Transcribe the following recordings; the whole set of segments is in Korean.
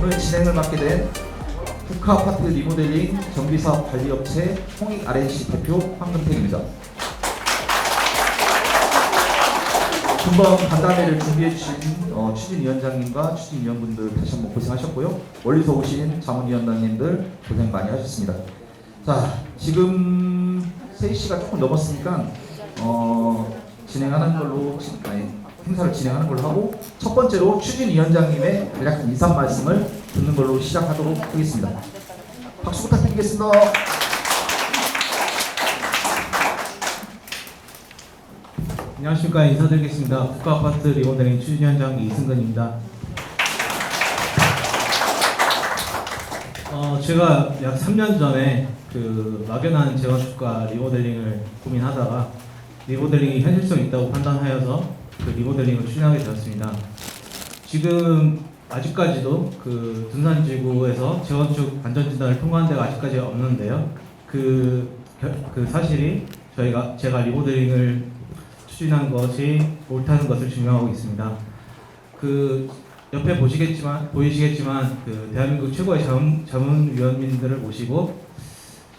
오늘 진행을 맡게 된 국가아파트 리모델링 정비사업 관리업체 홍익 R&C 대표 황금택입니다. 금번 간담회를 준비해주신 추진위원장님과 추진위원분들 다시 한번 고생하셨고요. 멀리서 오신 자문위원장님들 고생 많이 하셨습니다. 자, 지금 3시가 조금 넘었으니까 진행하는 걸로 행사를 진행하는 걸로 하고, 첫 번째로 추진위원장님의 간략한 인사 말씀을 듣는 걸로 시작하도록 하겠습니다. 박수 부탁드리겠습니다. 안녕하십니까. 인사드리겠습니다. 국가아파트 리모델링 추진위원장 이승근입니다. 제가 약 3년 전에 막연한 재건축과 리모델링을 고민하다가 리모델링이 현실성이 있다고 판단하여서 리모델링을 추진하게 되었습니다. 지금 아직까지도 둔산지구에서 재건축 안전진단을 통과한 데가 아직까지 없는데요. 그 사실이 제가 리모델링을 추진한 것이 옳다는 것을 증명하고 있습니다. 옆에 보이시겠지만 대한민국 최고의 자문위원님들을 모시고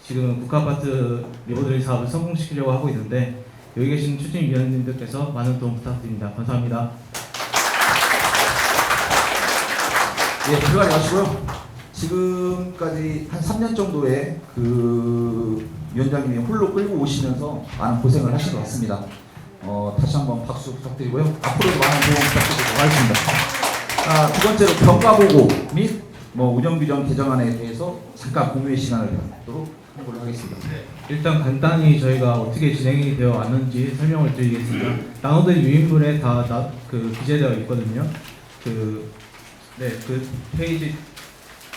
지금 국가아파트 리모델링 사업을 성공시키려고 하고 있는데, 여기 계신 추진위원님들께서 많은 도움 부탁드립니다. 감사합니다. 예, 들어가지 마시고요. 지금까지 한 3년 정도의 위원장님이 홀로 끌고 오시면서 많은 고생을 하신 것 같습니다. 다시 한번 박수 부탁드리고요. 앞으로도 많은 도움 부탁드리도록 하겠습니다. 두 번째로 평가보고 및 운영규정 개정안에 대해서 잠깐 공유의 시간을 갖도록 하는 걸로 하겠습니다. 일단 간단히 저희가 어떻게 진행이 되어 왔는지 설명을 드리겠습니다. 나눠드린 유인물에 다 기재되어 있거든요. 그 페이지,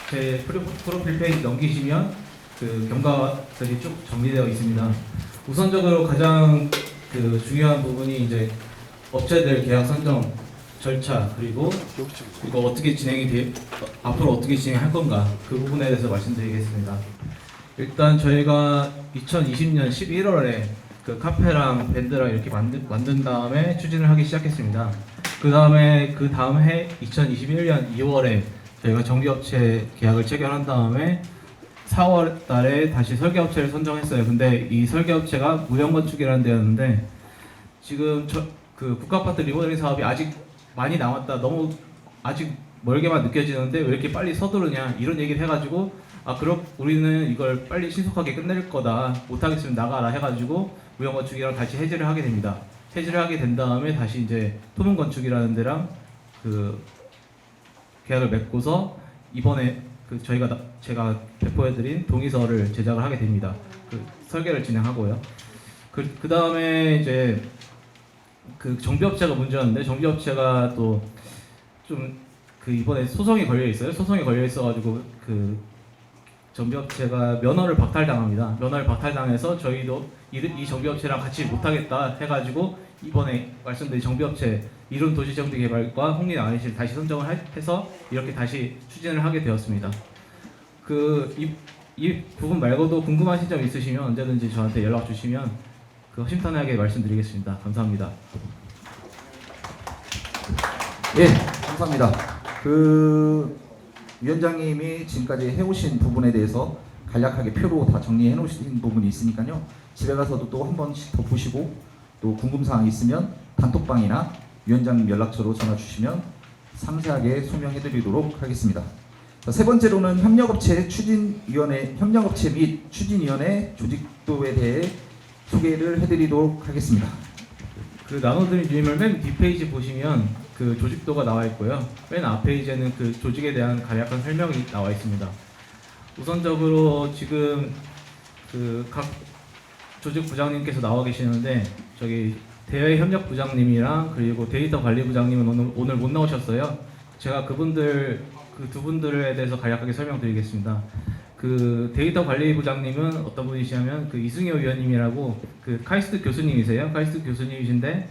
제 프로필 페이지 넘기시면 경과들이 쭉 정리되어 있습니다. 우선적으로 가장 중요한 부분이 이제 업체들 계약 선정 절차, 그리고 이거 앞으로 어떻게 진행할 건가, 그 부분에 대해서 말씀드리겠습니다. 일단 저희가 2020년 11월에 카페랑 밴드랑 이렇게 만든 다음에 추진을 하기 시작했습니다. 그 다음 해 2021년 2월에 저희가 정비업체 계약을 체결한 다음에 4월 달에 다시 설계업체를 선정했어요. 근데 이 설계업체가 무형건축이라는 데였는데, 지금 국가아파트 리모델링 사업이 아직 많이 남았다, 너무 아직 멀게만 느껴지는데 왜 이렇게 빨리 서두르냐, 이런 얘기를 해가지고 그럼 우리는 이걸 빨리 신속하게 끝낼 거다, 못하겠으면 나가라 해가지고 무형건축이랑 다시 해지를 하게 됩니다. 해지를 하게 된 다음에 다시 이제 토문건축이라는 데랑 계약을 맺고서 이번에 제가 배포해드린 동의서를 제작을 하게 됩니다. 설계를 진행하고요. 그 다음에 이제 정비업체가 문제였는데, 정비업체가 또 좀 이번에 소송이 걸려 있어요. 소송이 걸려 있어가지고 정비업체가 면허를 박탈당합니다. 면허를 박탈당해서 저희도 이 정비업체랑 같이 못하겠다 해가지고 이번에 말씀드린 정비업체 이룬도시정비개발과 홍익 R&C를 다시 선정을 해서 이렇게 다시 추진을 하게 되었습니다. 이 부분 말고도 궁금하신 점 있으시면 언제든지 저한테 연락 주시면 허심탄회하게 말씀드리겠습니다. 감사합니다. 예, 감사합니다. 위원장님이 지금까지 해오신 부분에 대해서 간략하게 표로 다 정리해 놓으신 부분이 있으니까요. 집에 가서도 또 한 번씩 더 보시고, 또 궁금사항이 있으면 단톡방이나 위원장님 연락처로 전화 주시면 상세하게 소명해 드리도록 하겠습니다. 세 번째로는 협력업체 및 추진위원회 조직도에 대해 소개를 해드리도록 하겠습니다. 나눠드린 유인물 맨 뒷페이지 보시면 조직도가 나와 있고요. 맨 앞 페이지에는 조직에 대한 간략한 설명이 나와 있습니다. 우선적으로 지금 각 조직 부장님께서 나와 계시는데, 저기 대외협력부장님이랑 그리고 데이터관리부장님은 오늘 못 나오셨어요. 제가 두 분들에 대해서 간략하게 설명드리겠습니다. 데이터관리부장님은 어떤 분이시냐면 이승효 위원님이라고 카이스트 교수님이세요. 카이스트 교수님이신데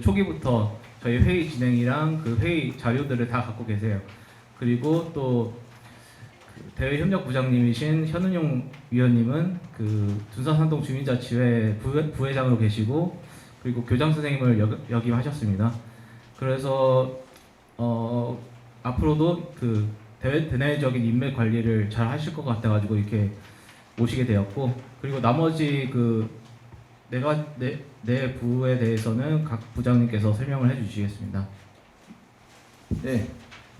초기부터 저희 회의 진행이랑 회의 자료들을 다 갖고 계세요. 그리고 또 대외협력부장님이신 현은용 위원님은 둔산산동 주민자치회 부회장으로 계시고, 그리고 교장 선생님을 역임하셨습니다. 그래서 앞으로도 대내적인 인맥 관리를 잘 하실 것 같아가지고 이렇게 모시게 되었고, 그리고 나머지 내 부에 대해서는 각 부장님께서 설명을 해주시겠습니다. 네.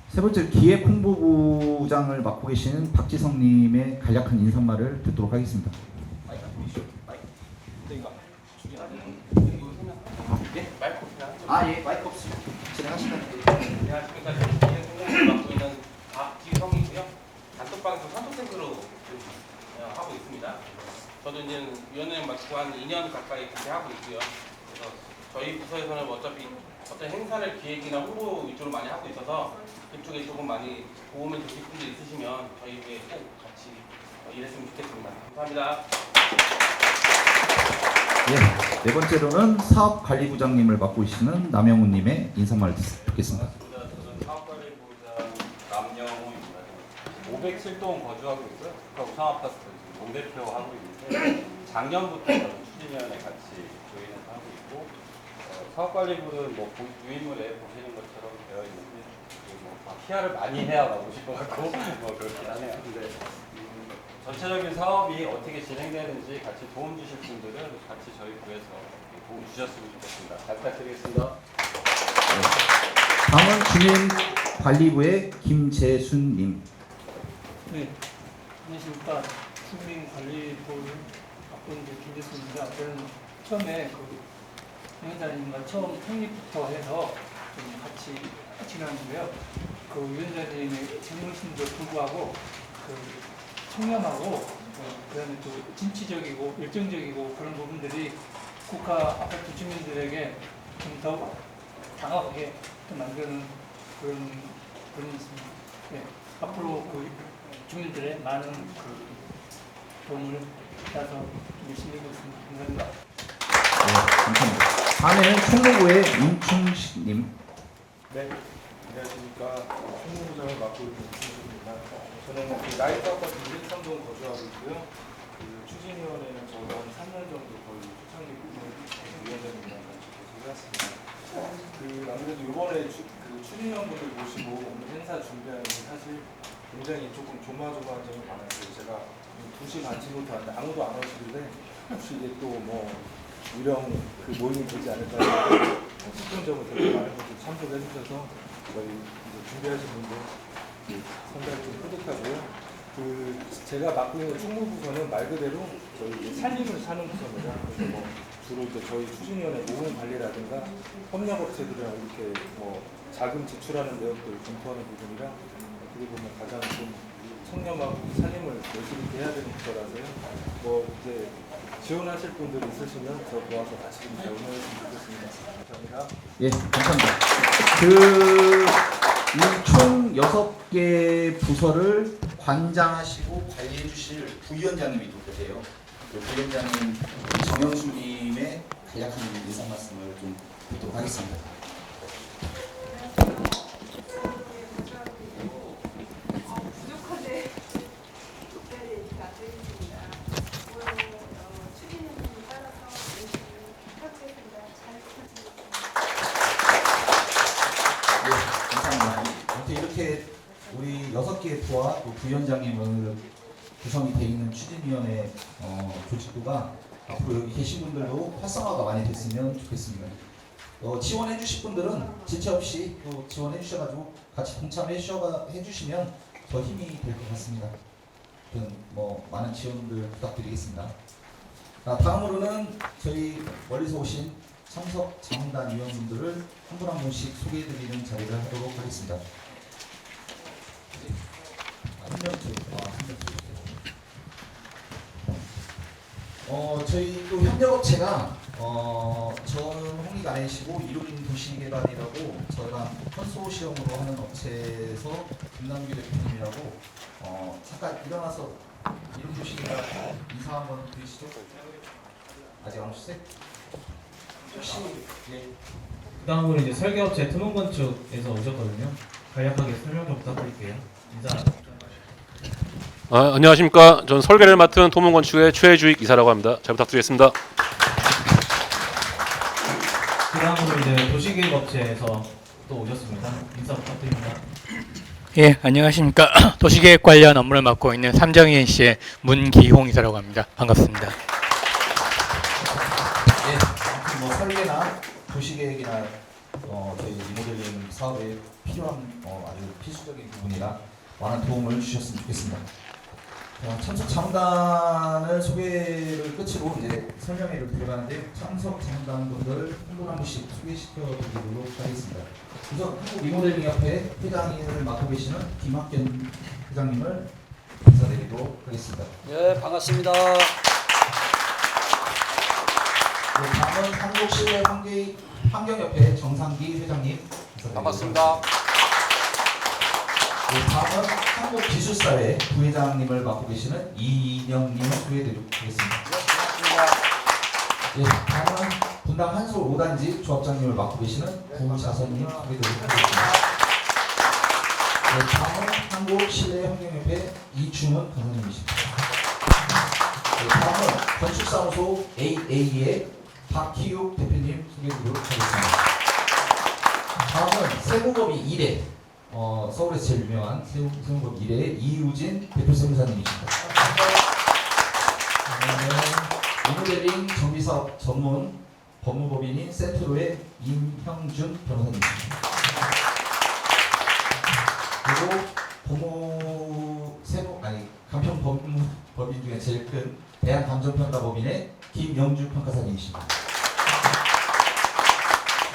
세 번째 기획 홍보부장을 맡고 계시는 박지성님의 간략한 인사말을 듣도록 하겠습니다. 예, 마이크 없으면 진행하시면 됩니다. 안녕하십니까. 저는 기획 홍보를 맡고 있는 박지성이고요. 단톡방에서 산토탱크로 하고 있습니다. 저도 이제 위원회 맡고 한 2년 가까이 그렇게 하고 있고요. 그래서 저희 부서에서는 어차피 어떤 행사를 기획이나 홍보 위주로 많이 하고 있어서 그쪽에 조금 많이 도움을 주실 분들 있으시면 저희에게 꼭 같이 일했으면 좋겠습니다. 감사합니다. 예, 네 번째로는 사업관리부장님을 맡고 계시는 남영훈님의 인사말 듣겠습니다. 저는 사업관리부장 남영호입니다. 507동 거주하고 있고요. 북하구 상업아파트 동대표 하고 있는데 작년부터 저는 추진위원회 같이 조인을 하고 있고 사업관리부는 뭐 유인물에 보시는 것처럼 되어 있는데 뭐 PR을 많이 해야 나오실 것 같고 뭐 그렇긴 하네요. 근데 전체적인 사업이 어떻게 진행되는지 같이 도움 주실 분들은 같이 저희 부에서 도움 주셨으면 좋겠습니다. 잘 부탁드리겠습니다. 다음은 주민관리부의 김재순님. 네, 안녕하십니까. 주민관리부를 맡고 있는 김재수입니다. 저는 처음에 위원장님과 처음 thành立부터 해서 좀 같이 지냈는데요. 위원장님의 젊으신데도 불구하고 청렴하고 그다음에 또 진취적이고 열정적이고 그런 부분들이 국가 아파트 주민들에게 좀 더 다가오게 만드는 그런 부분이 있습니다. 네, 앞으로 주민들의 많은 도움을 받아서 열심히 하겠습니다. 감사합니다. 네, 감사합니다. 다음에는 총무부의 임충식님. 네, 안녕하십니까. 총무부장을 맡고 있는 김준입니다. 저는 나이트 아파트 203동 거주하고 있고요. 추진위원회는 저도 한 3년 정도 거의 초창기 위원장님이랑 같이 계속해왔습니다. 아무래도 이번에 추진위원분들 모시고 오늘 행사 준비하는 게 사실 굉장히 조금 조마조마한 점이 많았어요. 제가 2시 반쯤부터 왔는데 아무도 안 오시길래 혹시 이게 또 뭐 유령 모임이 되지 않을까 싶은 점을 되게 많은 분들 참석해 주셔서 저희 이제 준비하신 분들 상당히 좀 뿌듯하고요. 제가 맡고 있는 충무부서는 말 그대로 저희 살림을 사는 부서입니다. 그래서 뭐 주로 이제 저희 추진위원회 모금 관리라든가 협력업체들이랑 이렇게 뭐 자금 지출하는 내역들 검토하는 부분이라 어떻게 보면 가장 좀 청렴하고 살림을 열심히 해야 되는 부서라서요. 뭐 이제 지원하실 분들 있으시면 저 도와서 같이 좀 응원했으면 좋겠습니다. 감사합니다. 예, 감사합니다. 이 총 6개 부서를 관장하시고 관리해 주실 부위원장님이 또 계세요. 그 부위원장님 정영수님의 간략한 인사 말씀을 좀 듣도록 하겠습니다. 부족한데 답변이 안 되겠습니다. 오늘 추진위원님 따라서 열심히 부탁드립니다. 잘 부탁드리겠습니다. 네, 감사합니다. 아무튼 이렇게 우리 6개의 부와 또 부위원장님을 구성이 되어 있는 추진위원회 조직부가 앞으로 여기 계신 분들도 활성화가 많이 됐으면 좋겠습니다. 지원해 주실 분들은 지체 없이 또 지원해 주셔가지고 같이 동참해 주시면 더 힘이 될 것 같습니다. 뭐 많은 지원들 부탁드리겠습니다. 다음으로는 저희 멀리서 오신 참석 자문단 위원분들을 한 분 한 분씩 소개해드리는 자리를 하도록 하겠습니다. 저희 또 협력업체가 저는 홍익아내시고 이룬 도시개발이라고 저희가 컨소시엄으로 하는 업체에서 김남규 대표님이라고 잠깐 일어나서 이룬 도시개발 인사 한번 드리시죠. 아직 안 오셨어요? 혹시 예. 그다음으로 이제 설계업체 트논건축에서 오셨거든요. 간략하게 설명 좀 부탁드릴게요. 인사. 안녕하십니까. 전 설계를 맡은 토문건축의 최주익 이사라고 합니다. 잘 부탁드리겠습니다. 그다음으로 이제 도시계획업체에서 또 오셨습니다. 인사 부탁드립니다. 예, 안녕하십니까. 도시계획 관련 업무를 맡고 있는 삼정희 씨의 문기홍 이사라고 합니다. 반갑습니다. 예, 아무튼 뭐 설계나 도시계획이나 저희 리모델링 사업에 필요한 아주 필수적인 부분이라 많은 도움을 주셨으면 좋겠습니다. 참석 자문단을 소개를 끝으로 이제 설명회를 들어가는데요. 참석 자문단분들 한 분 한 분씩 소개시켜드리도록 하겠습니다. 우선 한국리모델링협회 회장을 맡고 계시는 김학견 회장님을 인사드리도록 하겠습니다. 네, 반갑습니다. 다음은 한국실내환경협회 정상기 회장님 반갑습니다. 다음은 한국기술사회 부회장님을 맡고 계시는 이인영님을 소개해드리도록 하겠습니다. 예, 다음은 분당 한솔 5단지 조합장님을 맡고 계시는 구자선님 소개해드리도록 하겠습니다. 네, 다음은 한국실내환경협회 이충은 강사님이십니다. 네, 다음은 건축사무소 AA의 박희욱 대표님 소개해드리도록 하겠습니다. 다음은 세무법인 1회 서울에서 제일 유명한 세무법 1회 이우진 대표 세무사님이십니다. 리모델링 정비사업 전문 법무법인인 센트로의 임형준 변호사님이십니다. 그리고 간편법인 중에 제일 큰 대한감정평가법인의 김영주 평가사님이십니다.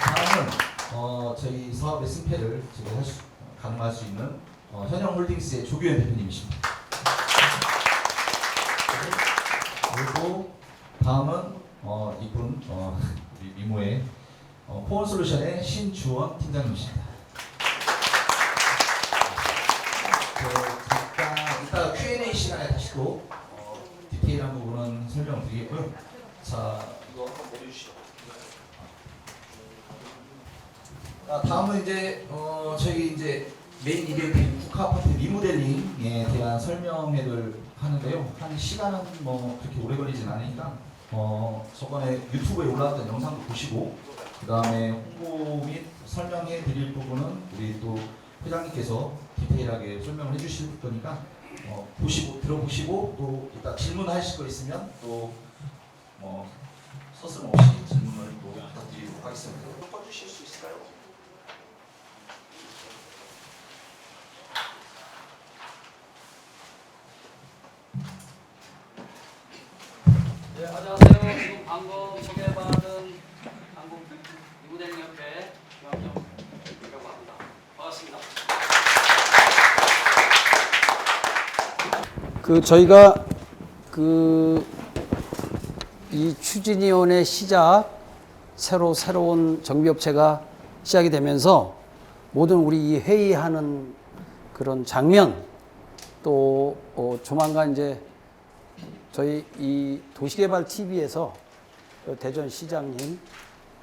다음은 저희 사업의 승패를 지금 가능할 수 있는 현영홀딩스의 조규현 대표님이십니다. 그리고 다음은 이분 우리 미모의 포원솔루션의 신주원 팀장님이십니다. 이따 Q&A 시간에 다시 또 디테일한 부분은 설명을 드리겠고요. 자, 이거 한번 내려주시죠. 다음은 이제 저희 이제 메인 이벤트인 국가아파트 리모델링에 대한 설명회를 하는데요. 한 시간은 뭐 그렇게 오래 걸리진 않으니까 저번에 유튜브에 올라왔던 영상도 보시고 그 다음에 홍보 및 설명해 드릴 부분은 우리 또 회장님께서 디테일하게 설명을 해주실 거니까 보시고 들어보시고 또 이따 질문하실 거 있으면 또 서슴없이 질문을 또 부탁드리도록 하겠습니다. 바꿔주실 수 있을까요? 네, 안녕하세요. 지금 방금 소개받은 한국 리모델링협회 김학정이라고 합니다. 반갑습니다. 저희가 이 추진위원회 시작 새로운 정비업체가 시작이 되면서 모든 우리 이 회의하는 그런 장면 또 조만간 이제 저희 이 도시개발 TV에서 대전시장님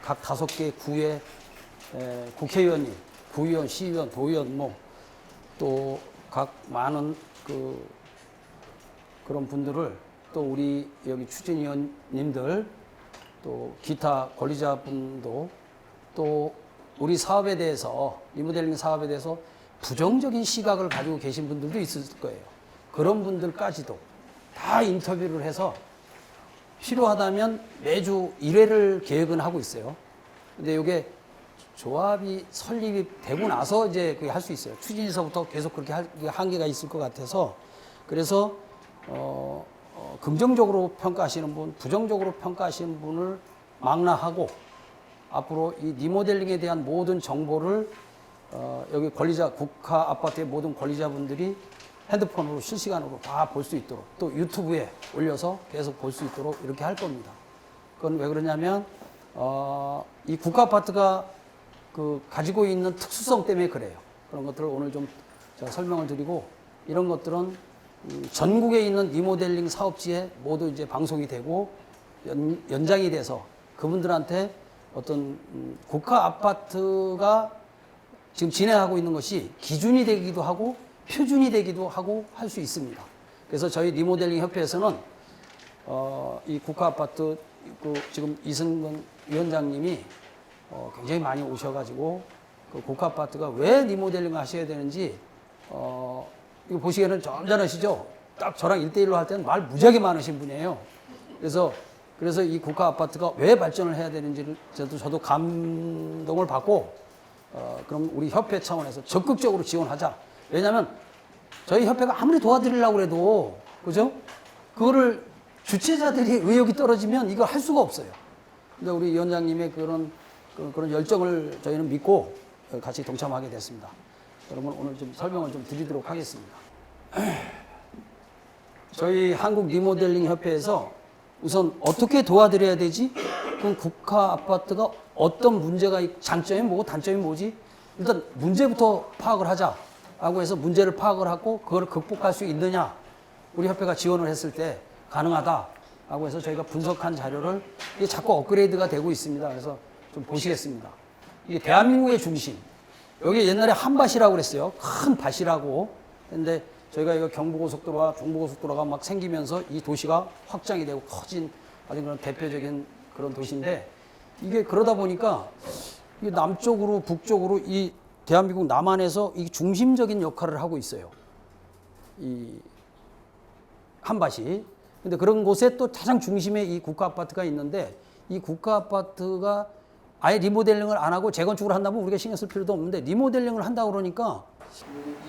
각 5개 구의 국회의원님, 구의원, 시의원, 도의원 또 각 많은 그런 분들을 또 우리 여기 추진위원님들 또 기타 권리자분도 또 우리 사업에 대해서 리모델링 사업에 대해서 부정적인 시각을 가지고 계신 분들도 있을 거예요. 그런 분들까지도 다 인터뷰를 해서 필요하다면 매주 1회를 계획은 하고 있어요. 근데 이게 조합이 설립이 되고 나서 이제 그게 할 수 있어요. 추진에서부터 계속 그렇게 한계가 있을 것 같아서 그래서 긍정적으로 평가하시는 분, 부정적으로 평가하시는 분을 망라하고 앞으로 이 리모델링에 대한 모든 정보를 여기 권리자, 국가 아파트의 모든 권리자분들이 핸드폰으로 실시간으로 다 볼 수 있도록 또 유튜브에 올려서 계속 볼 수 있도록 이렇게 할 겁니다. 그건 왜 그러냐면 이 국가 아파트가 가지고 있는 특수성 때문에 그래요. 그런 것들을 오늘 좀 제가 설명을 드리고 이런 것들은 전국에 있는 리모델링 사업지에 모두 이제 방송이 되고 연장이 돼서 그분들한테 어떤 국가 아파트가 지금 진행하고 있는 것이 기준이 되기도 하고 표준이 되기도 하고 할 수 있습니다. 그래서 저희 리모델링 협회에서는 이 국가 아파트 지금 이승근 위원장님이 굉장히 많이 오셔가지고 그 국가 아파트가 왜 리모델링을 하셔야 되는지 이거 보시기에는 점잖으시죠? 딱 저랑 1대1로 할 때는 말 무지하게 많으신 분이에요. 그래서 이 국가 아파트가 왜 발전을 해야 되는지를 저도 감동을 받고, 그럼 우리 협회 차원에서 적극적으로 지원하자. 왜냐하면 저희 협회가 아무리 도와드리려고 해도, 그죠? 그거를 주최자들이 의욕이 떨어지면 이거 할 수가 없어요. 근데 우리 위원장님의 그런 열정을 저희는 믿고 같이 동참하게 됐습니다. 여러분 오늘 좀 설명을 좀 드리도록 하겠습니다. 저희 한국 리모델링 협회에서 우선 어떻게 도와드려야 되지? 그럼 국가 아파트가 어떤 문제가 장점이 뭐고 단점이 뭐지? 일단 문제부터 파악을 하자라고 해서 문제를 파악을 하고 그걸 극복할 수 있느냐? 우리 협회가 지원을 했을 때 가능하다라고 해서 저희가 분석한 자료를 이게 자꾸 업그레이드가 되고 있습니다. 그래서 좀 보시겠습니다. 이게 대한민국의 중심. 여기 옛날에 한밭이라고 그랬어요. 큰 밭이라고. 근데 저희가 이거 경부고속도로와 중부고속도로가 막 생기면서 이 도시가 확장이 되고 커진 아주 그런 대표적인 그런 도시인데, 이게 그러다 보니까 이 남쪽으로 북쪽으로 이 대한민국 남한에서 이 중심적인 역할을 하고 있어요. 이 한밭이. 근데 그런 곳에 또 가장 중심에 이 국가 아파트가 있는데, 이 국가 아파트가 아예 리모델링을 안 하고 재건축을 한다면 우리가 신경 쓸 필요도 없는데, 리모델링을 한다고 그러니까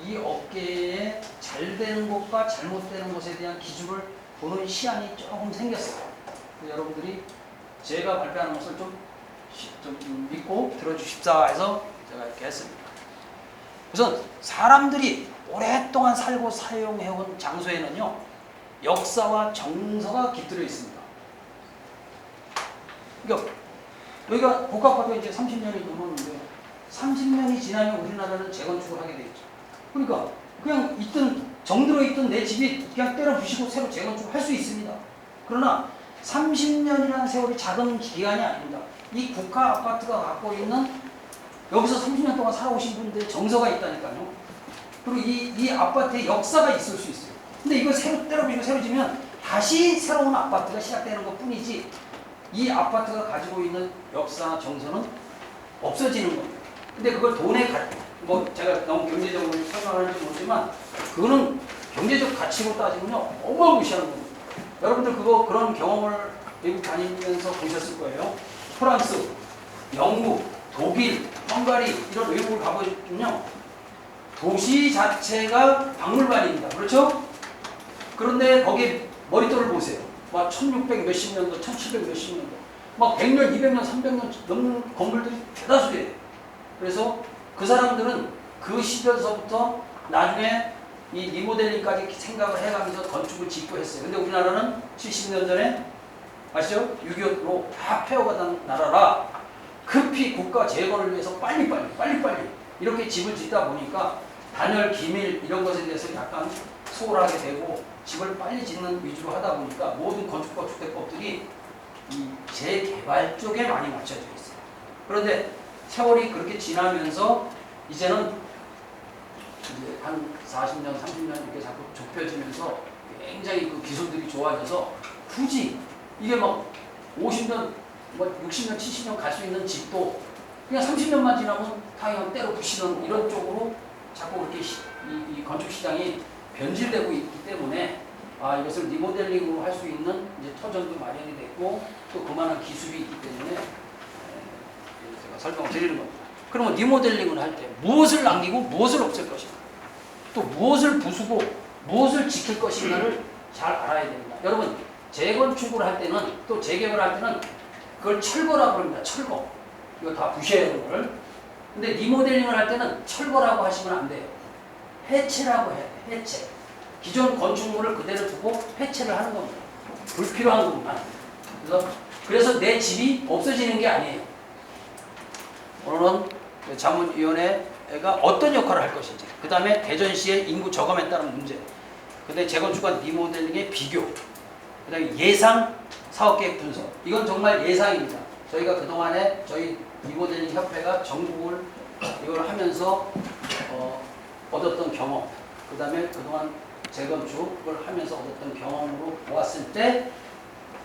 이 업계에 잘 되는 곳과 잘못되는 곳에 대한 기준을 보는 시안이 조금 생겼어요. 여러분들이 제가 발표하는 것을 좀 믿고 들어주십사 해서 제가 이렇게 했습니다. 우선 사람들이 오랫동안 살고 사용해온 장소에는요, 역사와 정서가 깃들어 있습니다. 그러니까 여기가 복합화가 이제 30년이 넘었는데 30년이 지나면 우리나라는 재건축을 하게 되겠죠. 그러니까 그냥 정들어 있던 내 집이 그냥 때려 부시고 새로 재건축할 수 있습니다. 그러나 30년이라는 세월이 작은 기간이 아닙니다. 이 국가 아파트가 갖고 있는 여기서 30년 동안 살아오신 분들의 정서가 있다니까요. 그리고 이 아파트의 역사가 있을 수 있어요. 근데 이걸 새로 때려 부시고 새로 지면 다시 새로운 아파트가 시작되는 것 뿐이지, 이 아파트가 가지고 있는 역사나 정서는 없어지는 겁니다. 근데 그걸 돈에 제가 너무 경제적으로 설명하는지 모르지만, 그거는 경제적 가치로 따지면요, 어마무시한 겁니다. 여러분들 그런 경험을 외국 다니면서 보셨을 거예요. 프랑스, 영국, 독일, 헝가리 이런 외국을 가보시면요, 도시 자체가 박물관입니다. 그렇죠? 그런데 거기에 머릿돌을 보세요. 막 1600 몇십 년도, 1700 몇십 년도, 막 100년, 200년, 300년 넘는 건물들이 대다수돼요. 그래서 그 사람들은 그 시절서부터 나중에 이 리모델링까지 생각을 해가면서 건축을 짓고 했어요. 근데 우리나라는 70년 전에 아시죠? 6.25로 다 폐허가던 나라라 급히 국가 재건을 위해서 빨리빨리 이렇게 집을 짓다 보니까 단열, 기밀 이런 것에 대해서 약간 소홀하게 되고 집을 빨리 짓는 위주로 하다 보니까 모든 건축법, 주택법들이 이 재개발 쪽에 많이 맞춰져 있어요. 그런데 세월이 그렇게 지나면서 이제는 이제 한 40년, 30년 이렇게 자꾸 좁혀지면서 굉장히 그 기술들이 좋아져서 굳이 이게 막 50년, 60년, 70년 갈 수 있는 집도 그냥 30년만 지나면 그냥 때려 부시는 이런 쪽으로 자꾸 그렇게 이 건축 시장이 변질되고 있기 때문에 이것을 리모델링으로 할 수 있는 이제 터전도 마련이 됐고 또 그만한 기술이 있기 때문에 제가 설명을 드리는 겁니다. 그러면 리모델링을 할 때 무엇을 남기고 무엇을 없앨 것인가, 또 무엇을 부수고 무엇을 지킬 것인가를 잘 알아야 됩니다. 여러분 재건축을 할 때는 또 재개발할 때는 그걸 철거라고 합니다. 철거. 이거 다 부셔야 하는 걸. 근데 리모델링을 할 때는 철거라고 하시면 안 돼요. 해체라고 해야 돼요. 해체. 기존 건축물을 그대로 두고 해체를 하는 겁니다. 불필요한 것만. 그래서 내 집이 없어지는 게 아니에요. 오늘은 자문위원회가 어떤 역할을 할 것인지, 그 다음에 대전시의 인구 저감에 따른 문제, 그 다음에 재건축과 리모델링의 비교, 그 다음에 예상 사업계획 분석. 이건 정말 예상입니다. 저희가 그동안에 저희 리모델링 협회가 전국을 이걸 하면서 얻었던 경험, 그 다음에 그동안 재건축을 하면서 얻었던 경험으로 보았을 때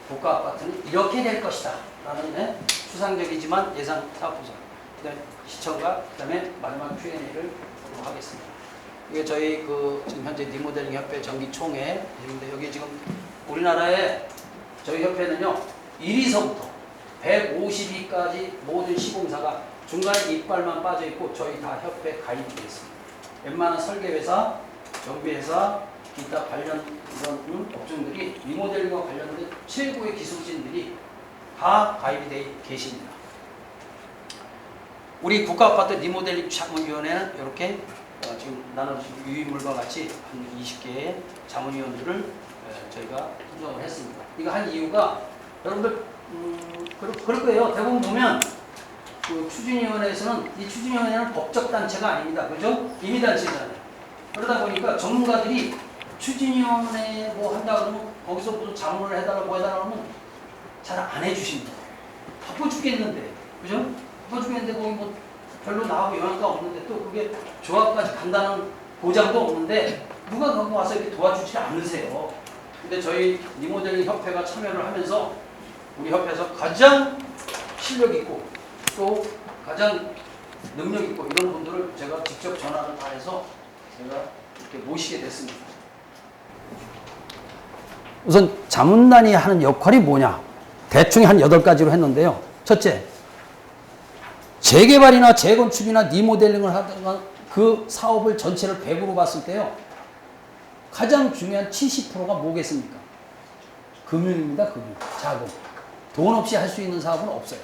국가 아파트는 이렇게 될 것이다 라는 추상적이지만 예상 사업 분석, 그 다음에 시청과 그 다음에 마지막 Q&A를 하도록 하겠습니다. 이게 저희 그 지금 현재 리모델링 협회 정기총회인데 여기 지금 우리나라에 저희 협회는요 1위서부터 150위까지 모든 시공사가 중간에 이빨만 빠져 있고 저희 다 협회 가입이 되어 있습니다. 웬만한 설계회사, 정비회사, 기타 관련 이런 업종들이 리모델링과 관련된 최고의 기술진들이 다 가입이 되어 계십니다. 우리 국가아파트 리모델링 자문위원회는 이렇게 지금 나눠주신 유인물과 같이 한 20개의 자문위원들을 저희가 선정을 했습니다. 이거 한 이유가 여러분들 그럴 거예요. 대부분 보면 그 추진위원회에서는 이 추진위원회는 법적 단체가 아닙니다. 그죠? 임의단체잖아요. 그러다 보니까 전문가들이 추진위원회 뭐 한다 그러면 거기서 무슨 자문을 해달라고 뭐 해달라고 하면 잘 안 해주십니다. 바빠 죽겠는데. 그죠? 바빠 죽겠는데 거기 뭐 별로 나하고 영향가 없는데 또 그게 조합까지 간다는 보장도 없는데 누가 거기 와서 이렇게 도와주지 않으세요. 근데 저희 리모델링 협회가 참여를 하면서 우리 협회에서 가장 실력 있고 또 가장 능력 있고 이런 분들을 제가 직접 전화를 다 해서 제가 이렇게 모시게 됐습니다. 우선 자문단이 하는 역할이 뭐냐? 대충 한 8가지로 했는데요. 첫째, 재개발이나 재건축이나 리모델링을 하다가 그 사업을 전체를 100으로 봤을 때요. 가장 중요한 70%가 뭐겠습니까? 금융입니다. 금융. 자금. 돈 없이 할 수 있는 사업은 없어요.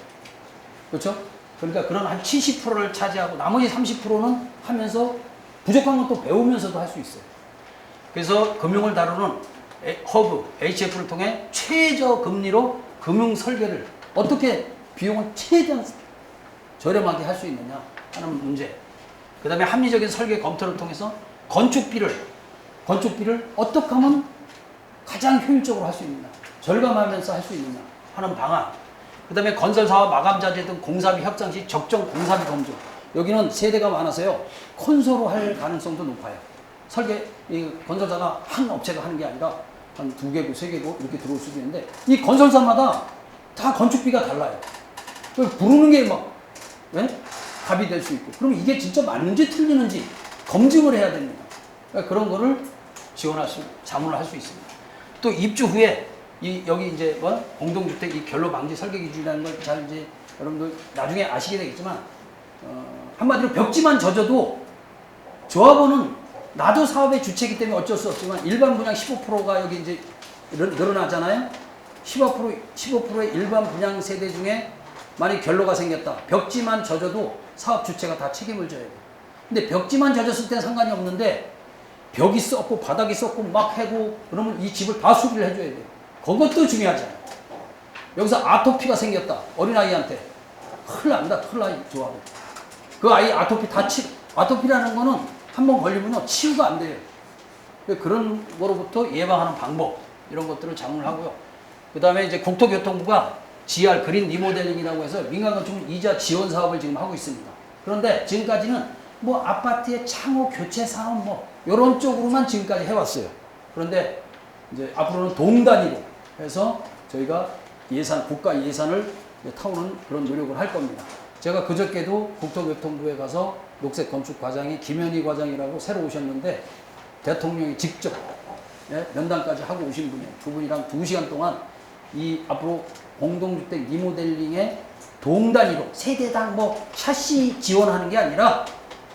그렇죠? 그러니까 그런 한 70%를 차지하고 나머지 30%는 하면서 부족한 건 또 배우면서도 할 수 있어요. 그래서 금융을 다루는 허브, HF를 통해 최저 금리로 금융 설계를 어떻게 비용을 최대한 저렴하게 할 수 있느냐 하는 문제. 그 다음에 합리적인 설계 검토를 통해서 건축비를 어떻게 하면 가장 효율적으로 할 수 있느냐, 절감하면서 할 수 있느냐 하는 방안. 그 다음에 건설사와 마감자재 등 공사비 협상 시 적정 공사비 검증. 여기는 세대가 많아서요. 콘소로 할 가능성도 높아요. 설계, 이 건설사가 한 업체가 하는 게 아니라 한 2개고 3개고 이렇게 들어올 수도 있는데 이 건설사마다 다 건축비가 달라요. 부르는 게 막 갑이 될 수 있고. 그럼 이게 진짜 맞는지 틀리는지 검증을 해야 됩니다. 그러니까 그런 거를 자문을 할 수 있습니다. 또 입주 후에 여기 이제 공동주택 이 결로 방지 설계 기준이라는 걸 잘 이제 여러분들 나중에 아시게 되겠지만 한마디로 벽지만 젖어도 조합원은 나도 사업의 주체이기 때문에 어쩔 수 없지만 일반 분양 15%가 여기 이제 늘어나잖아요. 15%의 일반 분양 세대 중에 만약 결로가 생겼다. 벽지만 젖어도 사업 주체가 다 책임을 져야 돼요. 근데 벽지만 젖었을 때는 상관이 없는데 벽이 썩고 바닥이 썩고 막 해고 그러면 이 집을 다 수리를 해줘야 돼요. 그것도 중요하잖아요. 여기서 아토피가 생겼다. 어린아이한테. 큰일 납니다. 큰일 나요. 조합은. 그 아이 아토피 아토피라는 거는 한번 걸리면 치유가 안 돼요. 그런 거로부터 예방하는 방법 이런 것들을 자문을 하고요. 그 다음에 이제 국토교통부가 GR 그린 리모델링이라고 해서 민간건축 이자 지원 사업을 지금 하고 있습니다. 그런데 지금까지는 뭐 아파트의 창호 교체 사업 뭐 이런 쪽으로만 지금까지 해왔어요. 그런데 이제 앞으로는 동 단위로 해서 저희가 국가 예산을 타오는 그런 노력을 할 겁니다. 제가 그저께도 국토교통부에 가서 녹색건축과장이 김현희 과장이라고 새로 오셨는데 대통령이 직접 면담까지 하고 오신 분이에요. 그분이랑 2시간 동안 이 앞으로 공동주택 리모델링의 동 단위로 세대당 뭐 샤시 지원하는 게 아니라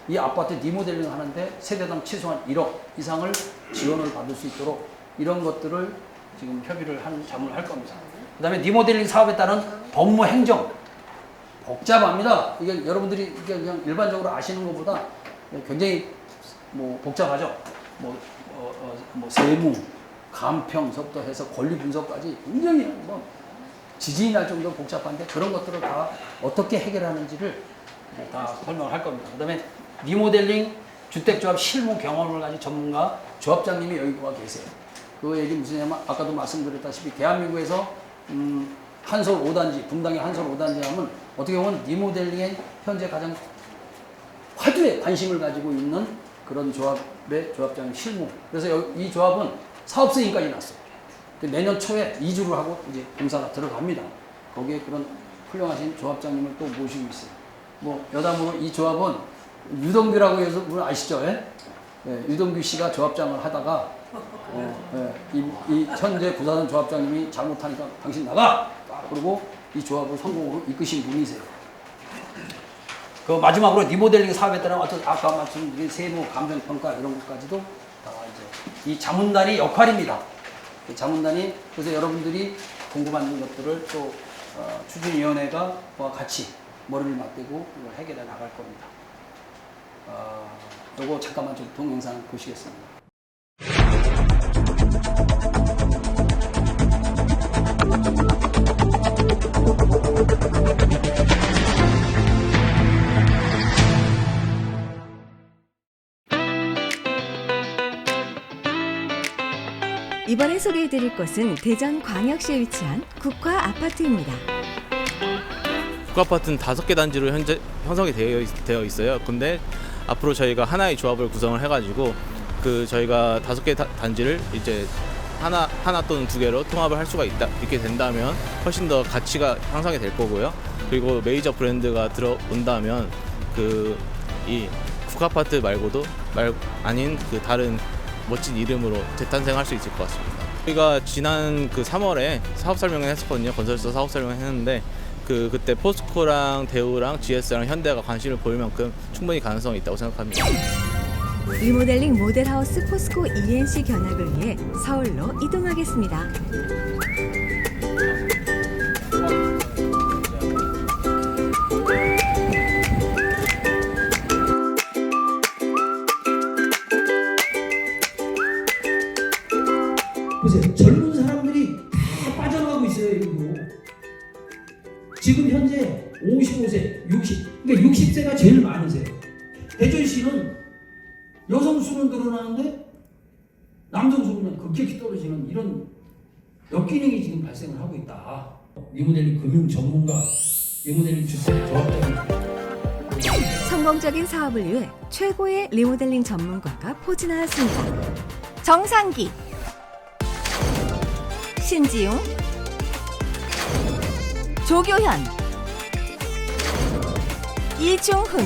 이 아파트 리모델링 하는데 세대당 최소한 1억 이상을 지원을 받을 수 있도록 이런 것들을 지금 협의를 하는 자문을 할 겁니다. 그 다음에 리모델링 사업에 따른 법무 행정 복잡합니다. 이게 여러분들이 그냥 일반적으로 아시는 것보다 굉장히 뭐 복잡하죠. 뭐 세무, 감평서부터 해서 권리 분석까지 굉장히 뭐 지진이 날 정도로 복잡한데 그런 것들을 다 어떻게 해결하는지를 다 설명을 할 겁니다. 그 다음에 리모델링 주택조합 실무 경험을 가진 전문가 조합장님이 여기 와 계세요. 그 얘기 무슨 얘기냐면 아까도 말씀드렸다시피 대한민국에서 한솔 5단지, 분당의 한솔 5단지 하면 어떻게 보면 리모델링에 현재 가장 화두에 관심을 가지고 있는 그런 조합의 조합장님 실무. 그래서 이 조합은 사업 승인까지 났어요. 내년 초에 이주를 하고 이제 공사가 들어갑니다. 거기에 그런 훌륭하신 조합장님을 또 모시고 있어요. 뭐 여담으로 이 조합은 유동규라고 해서 분 아시죠? 예? 유동규 씨가 조합장을 하다가 이 현재 부사장 조합장님이 잘못하니까 당신 나가! 그리고 이 조합을 성공으로 이끄신 분이세요. 그 마지막으로 리모델링 사업에 따른 어떤 아까 말씀드린 세무, 감정평가 이런 것까지도 다 이제 이 자문단의 역할입니다. 이 자문단이 그래서 여러분들이 궁금한 것들을 또 추진위원회가 같이 머리를 맞대고 이걸 해결해 나갈 겁니다. 요거 잠깐만 좀 동영상 보시겠습니다. 이번에 소개해드릴 곳은 대전광역시에 위치한 국화 아파트입니다. 국아파트는 5개 단지로 현재 형성이 되어 있어요. 근데 앞으로 저희가 하나의 조합을 구성을 해가지고 그 저희가 5개 단지를 이제 하나 또는 2개로 통합을 할 수가 있게 된다면 훨씬 더 가치가 향상이 될 거고요. 그리고 메이저 브랜드가 들어온다면 이 국아파트 말고도 아닌 그 다른 멋진 이름으로 재탄생할 수 있을 것 같습니다. 저희가 지난 3월에 사업 설명을 했었거든요. 건설사 사업 설명을 했는데 그때 포스코랑 대우랑 GS랑 현대가 관심을 보일 만큼 충분히 가능성이 있다고 생각합니다. 리모델링 모델하우스 포스코 ENC 견학을 위해 서울로 이동하겠습니다. 보세요. 젊은 사람들이 다 빠져나가고 있어요. 여기도. 지금 현재 55세, 60, 그러니까 60세가 제일 많으세요. 대전시는 여성 수는 늘어나는데 남성 수는 급격히 떨어지는 이런 역기능이 지금 발생을 하고 있다. 리모델링 금융 전문가, 리모델링 주택 조합장. 성공적인 사업을 위해 최고의 리모델링 전문가가 포진하였습니다. 정상기, 신지용, 조교현, 이중훈,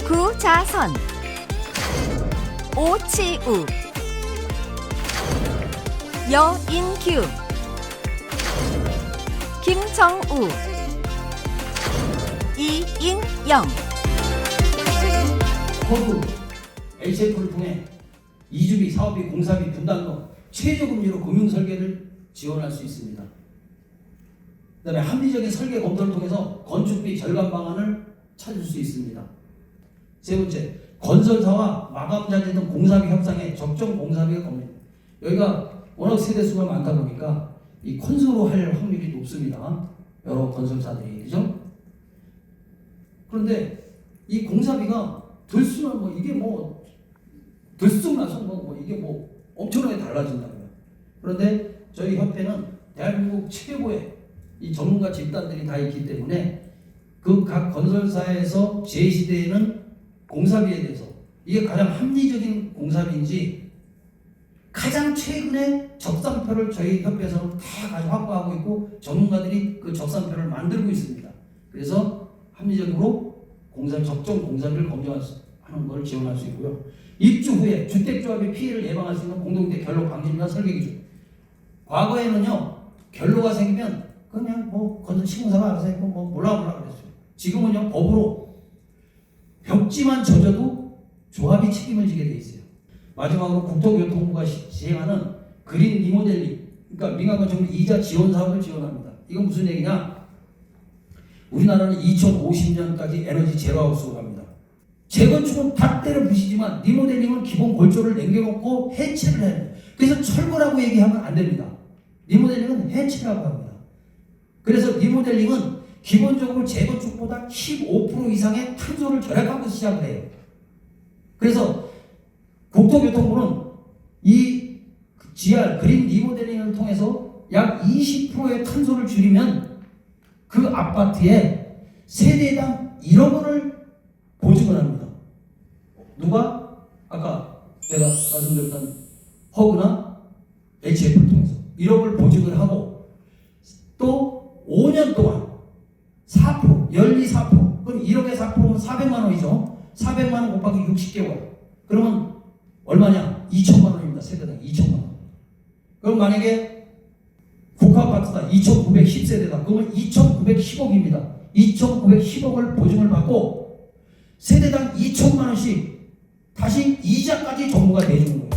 구자선, 오치우, 여인규, 김정우, 이인영. 허브, HF를 통해 이주비, 사업비, 공사비, 분담금, 최저금리로 금융설계를 지원할 수 있습니다. 그 다음에 합리적인 설계 검토를 통해서 건축비 절감 방안을 찾을 수 있습니다. 세 번째, 건설사와 마감자재 등 공사비 협상에 적정 공사비가 겁니다. 여기가 워낙 세대수가 많다 보니까 이 콘소로 할 확률이 높습니다. 여러 건설사들이, 그죠? 그런데 이 공사비가 들수록 이게 들쑥나서 이게 엄청나게 달라진다고요. 그런데 저희 협회는 대한민국 최고의 이 전문가 집단들이 다 있기 때문에 그 각 건설사에서 제시되는 공사비에 대해서 이게 가장 합리적인 공사비인지 가장 최근에 적산표를 저희 협회에서는 다 가지고 확보하고 있고 전문가들이 그 적산표를 만들고 있습니다. 그래서 합리적으로 적정 공사비를 검증하는 걸 지원할 수 있고요. 입주 후에 주택조합의 피해를 예방할 수 있는 공동대 결로 방지나 설계 기준. 과거에는요, 결로가 생기면 그냥 건설 시공사가 알아서 했고 몰라 그랬어요. 지금은요, 법으로 벽지만 젖어도 조합이 책임을 지게 돼 있어요. 마지막으로 국토교통부가 시행하는 그린 리모델링, 그러니까 민간건축물 이자 지원 사업을 지원합니다. 이건 무슨 얘기냐? 우리나라는 2050년까지 에너지 제로하우스로 갑니다. 재건축은 다 때려 부시지만 리모델링은 기본 골조를 남겨놓고 해체를 해야 돼요. 그래서 철거라고 얘기하면 안 됩니다. 리모델링은 해체라고 합니다. 그래서 리모델링은 기본적으로 재건축보다 15% 이상의 탄소를 절약하고 시작을 해요. 그래서 국토교통부는 이 GR 그린 리모델링을 통해서 약 20%의 탄소를 줄이면 그 아파트에 세대당 1억 원을 보증을 합니다. 누가? 아까 제가 말씀드렸던 허그나 HF를 통해서 1억을 보증을 하고 또 5년 동안 4%, 연리 4%, 그럼 1억에 4%면 400만 원이죠. 400만 원 곱하기 60개월. 그러면 얼마냐? 2천만 원입니다. 세대당 2천만 원. 그럼 만약에 국가아파트다 2,910세대다. 그러면 2,910억입니다. 2,910억을 보증을 받고 세대당 2천만 원씩 다시 이자까지 정부가 내주는 거예요.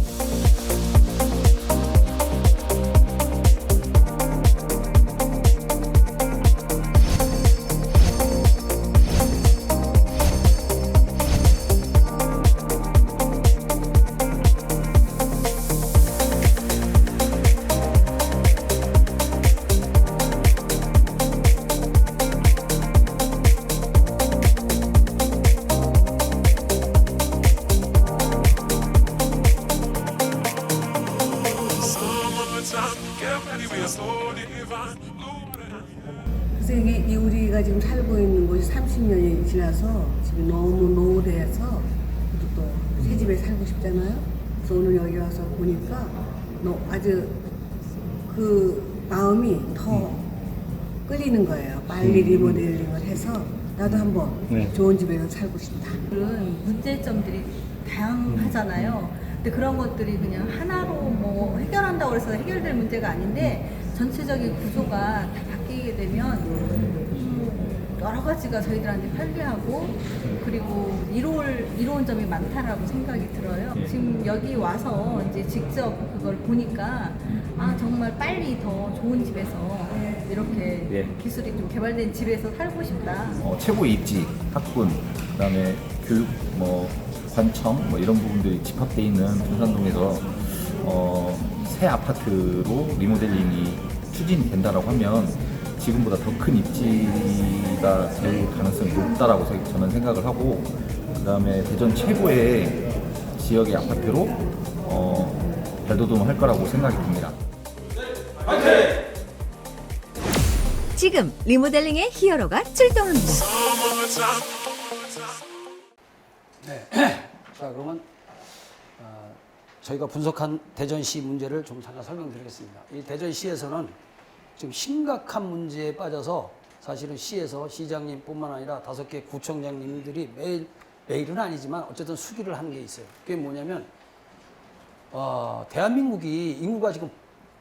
그래서 우리가 지금 살고 있는 곳이 30년이 지나서 지금 너무 노후돼서 또 새 집에 살고 싶잖아요. 그래서 오늘 여기 와서 보니까 아주 그 마음이 더 끌리는 거예요. 빨리 리모델링을 해서 나도 한번 좋은 집에서 살고 싶다. 그런 문제점들이 다양하잖아요. 근데 그런 것들이 그냥 하나로 뭐 해결한다고 해서 해결될 문제가 아닌데 전체적인 구조가 다 바뀌게 되면 여러 가지가 저희들한테 편리하고 그리고 이로운 점이 많다라고 생각이 들어요. 지금 여기 와서 이제 직접 그걸 보니까 정말 빨리 더 좋은 집에서 이렇게 기술이 좀 개발된 집에서 살고 싶다. 최고의 입지, 학군, 그다음에 교육, 관청 이런 부분들이 집합되어 있는 분산동에서 새 아파트로 리모델링이 추진이 된다라고 하면 지금보다 더 큰 입지가 될 가능성이 높다라고 저는 생각을 하고, 그다음에 대전 최고의 지역의 아파트로 발돋움을 할 거라고 생각이 듭니다. 지금 리모델링의 히어로가 출동합니다. 네. 자, 그러면 저희가 분석한 대전시 문제를 좀 잠깐 설명드리겠습니다. 이 대전시에서는 지금 심각한 문제에 빠져서 사실은 시에서 시장님뿐만 아니라 5개 구청장님들이 매일은 아니지만 어쨌든 수기를 하는 게 있어요. 그게 뭐냐면 대한민국이 인구가 지금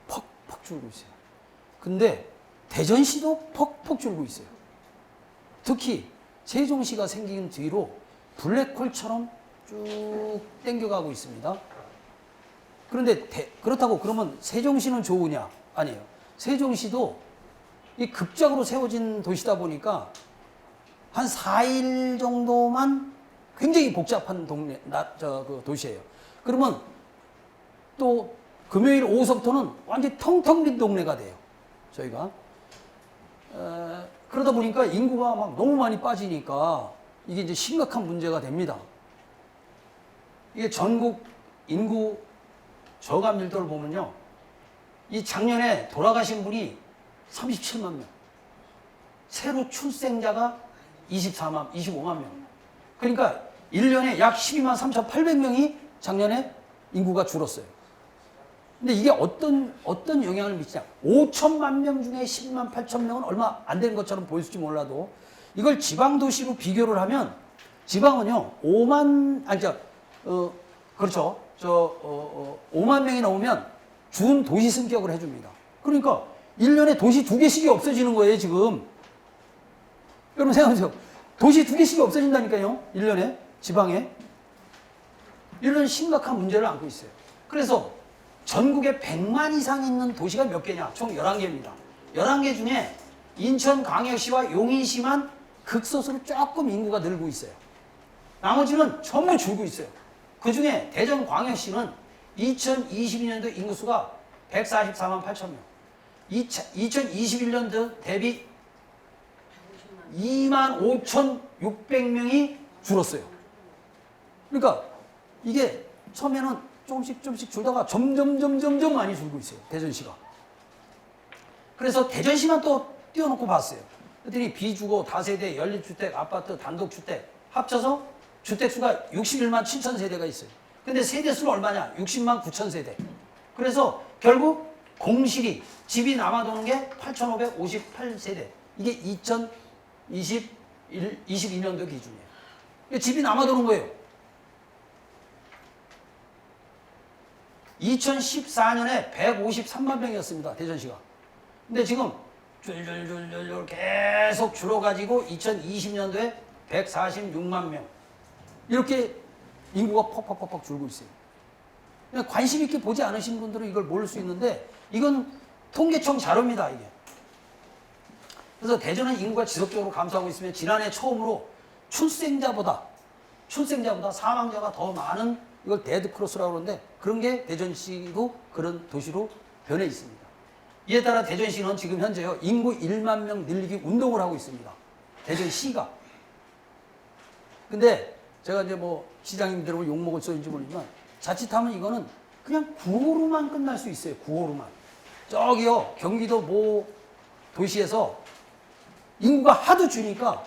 퍽퍽 줄고 있어요. 근데 대전시도 퍽퍽 줄고 있어요. 특히 세종시가 생긴 뒤로 블랙홀처럼 쭉 땡겨가고 있습니다. 그런데 그렇다고 그러면 세종시는 좋으냐? 아니에요. 세종시도 이 급작으로 세워진 도시다 보니까 한 4일 정도만 굉장히 복잡한 도시예요. 그러면 또 금요일 오후서부터는 완전히 텅텅 빈 동네가 돼요. 저희가. 그러다 보니까 인구가 막 너무 많이 빠지니까 이게 이제 심각한 문제가 됩니다. 이게 전국 인구 저감률도를 보면요. 이 작년에 돌아가신 분이 37만 명. 새로 출생자가 25만 명. 그러니까 1년에 약 12만 3,800명이 작년에 인구가 줄었어요. 근데 이게 어떤 영향을 미치냐. 5천만 명 중에 12만 8천 명은 얼마 안 되는 것처럼 보일지 몰라도 이걸 지방도시로 비교를 하면 지방은요, 5만 명이 넘으면 준 도시 승격을 해줍니다. 그러니까 1년에 도시 2개씩이 없어지는 거예요, 지금. 여러분 생각하세요. 도시 2개씩이 없어진다니까요, 1년에, 지방에. 이런 심각한 문제를 안고 있어요. 그래서 전국에 100만 이상 있는 도시가 몇 개냐? 총 11개입니다. 11개 중에 인천광역시와 용인시만 극소수로 조금 인구가 늘고 있어요. 나머지는 전부 줄고 있어요. 그 중에 대전광역시는 2022년도 인구수가 144만 8천 명. 2021년도 대비 2만 5,600명이 줄었어요. 그러니까 이게 처음에는 조금씩 줄다가 점점 많이 줄고 있어요. 대전시가. 그래서 대전시만 또 띄워놓고 봤어요. 그랬더니 비주거, 다세대, 연립주택, 아파트, 단독주택 합쳐서 주택수가 61만 7천 세대가 있어요. 근데 세대수는 얼마냐? 60만 9천 세대. 그래서 결국 공실이, 집이 남아도는 게 8,558세대. 이게 2022년도 기준이에요. 집이 남아도는 거예요. 2014년에 153만 명이었습니다. 대전시가. 근데 지금 줄줄줄줄 계속 줄어가지고 2020년도에 146만 명. 이렇게 인구가 퍽퍽퍽퍽 줄고 있어요. 그냥 관심 있게 보지 않으신 분들은 이걸 모를 수 있는데 이건 통계청 자료입니다, 이게. 그래서 대전은 인구가 지속적으로 감소하고 있으면 지난해 처음으로 출생자보다 사망자가 더 많은 이걸 데드크로스라고 그러는데 그런 게 대전시도 그런 도시로 변해 있습니다. 이에 따라 대전시는 지금 현재요 인구 1만 명 늘리기 운동을 하고 있습니다. 대전시가. 근데 제가 이제 뭐 시장님들하고 욕먹을 소리인지 모르지만 자칫하면 이거는 그냥 구호로만 끝날 수 있어요. 구호로만. 저기요 경기도 모 도시에서 인구가 하도 주니까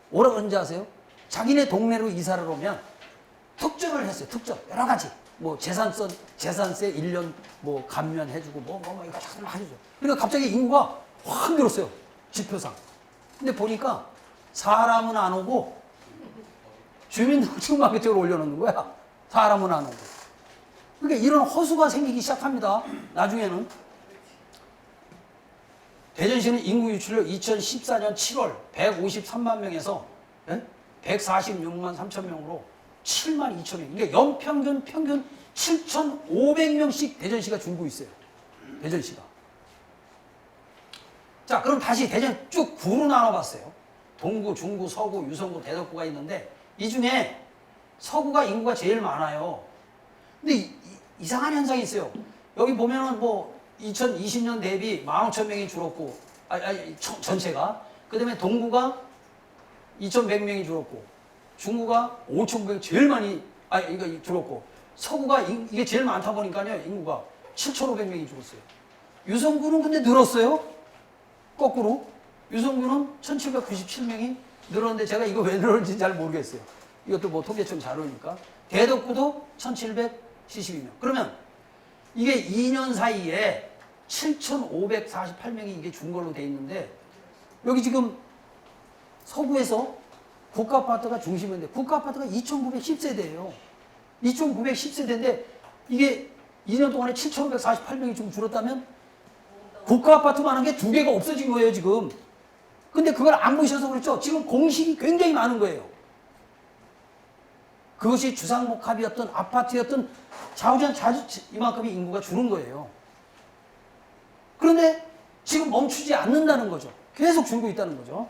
뭐라 그런지 아세요? 자기네 동네로 이사를 오면 특전을 했어요. 특전 여러 가지 뭐 재산세 1년 뭐 감면해주고 뭐 이거 다 해주죠. 그러니까 갑자기 인구가 확 늘었어요. 지표상. 근데 보니까 사람은 안 오고 주민등록증만 그쪽으로 올려놓는 거야. 사람은 안 오고. 그러니까 이런 허수가 생기기 시작합니다. 나중에는. 대전시는 인구 유출을 2014년 7월 153만 명에서 146만 3천 명으로 7만 2천 명. 그러니까 연평균 7,500명씩 대전시가 줄고 있어요. 대전시가. 자, 그럼 다시 대전 쭉 구로 나눠봤어요. 동구, 중구, 서구, 유성구, 대덕구가 있는데 이 중에 서구가 인구가 제일 많아요. 근데 이상한 현상이 있어요. 여기 보면은 뭐 2020년 대비 15,000명이 줄었고, 전체가. 그 다음에 동구가 2,100명이 줄었고, 중구가 5,900 제일 많이, 이거 줄었고, 서구가 이게 제일 많다 보니까요, 인구가 7,500명이 줄었어요. 유성구는 근데 늘었어요. 거꾸로. 유성구는 1,797명이 늘었는데 제가 이거 왜 늘었는지 잘 모르겠어요. 이것도 뭐 통계청 자료니까. 대덕구도 1,772명. 그러면 이게 2년 사이에 7,548명이 이게 준 걸로 돼 있는데 여기 지금 서구에서 국가아파트가 중심인데 국가아파트가 2,910세대예요. 2,910세대인데 이게 2년 동안에 7,548명이 좀 줄었다면 국가아파트만 한 게 2개가 없어진 거예요, 지금. 근데 그걸 안 보셔서 그렇죠. 지금 공식이 굉장히 많은 거예요. 그것이 주상복합이었던 아파트였던 좌우전 이만큼의 인구가 줄은 거예요. 그런데 지금 멈추지 않는다는 거죠. 계속 줄고 있다는 거죠.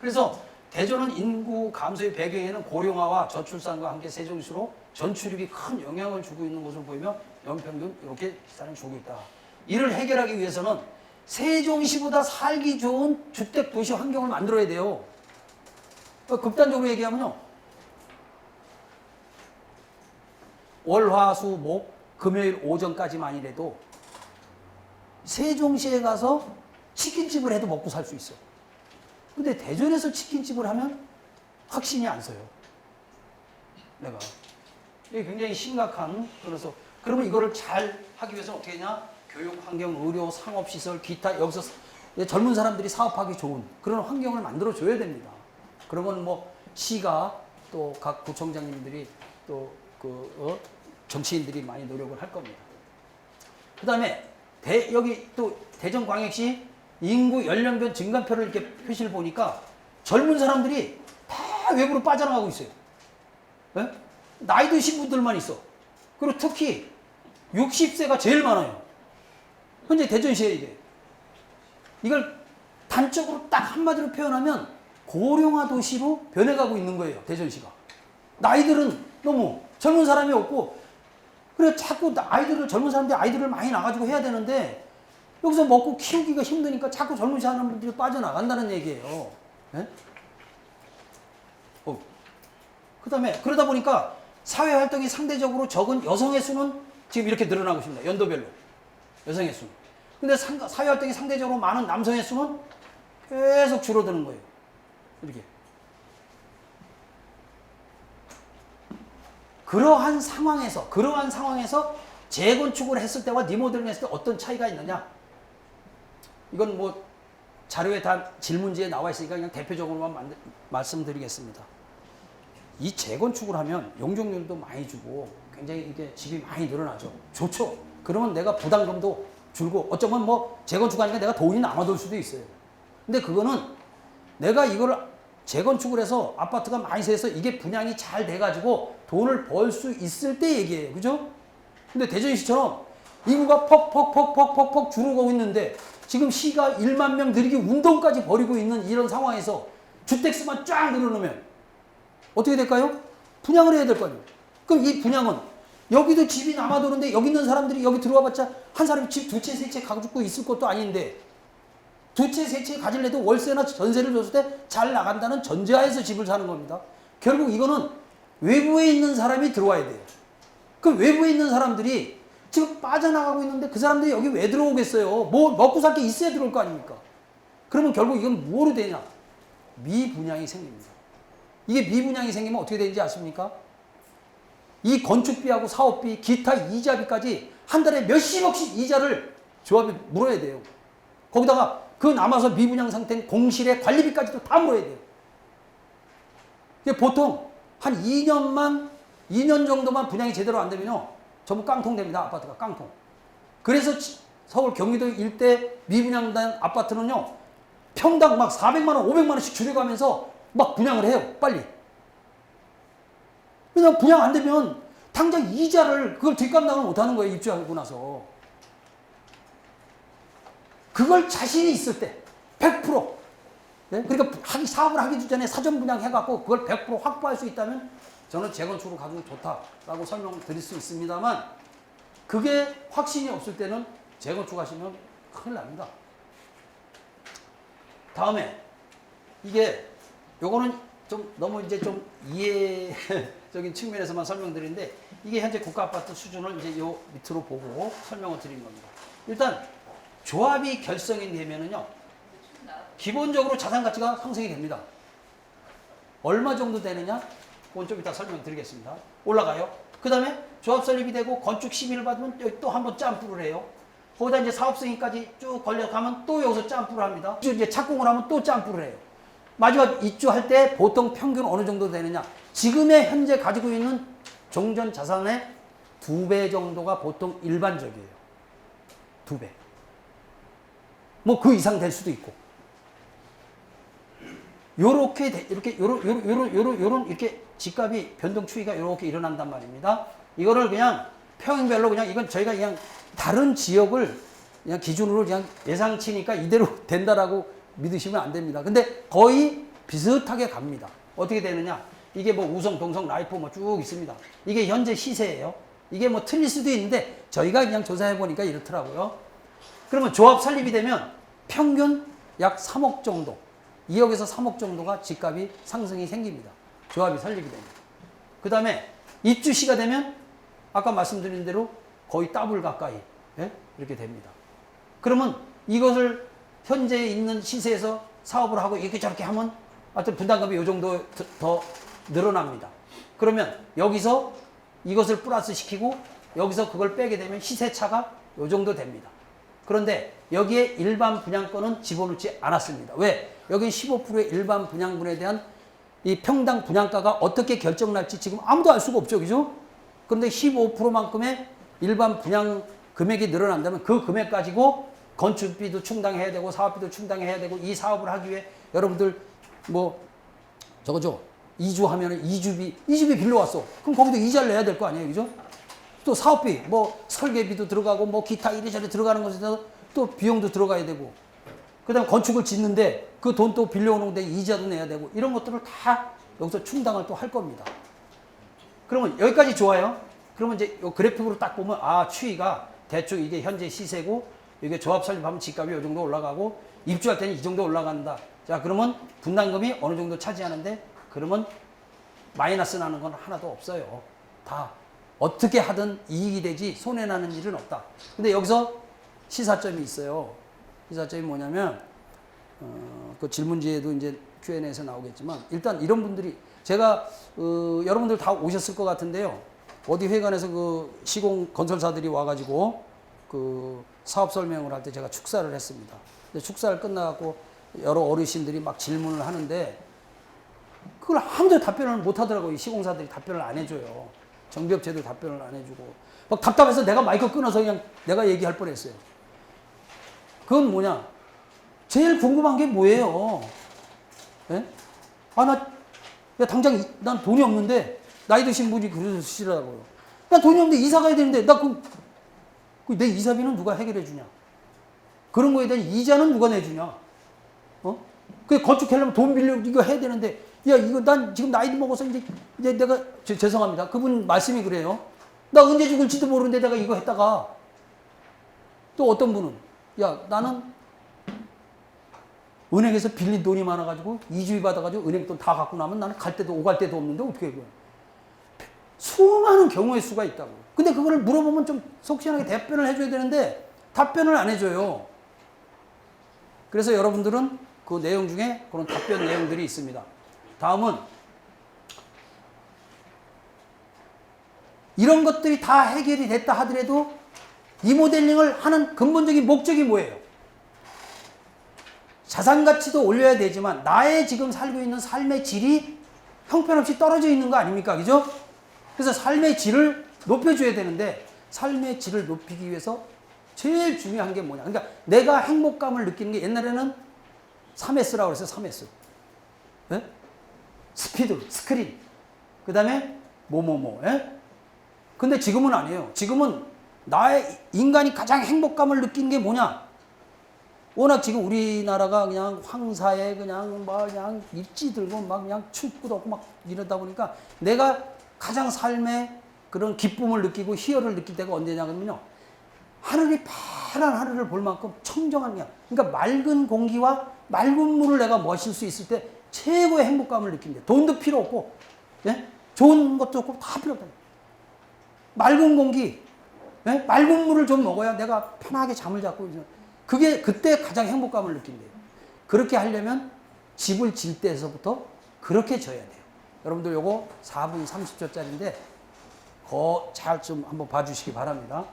그래서 대전은 인구 감소의 배경에는 고령화와 저출산과 함께 세종시로 전출입이 큰 영향을 주고 있는 것을 보이며 연평균 이렇게 시사는 주고 있다. 이를 해결하기 위해서는 세종시보다 살기 좋은 주택도시 환경을 만들어야 돼요. 극단적으로 얘기하면요. 월, 화, 수, 목, 금요일 오전까지만이라도 세종시에 가서 치킨집을 해도 먹고 살 수 있어요. 근데 대전에서 치킨집을 하면 확신이 안 서요. 내가. 이게 굉장히 심각한, 그래서, 그러면 이거를 잘 하기 위해서 어떻게 하냐? 교육, 환경, 의료, 상업시설, 기타, 여기서 젊은 사람들이 사업하기 좋은 그런 환경을 만들어줘야 됩니다. 그러면 뭐 시가 또 각 구청장님들이 또 정치인들이 많이 노력을 할 겁니다. 그 다음에 여기 또 대전광역시 인구 연령별 증감표를 이렇게 표시를 보니까 젊은 사람들이 다 외부로 빠져나가고 있어요. 네? 나이 드신 분들만 있어. 그리고 특히 60세가 제일 많아요. 현재 대전시에 이게. 이걸 단적으로 딱 한마디로 표현하면 고령화 도시로 변해가고 있는 거예요. 대전시가. 나이들은 너무 젊은 사람이 없고 그래 자꾸 젊은 사람들이 아이들을 많이 낳아가지고 해야 되는데 여기서 먹고 키우기가 힘드니까 자꾸 젊은 사람들이 빠져나간다는 얘기예요. 네? 그 다음에 그러다 보니까 사회활동이 상대적으로 적은 여성의 수는 지금 이렇게 늘어나고 있습니다. 연도별로. 여성의 수는. 근데 사회활동이 상대적으로 많은 남성의 수는 계속 줄어드는 거예요. 이렇게. 그러한 상황에서 재건축을 했을 때와 리모델링 했을 때 어떤 차이가 있느냐? 이건 뭐 자료에 다 질문지에 나와 있으니까 그냥 대표적으로만 말씀드리겠습니다. 이 재건축을 하면 용적률도 많이 주고 굉장히 이게 집이 많이 늘어나죠. 좋죠. 그러면 내가 부담금도 줄고 어쩌면 뭐 재건축하니까 내가 돈이 남아돌 수도 있어요. 근데 그거는 내가 이걸 재건축을 해서 아파트가 많이 세서 이게 분양이 잘 돼가지고 돈을 벌 수 있을 때 얘기해요. 그죠? 근데 대전시처럼 인구가 퍽퍽퍽퍽퍽퍽 줄어가고 있는데 지금 시가 1만 명 늘리기 운동까지 벌이고 있는 이런 상황에서 주택수만 쫙 늘어놓으면 어떻게 될까요? 분양을 해야 될 거 아니에요. 그럼 이 분양은 여기도 집이 남아도는데 여기 있는 사람들이 여기 들어와봤자 한 사람이 집 두 채, 세 채 가지고 있을 것도 아닌데 두 채, 세 채 가질래도 월세나 전세를 줬을 때 잘 나간다는 전제하에서 집을 사는 겁니다. 결국 이거는 외부에 있는 사람이 들어와야 돼요. 그 외부에 있는 사람들이 지금 빠져나가고 있는데 그 사람들이 여기 왜 들어오겠어요? 뭐 먹고 살 게 있어야 들어올 거 아닙니까? 그러면 결국 이건 뭐로 되냐? 미분양이 생깁니다. 이게 미분양이 생기면 어떻게 되는지 아십니까? 이 건축비하고 사업비, 기타 이자비까지 한 달에 몇십억씩 이자를 조합에 물어야 돼요. 거기다가 그 남아서 미분양 상태인 공실의 관리비까지도 다 물어야 돼요. 보통 한 2년 정도만 분양이 제대로 안 되면요. 전부 깡통됩니다. 아파트가 깡통. 그래서 서울 경기도 일대 미분양된 아파트는요. 평당 막 400만 원, 500만 원씩 줄여가면서 막 분양을 해요. 빨리. 왜냐면 분양 안 되면 당장 이자를 그걸 뒷감당을 못하는 거예요. 입주하고 나서. 그걸 자신이 있을 때 100% 네? 그러니까 사업을 하기 전에 사전 분양해갖고 그걸 100% 확보할 수 있다면 저는 재건축으로 가도 좋다라고 설명드릴 수 있습니다만 그게 확신이 없을 때는 재건축하시면 큰일 납니다. 다음에 이게 요거는 좀 너무 이제 좀 이해적인 측면에서만 설명드리는데 이게 현재 국가아파트 수준을 이제 요 밑으로 보고 설명을 드린 겁니다. 일단 조합이 결성이 되면은요 기본적으로 자산 가치가 상승이 됩니다. 얼마 정도 되느냐? 그건 좀 이따 설명드리겠습니다. 올라가요. 그 다음에 조합 설립이 되고 건축 심의를 받으면 여기 또 한번 점프를 해요. 거기다 이제 사업 승인까지 쭉 걸려가면 또 여기서 점프를 합니다. 이제 착공을 하면 또 점프를 해요. 마지막 입주할 때 보통 평균 어느 정도 되느냐? 지금의 현재 가지고 있는 종전 자산의 2배 정도가 보통 일반적이에요. 2배. 뭐 그 이상 될 수도 있고. 요런 이렇게 집값이 변동 추이가 요렇게 일어난단 말입니다. 이거를 그냥 평행별로 그냥 이건 저희가 그냥 다른 지역을 그냥 기준으로 그냥 예상치니까 이대로 된다라고 믿으시면 안 됩니다. 근데 거의 비슷하게 갑니다. 어떻게 되느냐? 이게 뭐 우성, 동성, 라이프 뭐 쭉 있습니다. 이게 현재 시세예요. 이게 뭐 틀릴 수도 있는데 저희가 그냥 조사해 보니까 이렇더라고요. 그러면 조합 설립이 되면 평균 약 3억 정도, 2억에서 3억 정도가 집값이 상승이 생깁니다. 조합이 설립이 됩니다. 그 다음에 입주시가 되면 아까 말씀드린 대로 거의 더블 가까이 이렇게 됩니다. 그러면 이것을 현재 있는 시세에서 사업을 하고 이렇게 저렇게 하면 하여튼 분담금이 이 정도 더 늘어납니다. 그러면 여기서 이것을 플러스 시키고 여기서 그걸 빼게 되면 시세차가 이 정도 됩니다. 그런데 여기에 일반 분양권은 집어넣지 않았습니다. 왜? 여기 15%의 일반 분양분에 대한 이 평당 분양가가 어떻게 결정날지 지금 아무도 알 수가 없죠. 그죠? 그런데 15%만큼의 일반 분양 금액이 늘어난다면 그 금액 가지고 건축비도 충당해야 되고 사업비도 충당해야 되고 이 사업을 하기 위해 여러분들 뭐 저거죠. 이주하면 이주비 빌려왔어. 그럼 거기도 이자를 내야 될 거 아니에요. 그죠? 또 사업비, 뭐 설계비도 들어가고 뭐 기타 이리저리 들어가는 것에 대해서 또 비용도 들어가야 되고 그 다음에 건축을 짓는데 그 돈 또 빌려오는데 이자도 내야 되고 이런 것들을 다 여기서 충당을 또 할 겁니다. 그러면 여기까지 좋아요. 그러면 이제 이 그래픽으로 딱 보면 아 추이가 대충 이게 현재 시세고 이게 조합 설립하면 집값이 이 정도 올라가고 입주할 때는 이 정도 올라간다. 자 그러면 분담금이 어느 정도 차지하는데 그러면 마이너스 나는 건 하나도 없어요. 다 어떻게 하든 이익이 되지 손해나는 일은 없다. 근데 여기서 시사점이 있어요. 시사점이 뭐냐면 그 질문지에도 이제 Q&A에서 나오겠지만 일단 이런 분들이 제가 여러분들 다 오셨을 것 같은데요. 어디 회관에서 그 시공 건설사들이 와가지고 그 사업 설명을 할 때 제가 축사를 했습니다. 축사를 끝나갖고 여러 어르신들이 막 질문을 하는데 그걸 아무도 답변을 못 하더라고요. 이 시공사들이 답변을 안 해줘요. 정비업체도 답변을 안 해주고. 막 답답해서 내가 마이크 끊어서 그냥 내가 얘기할 뻔했어요. 그건 뭐냐? 제일 궁금한 게 뭐예요? 예? 야, 당장 난 돈이 없는데, 나이 드신 분이 그러시더라고요. 나 돈이 없는데 이사 가야 되는데, 내 이사비는 누가 해결해 주냐? 그런 거에 대한 이자는 누가 내주냐? 그 건축하려면 돈 빌려 이거 해야 되는데, 야, 이거 난 지금 나이도 먹어서 이제 내가, 죄송합니다. 그분 말씀이 그래요. 나 언제 죽을지도 모르는데 내가 이거 했다가, 또 어떤 분은, 야, 나는 은행에서 빌린 돈이 많아가지고, 이주비 받아가지고 은행 돈 다 갖고 나면 나는 갈 데도 오갈 데도 없는데 어떻게 해, 그거. 수많은 경우의 수가 있다고. 근데 그거를 물어보면 좀 속 시원하게 답변을 해줘야 되는데, 답변을 안 해줘요. 그래서 여러분들은 그 내용 중에 그런 답변 내용들이 있습니다. 다음은 이런 것들이 다 해결이 됐다 하더라도 리모델링을 하는 근본적인 목적이 뭐예요? 자산 가치도 올려야 되지만 나의 지금 살고 있는 삶의 질이 형편없이 떨어져 있는 거 아닙니까? 그죠? 그래서 삶의 질을 높여줘야 되는데 삶의 질을 높이기 위해서 제일 중요한 게 뭐냐? 그러니까 내가 행복감을 느끼는 게 옛날에는 3S라고 그랬어요. 3S. 예? 스피드, 스크린. 그 다음에 예? 근데 지금은 아니에요. 지금은 나의 인간이 가장 행복감을 느끼는 게 뭐냐? 워낙 지금 우리나라가 그냥 황사에 그냥 입지 들고 막 그냥 춥고도 없고 막 이러다 보니까 내가 가장 삶의 그런 기쁨을 느끼고 희열을 느낄 때가 언제냐면요. 하늘이 파란 하늘을 볼 만큼 청정한 게, 그러니까 맑은 공기와 맑은 물을 내가 마실 수 있을 때 최고의 행복감을 느낍니다. 돈도 필요 없고, 예? 좋은 것도 없고 다 필요 없다. 맑은 공기, 예? 맑은 물을 좀 먹어야 내가 편하게 잠을 자고, 그게 그때 가장 행복감을 느낀대요. 그렇게 하려면 집을 질 때에서부터 그렇게 져야 돼요. 여러분들 요거 4분 30초짜리인데 잘 좀 한번 봐주시기 바랍니다.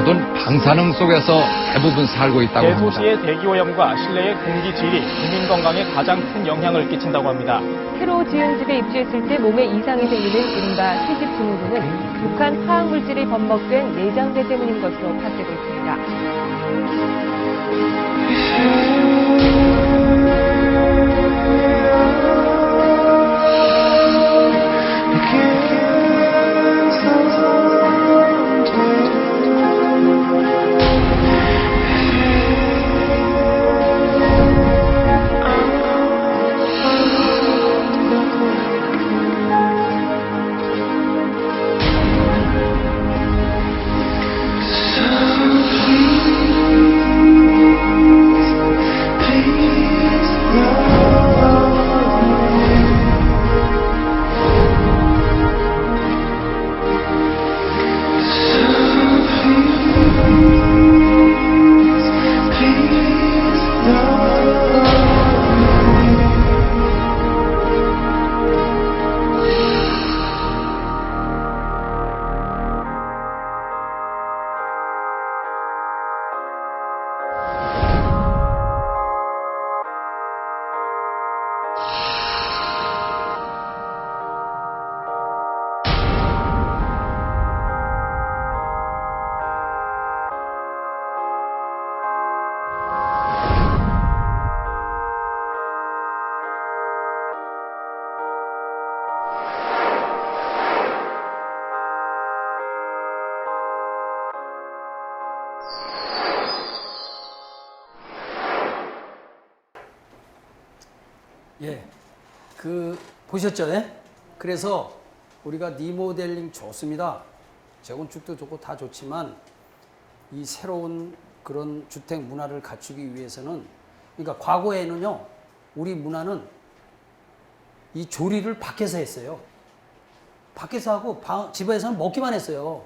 갖춘 방사능 속에서 대부분 살고 있다고 합니다. 대도시의 대기오염과 실내의 공기질이 국민 건강에 가장 큰 영향을 끼친다고 합니다. 새로 지은 집에 입주했을 때 몸에 이상이 생기는 이른바 새집 증후군은 독한 화학물질이 범벅된 내장재 때문인 것으로 파악되고 있습니다. 예, 보셨죠? 예? 그래서 우리가 리모델링 좋습니다. 재건축도 좋고 다 좋지만 이 새로운 그런 주택 문화를 갖추기 위해서는, 그러니까 과거에는요, 우리 문화는 이 조리를 밖에서 했어요. 밖에서 하고 집에서는 먹기만 했어요.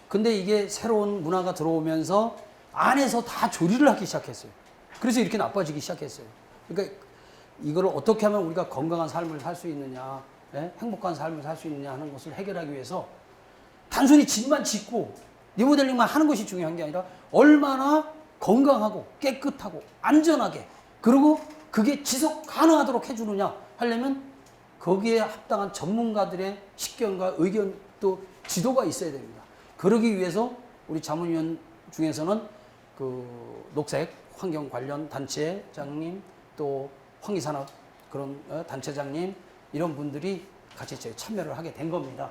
근데 이게 새로운 문화가 들어오면서 안에서 다 조리를 하기 시작했어요. 그래서 이렇게 나빠지기 시작했어요. 그러니까 이걸 어떻게 하면 우리가 건강한 삶을 살 수 있느냐, 예? 행복한 삶을 살 수 있느냐 하는 것을 해결하기 위해서 단순히 집만 짓고 리모델링만 하는 것이 중요한 게 아니라 얼마나 건강하고 깨끗하고 안전하게, 그리고 그게 지속 가능하도록 해주느냐 하려면 거기에 합당한 전문가들의 식견과 의견 또 지도가 있어야 됩니다. 그러기 위해서 우리 자문위원 중에서는 녹색 환경 관련 단체장님, 또 환기산업 그런 단체장님, 이런 분들이 같이 참여를 하게 된 겁니다.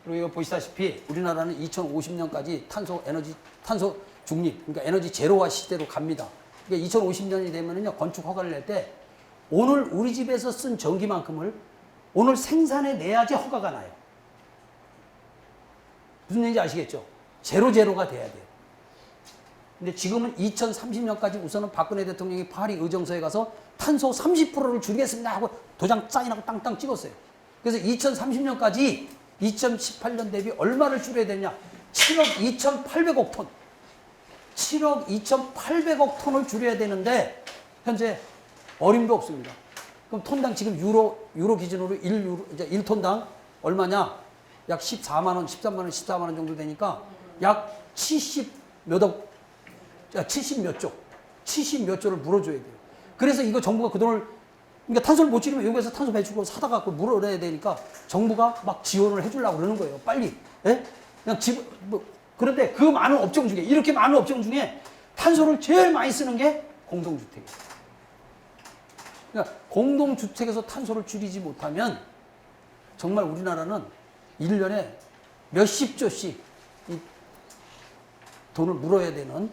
그리고 이거 보시다시피 우리나라는 2050년까지 탄소 중립, 그러니까 에너지 제로화 시대로 갑니다. 그러니까 2050년이 되면은요, 건축 허가를 낼 때 오늘 우리 집에서 쓴 전기만큼을 오늘 생산해 내야지 허가가 나요. 무슨 얘기인지 아시겠죠? 제로가 돼야 돼요. 근데 지금은 2030년까지 우선은 박근혜 대통령이 파리 의정서에 가서 탄소 30%를 줄이겠습니다 하고 도장 사인하고 땅땅 찍었어요. 그래서 2030년까지 2018년 대비 얼마를 줄여야 되냐? 7억 2,800억 톤. 7억 2,800억 톤을 줄여야 되는데 현재 어림도 없습니다. 그럼 톤당 지금 유로 기준으로 1톤당 얼마냐? 약 14만 원, 13만 원, 14만 원 정도 되니까 약 70 몇 조를 물어줘야 돼요. 그래서 이거 정부가 그 돈을, 그러니까 탄소를 못 줄이면 외국에서 탄소 배출권 사다가 물어내야 되니까 정부가 막 지원을 해주려고 그러는 거예요. 빨리. 예? 그냥 그런데 그 많은 업종 중에, 이렇게 많은 업종 중에 탄소를 제일 많이 쓰는 게 공동주택이에요. 그러니까 공동주택에서 탄소를 줄이지 못하면 정말 우리나라는 1년에 몇십 조씩 이 돈을 물어야 되는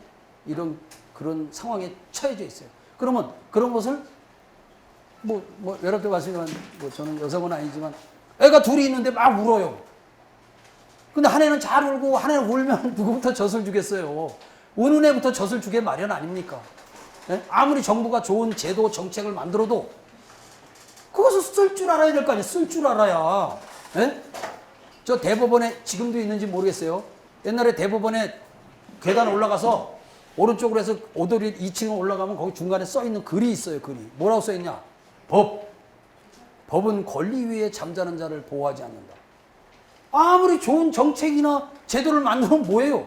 그런 상황에 처해져 있어요. 그러면 그런 것을 여러 때 봤으면 저는 여성은 아니지만 애가 둘이 있는데 막 울어요. 근데 한 애는 잘 울고 한 애는 울면 누구부터 젖을 주겠어요. 우는 애부터 젖을 주게 마련 아닙니까? 예? 아무리 정부가 좋은 제도 정책을 만들어도 그것을 쓸 줄 알아야 될 거 아니에요. 쓸 줄 알아야. 예? 저 대법원에 지금도 있는지 모르겠어요. 옛날에 대법원에 계단 올라가서 오른쪽으로 해서 오도리 2층에 올라가면 거기 중간에 써 있는 글이 있어요. 글이 뭐라고 써 있냐? 법은 권리 위에 잠자는 자를 보호하지 않는다. 아무리 좋은 정책이나 제도를 만들면 뭐예요?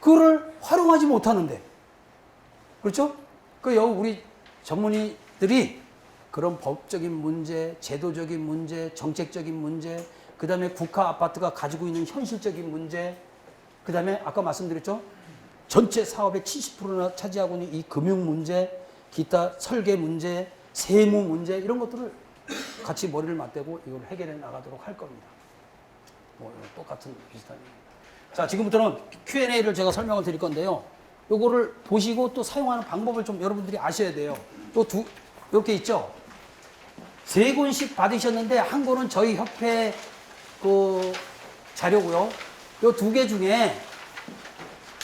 그거를 활용하지 못하는데. 그렇죠? 우리 전문의들이 그런 법적인 문제, 제도적인 문제, 정책적인 문제, 그 다음에 국가 아파트가 가지고 있는 현실적인 문제, 그 다음에 아까 말씀드렸죠? 전체 사업의 70%나 차지하고 있는 이 금융 문제, 기타 설계 문제, 세무 문제 이런 것들을 같이 머리를 맞대고 이걸 해결해 나가도록 할 겁니다. 뭐 똑같은 비슷한 얘기입니다. 자, 지금부터는 Q&A를 제가 설명을 드릴 건데요. 요거를 보시고 또 사용하는 방법을 좀 여러분들이 아셔야 돼요. 또 이렇게 있죠? 3권씩 받으셨는데 한 권은 저희 협회 그 자료고요. 요 2개 중에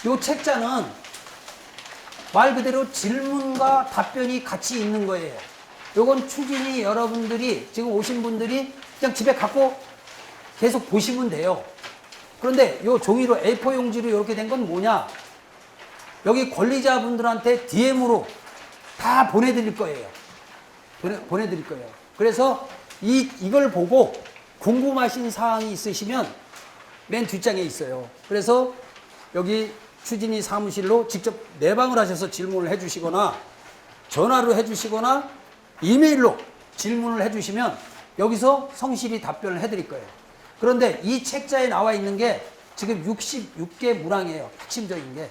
요 책자는 말 그대로 질문과 답변이 같이 있는 거예요. 요건 추진이 여러분들이 지금 오신 분들이 그냥 집에 갖고 계속 보시면 돼요. 그런데 요 종이로 A4 용지로 이렇게 된 건 뭐냐? 여기 권리자분들한테 DM으로 다 보내드릴 거예요. 보내드릴 거예요. 그래서 이걸 보고 궁금하신 사항이 있으시면 맨 뒷장에 있어요. 그래서 여기 추진이 사무실로 직접 내방을 하셔서 질문을 해주시거나 전화로 해주시거나 이메일로 질문을 해주시면 여기서 성실히 답변을 해드릴 거예요. 그런데 이 책자에 나와 있는 게 지금 66개 문항이에요. 핵심적인 게.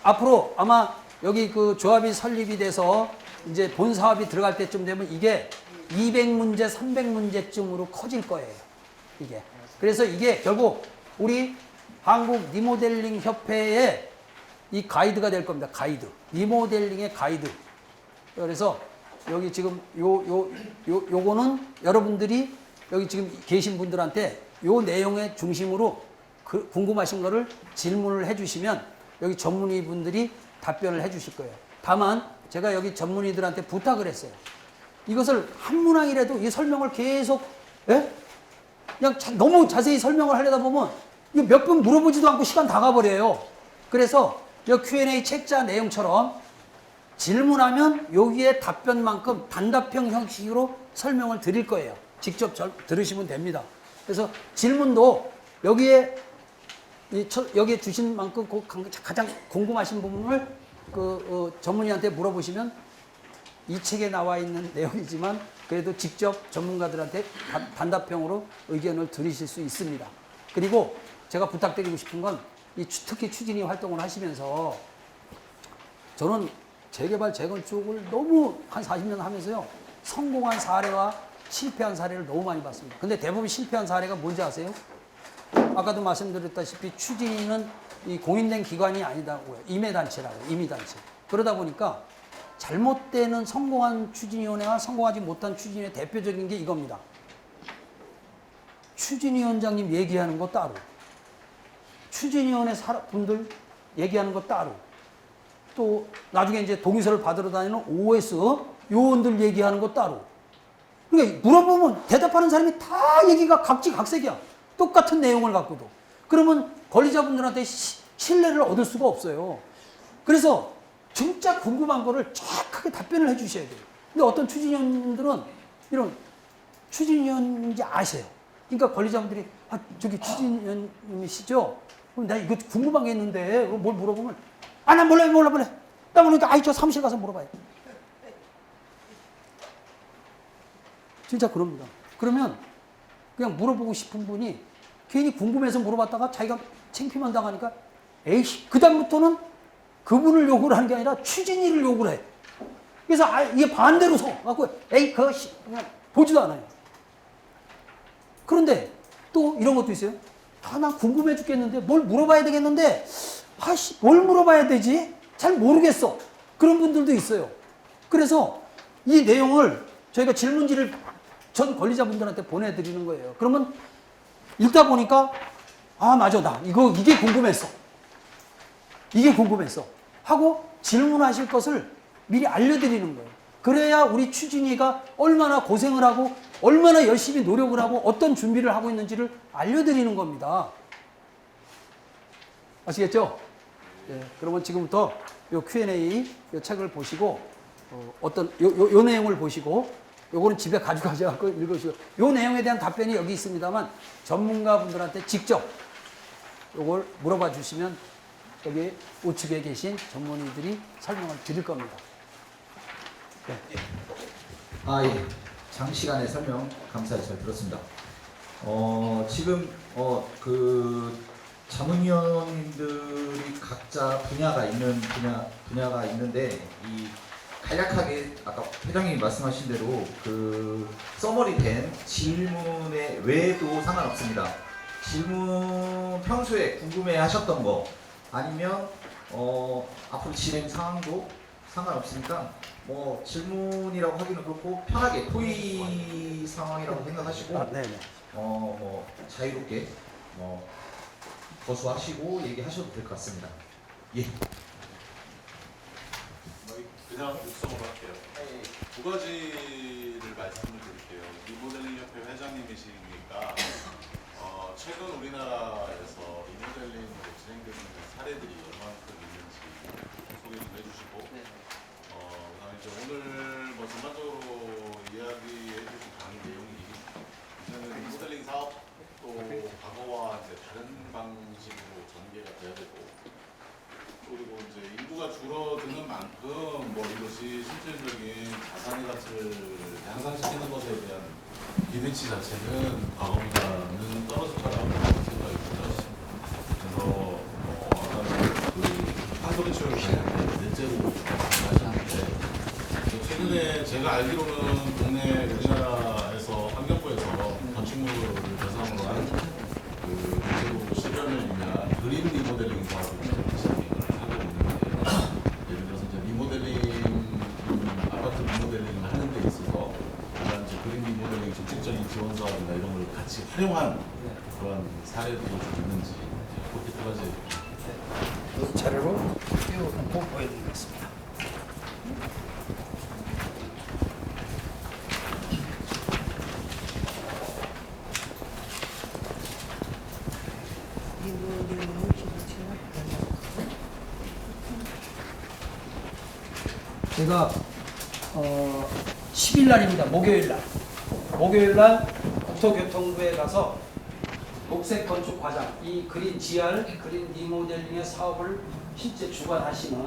앞으로 아마 여기 그 조합이 설립이 돼서 이제 본 사업이 들어갈 때쯤 되면 이게 200문제, 300문제쯤으로 커질 거예요. 이게. 그래서 이게 결국 우리 한국 리모델링 협회의 이 가이드가 될 겁니다. 가이드. 리모델링의 가이드. 그래서 여기 지금 요거는 여러분들이 여기 지금 계신 분들한테 요 내용의 중심으로 궁금하신 거를 질문을 해주시면 여기 전문의 분들이 답변을 해주실 거예요. 다만 제가 여기 전문의들한테 부탁을 했어요. 이것을 한 문항이라도 이 설명을 계속 그냥 너무 자세히 설명을 하려다 보면 이거 몇 번 물어보지도 않고 시간 다 가버려요. 그래서 이 Q&A 책자 내용처럼 질문하면 여기에 답변만큼 단답형 형식으로 설명을 드릴 거예요. 직접 들으시면 됩니다. 그래서 질문도 여기에 주신 만큼 가장 궁금하신 부분을 전문의한테 물어보시면 이 책에 나와 있는 내용이지만 그래도 직접 전문가들한테 단답형으로 의견을 들으실 수 있습니다. 그리고 제가 부탁드리고 싶은 건 특히 추진이 활동을 하시면서 저는 재개발, 재건축을 너무 한 40년 하면서요. 성공한 사례와 실패한 사례를 너무 많이 봤습니다. 근데 대부분 실패한 사례가 뭔지 아세요? 아까도 말씀드렸다시피 추진위는 이 공인된 기관이 아니다고요. 임의단체라고요. 임의단체. 그러다 보니까 잘못되는 성공한 추진위원회와 성공하지 못한 추진위원회 대표적인 게 이겁니다. 추진위원장님 얘기하는 거 따로, 추진위원회 분들 얘기하는 거 따로, 또 나중에 이제 동의서를 받으러 다니는 OS 요원들 얘기하는 거 따로. 그러니까 물어보면 대답하는 사람이 다 얘기가 각지각색이야. 똑같은 내용을 갖고도. 그러면 권리자분들한테 신뢰를 얻을 수가 없어요. 그래서 진짜 궁금한 거를 정확하게 답변을 해 주셔야 돼요. 근데 어떤 추진위원들은 이런 추진위원인지 아세요. 그러니까 권리자분들이 저기 추진위원님이시죠? 그럼 나 이거 궁금한 게 있는데 뭘 물어보면 난 몰라. 나 모르니까 저 사무실 가서 물어봐요. 진짜 그럽니다. 그러면 그냥 물어보고 싶은 분이 괜히 궁금해서 물어봤다가 자기가 창피만 당하니까 에이씨, 그다음부터는 그분을 욕을 하는 게 아니라 추진위를 욕을 해. 그래서 이게 반대로 서 갖고 그냥 보지도 않아요. 그런데 또 이런 것도 있어요. 난 궁금해 죽겠는데 뭘 물어봐야 되겠는데 뭘 물어봐야 되지? 잘 모르겠어. 그런 분들도 있어요. 그래서 이 내용을 저희가 질문지를 전 권리자분들한테 보내드리는 거예요. 그러면 읽다 보니까 맞아, 이게 궁금했어. 이게 궁금했어. 하고 질문하실 것을 미리 알려드리는 거예요. 그래야 우리 추진위가 얼마나 고생을 하고 얼마나 열심히 노력을 하고 어떤 준비를 하고 있는지를 알려드리는 겁니다. 아시겠죠? 네, 그러면 지금부터 요 Q&A 요 책을 보시고 요 내용을 보시고 요거는 집에 가져가셔서 읽으시고 요 내용에 대한 답변이 여기 있습니다만 전문가분들한테 직접 요걸 물어봐 주시면 여기 우측에 계신 전문의들이 설명을 드릴 겁니다. 네. 예. 장시간의 설명 감사히 잘 들었습니다. 지금 그 자문위원님들이 각자 분야가 있는데 이 간략하게 아까 회장님이 말씀하신 대로 그 서머리된 질문의 외에도 상관없습니다. 질문 평소에 궁금해하셨던 거 아니면 앞으로 진행 상황도 상관없으니까 뭐 질문이라고 하기는 그렇고 편하게 토의 상황이라고 생각하시고 네네. 뭐 자유롭게 거수하시고 얘기하셔도 될 것 같습니다. 예. 그냥 육성으로 할게요. 두 가지를 말씀을 드릴게요. 리모델링 협회 회장님이시니까 최근 우리나라에서 리모델링으로 진행되는 사례들이 얼마만큼 있는지 소개 좀 해주시고, 그다음에 이제 오늘 뭐 전반적으로 이야기해 주신 강의 내용이 이제는 리모델링 사업도 과거와 이제 다른 방식으로 전개가 돼야 되고, 그리고 이제 인구가 줄어드는 만큼 뭐 이것이 실질적인 자산의 가치를 향상시키는 것에 대한 기대치 자체는 과거보다는 떨어질 거라고 생각이 듭니다. 그래서 아까 그 한솔이 치료를 넷째로 말씀하셨는데, 최근에 제가 알기로는 국내 우리나라에서 환경부에서 건축물을 대상으로 한 그 넷째로 실현을 위한 그린 리모델링 사업을 아파트 리모델링을 하는 데 있어서 이제 그린 리모델링 적극적인 지원 사업이나 이런 걸 같이 활용한 그런 사례도 좀 있는지 그렇게 두 가지 자료로 띄워놓고 보여드리겠습니다. 제가 10일 날입니다. 목요일 날 국토교통부에 가서 녹색 건축 과장, 이 그린 GR, 그린 리모델링의 사업을 실제 주관하시는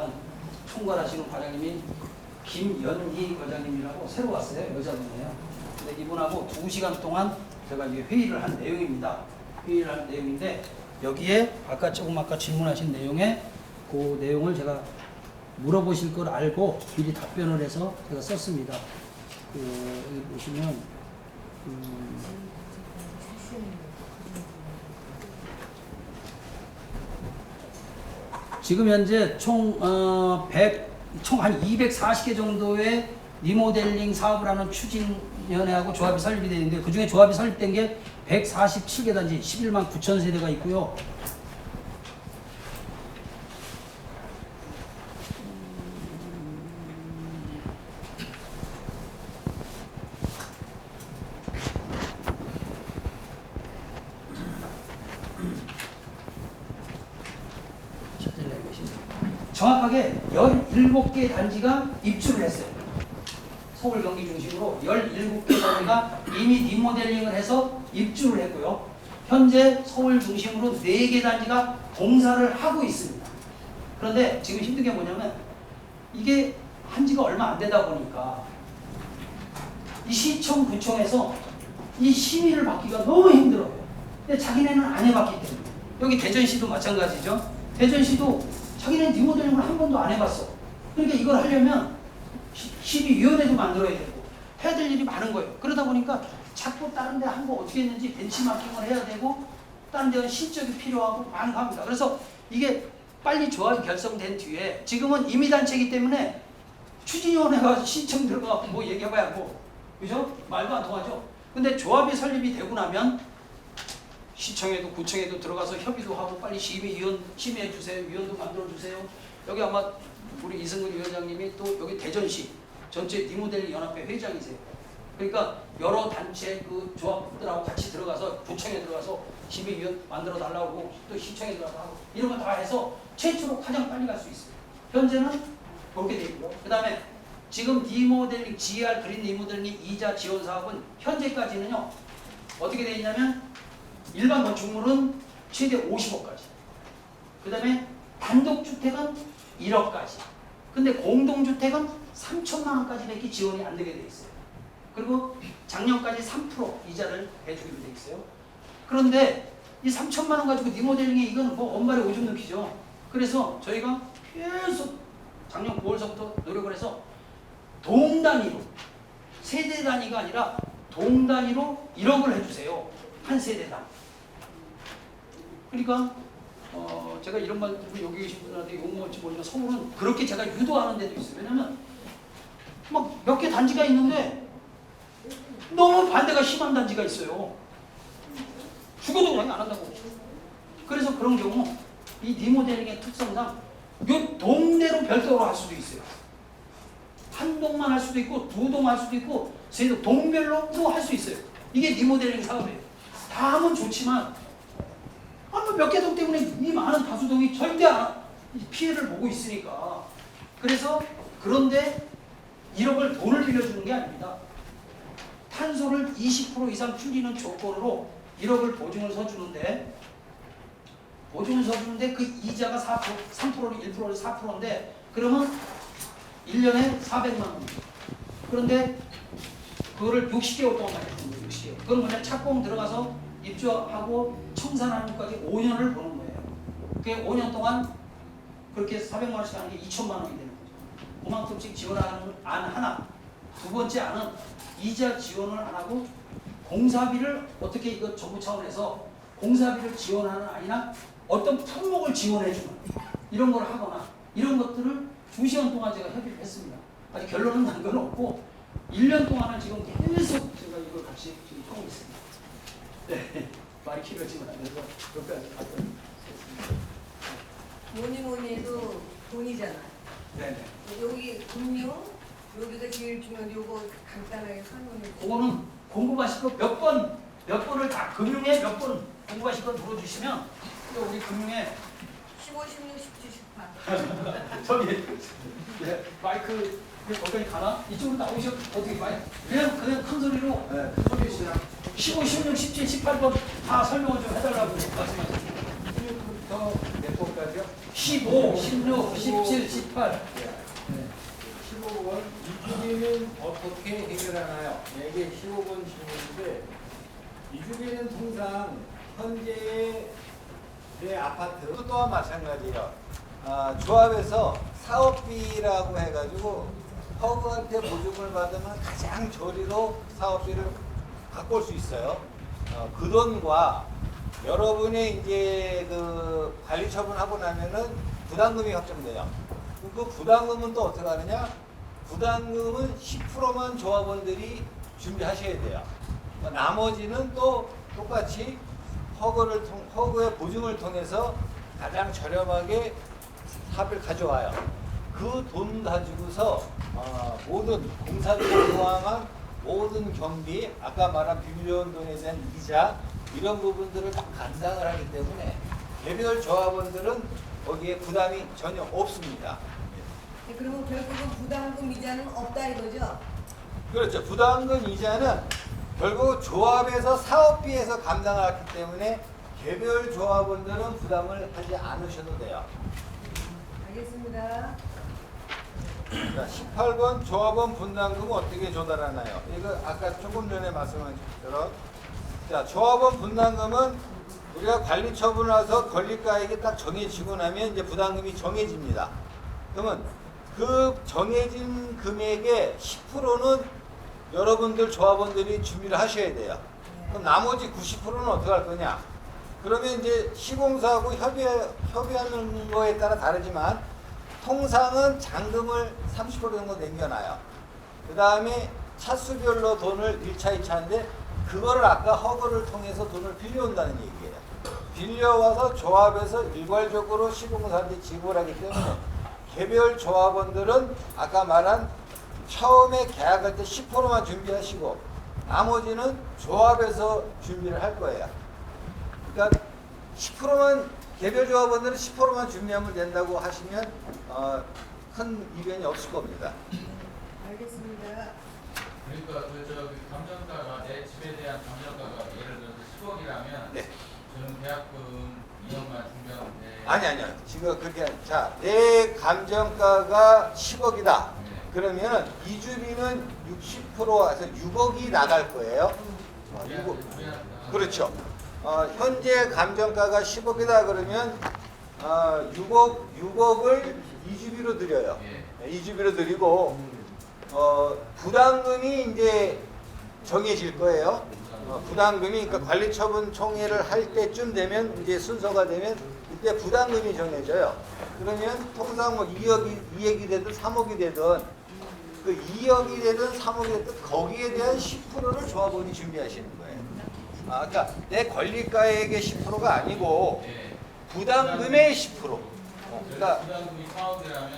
총괄하시는 과장님이 김연희 과장님이라고 새로 왔어요. 여자분이에요. 근데 이분하고 2시간 동안 제가 이제 회의를 한 내용입니다. 회의를 한 내용인데 여기에 아까 질문하신 내용에 그 내용을 제가 물어보실 걸 알고 미리 답변을 해서 제가 썼습니다. 여기 보시면 지금 현재 총 한 240개 정도의 리모델링 사업을 하는 추진위원회하고 조합이 설립이 되어 있는데, 그 중에 조합이 설립된 게 147개 단지 11만 9천 세대가 있고요. 정확하게 17개 단지가 입주를 했어요. 서울 경기 중심으로 17개 단지가 이미 리모델링을 해서 입주를 했고요. 현재 서울 중심으로 4개 단지가 공사를 하고 있습니다. 그런데 지금 힘든 게 뭐냐면 이게 한 지가 얼마 안 되다 보니까 이 시청, 구청에서 이 심의를 받기가 너무 힘들어요. 근데 자기네는 안 해봤기 때문에. 여기 대전시도 마찬가지죠. 대전시도 자기는 리모델링을 한 번도 안 해봤어. 그러니까 이걸 하려면 심의위원회도 만들어야 되고 해야 될 일이 많은 거예요. 그러다 보니까 자꾸 다른 데 한 거 어떻게 했는지 벤치마킹을 해야 되고 다른 데는 실적이 필요하고 많은 거 합니다. 그래서 이게 빨리 조합이 결성된 뒤에 지금은 임의단체이기 때문에 추진위원회가 신청 들어가고 뭐 얘기해봐야 뭐 그죠? 말도 안 통하죠. 근데 조합이 설립이 되고 나면 시청에도 구청에도 들어가서 협의도 하고 빨리 심의해 주세요. 위원도 만들어 주세요. 여기 아마 우리 이승근 위원장님이 또 여기 대전시 전체 리모델링 연합회 회장이세요. 그러니까 여러 단체 그 조합들하고 같이 들어가서 구청에 들어가서 심의위원 만들어 달라고 또 시청에 들어가서 하고 이런 거 다 해서 최초로 가장 빨리 갈 수 있어요. 현재는 그렇게 돼 있고요. 그 다음에 지금 리모델링 GR 그린 리모델링 이자 지원 사업은 현재까지는요 어떻게 돼 있냐면 일반 건축물은 최대 50억까지. 그 다음에 단독주택은 1억까지. 근데 공동주택은 3천만 원까지밖에 지원이 안 되게 돼 있어요. 그리고 작년까지 3% 이자를 해주기로 돼 있어요. 그런데 이 3천만 원 가지고 리모델링에 이건 뭐 엄발에 오줌 넣기죠. 그래서 저희가 계속 작년 9월서부터 노력을 해서 동 단위로, 세대 단위가 아니라 동 단위로 1억을 해주세요. 한 세대당. 그러니까 제가 이런 말 여기 계신 분들한테 욕먹을지 모르지만 서울은 그렇게 제가 유도하는 데도 있어요. 왜냐면 막 몇 개 단지가 있는데 너무 반대가 심한 단지가 있어요. 죽어도 그냥 안 한다고. 그래서 그런 경우 이 리모델링의 특성상 요 동대로 별도로 할 수도 있어요. 한 동만 할 수도 있고 두 동 할 수도 있고 세 동, 동별로도 할 수 있어요. 이게 리모델링 사업이에요. 다 하면 좋지만 몇 개 동 때문에 이 많은 다수동이 절대 피해를 보고 있으니까. 그래서 그런데 1억을 돈을 빌려주는 게 아닙니다. 탄소를 20% 이상 줄이는 조건으로 1억을 보증을 서주는데 그 이자가 4%, 3%를 1%를 4%인데 그러면 1년에 400만 원. 그런데 그거를 60개월 동안 가져주는 거예요. 60개월. 그건 뭐냐, 착공 들어가서 입주하고 청산하는 것까지 5년을 보는 거예요. 그게 5년 동안 그렇게 400만 원씩 하는 게 2천만 원이 되는 거죠. 그만큼씩 지원하는 안 하나. 두 번째 안은 이자 지원을 안 하고 공사비를 어떻게 이거 정부 차원에서 공사비를 지원하는 아니나 어떤 품목을 지원해 주는 이런 걸 하거나 이런 것들을 2시간 동안 제가 협의를 했습니다. 아직 결론은 난 건 없고 1년 동안은 지금 계속 제가 이걸 같이 지금 하고 있습니다. 네, 말이 길어지면 안 돼서 여기까지 갔더니 뭐니 해도 돈이잖아. 네네. 여기 금융, 여기가 제일 중요한 요거 간단하게 설명해. 그거는 공부하실 거 몇 번을 다 금융에 몇 번 공부하실 거 물어주시면 또 우리 금융에 15, 16, 17, 18. 저기 네, 마이크 거기까지 가나? 이쪽으로 나오셔. 어떻게 마이크 그냥 큰 소리로 소리 주세요. 15, 16, 17, 18번 다 설명을 좀 해달라고 말씀하셨어요. 16부터 몇 번까지요? 15, 16, 17, 18. 15번 이주기는 어떻게 해결하나요? 이게 15번 질문인데 이주기는 통상 현재의 내 아파트 또한 마찬가지예요. 조합에서 사업비라고 해가지고 허그한테 보증을 받으면 가장 저리로 사업비를 갖고 올 수 있어요. 그 돈과 여러분이 이제 그 관리 처분하고 나면은 부담금이 확정돼요. 그 부담금은 또 어떻게 하느냐? 부담금은 10%만 조합원들이 준비하셔야 돼요. 나머지는 또 똑같이 허그의 보증을 통해서 가장 저렴하게 사업을 가져와요. 그 돈 가지고서 모든 공사비를 포함한 모든 경비, 아까 말한 비밀요원 돈에 대한 이자 이런 부분들을 다 감당을 하기 때문에 개별 조합원들은 거기에 부담이 전혀 없습니다. 네, 그러면 결국은 부담금 이자는 없다 이거죠? 그렇죠. 부담금 이자는 결국 조합에서 사업비에서 감당하기 때문에 개별 조합원들은 부담을 하지 않으셔도 돼요. 알겠습니다. 자, 18번 조합원 분담금은 어떻게 조달하나요? 이거 아까 조금 전에 말씀하신 것처럼 자, 조합원 분담금은 우리가 관리 처분을 해서 건립가액이 딱 정해지고 나면 이제 부담금이 정해집니다. 그러면 그 정해진 금액의 10%는 여러분들 조합원들이 준비를 하셔야 돼요. 그럼 나머지 90%는 어떻게 할 거냐? 그러면 이제 시공사하고 협의하는 거에 따라 다르지만 통상은 잔금을 30% 정도 남겨놔요. 그 다음에 차수별로 돈을 1차, 2차인데 그거를 아까 허그를 통해서 돈을 빌려온다는 얘기예요. 빌려와서 조합에서 일괄적으로 시공사한테 지급을 하기 때문에 개별 조합원들은 아까 말한 처음에 계약할 때 10%만 준비하시고 나머지는 조합에서 준비를 할 거예요. 그러니까 10%만 개별 조합원들은 10%만 준비하면 된다고 하시면 큰 이변이 없을 겁니다. 알겠습니다. 그러니까 그 감정가가 내 집에 대한 감정가가 예를 들어서 10억이라면 네. 저는 계약금 2년만 준비하는데. 아니요. 지금 그렇게 자, 내 감정가가 10억이다. 그러면 이주비는 60% 와서 6억이 나갈 거예요. 6억. 그렇죠. 현재 감정가가 10억이다 그러면 6억을 이주비로 드려요. 이주비로 드리고 부담금이 이제 정해질 거예요. 부담금이 그러니까 관리처분 총회를 할 때쯤 되면 이제 순서가 되면 이때 부담금이 정해져요. 그러면 통상 뭐 2억이 되든 3억이 되든 그 2억이 되든 3억이 되든 거기에 대한 10%를 조합원이 준비하시는 거예요. 그러니까 내 권리가액의 10%가 아니고 부담금의 10%. 그러니까 부담금이 4억이라면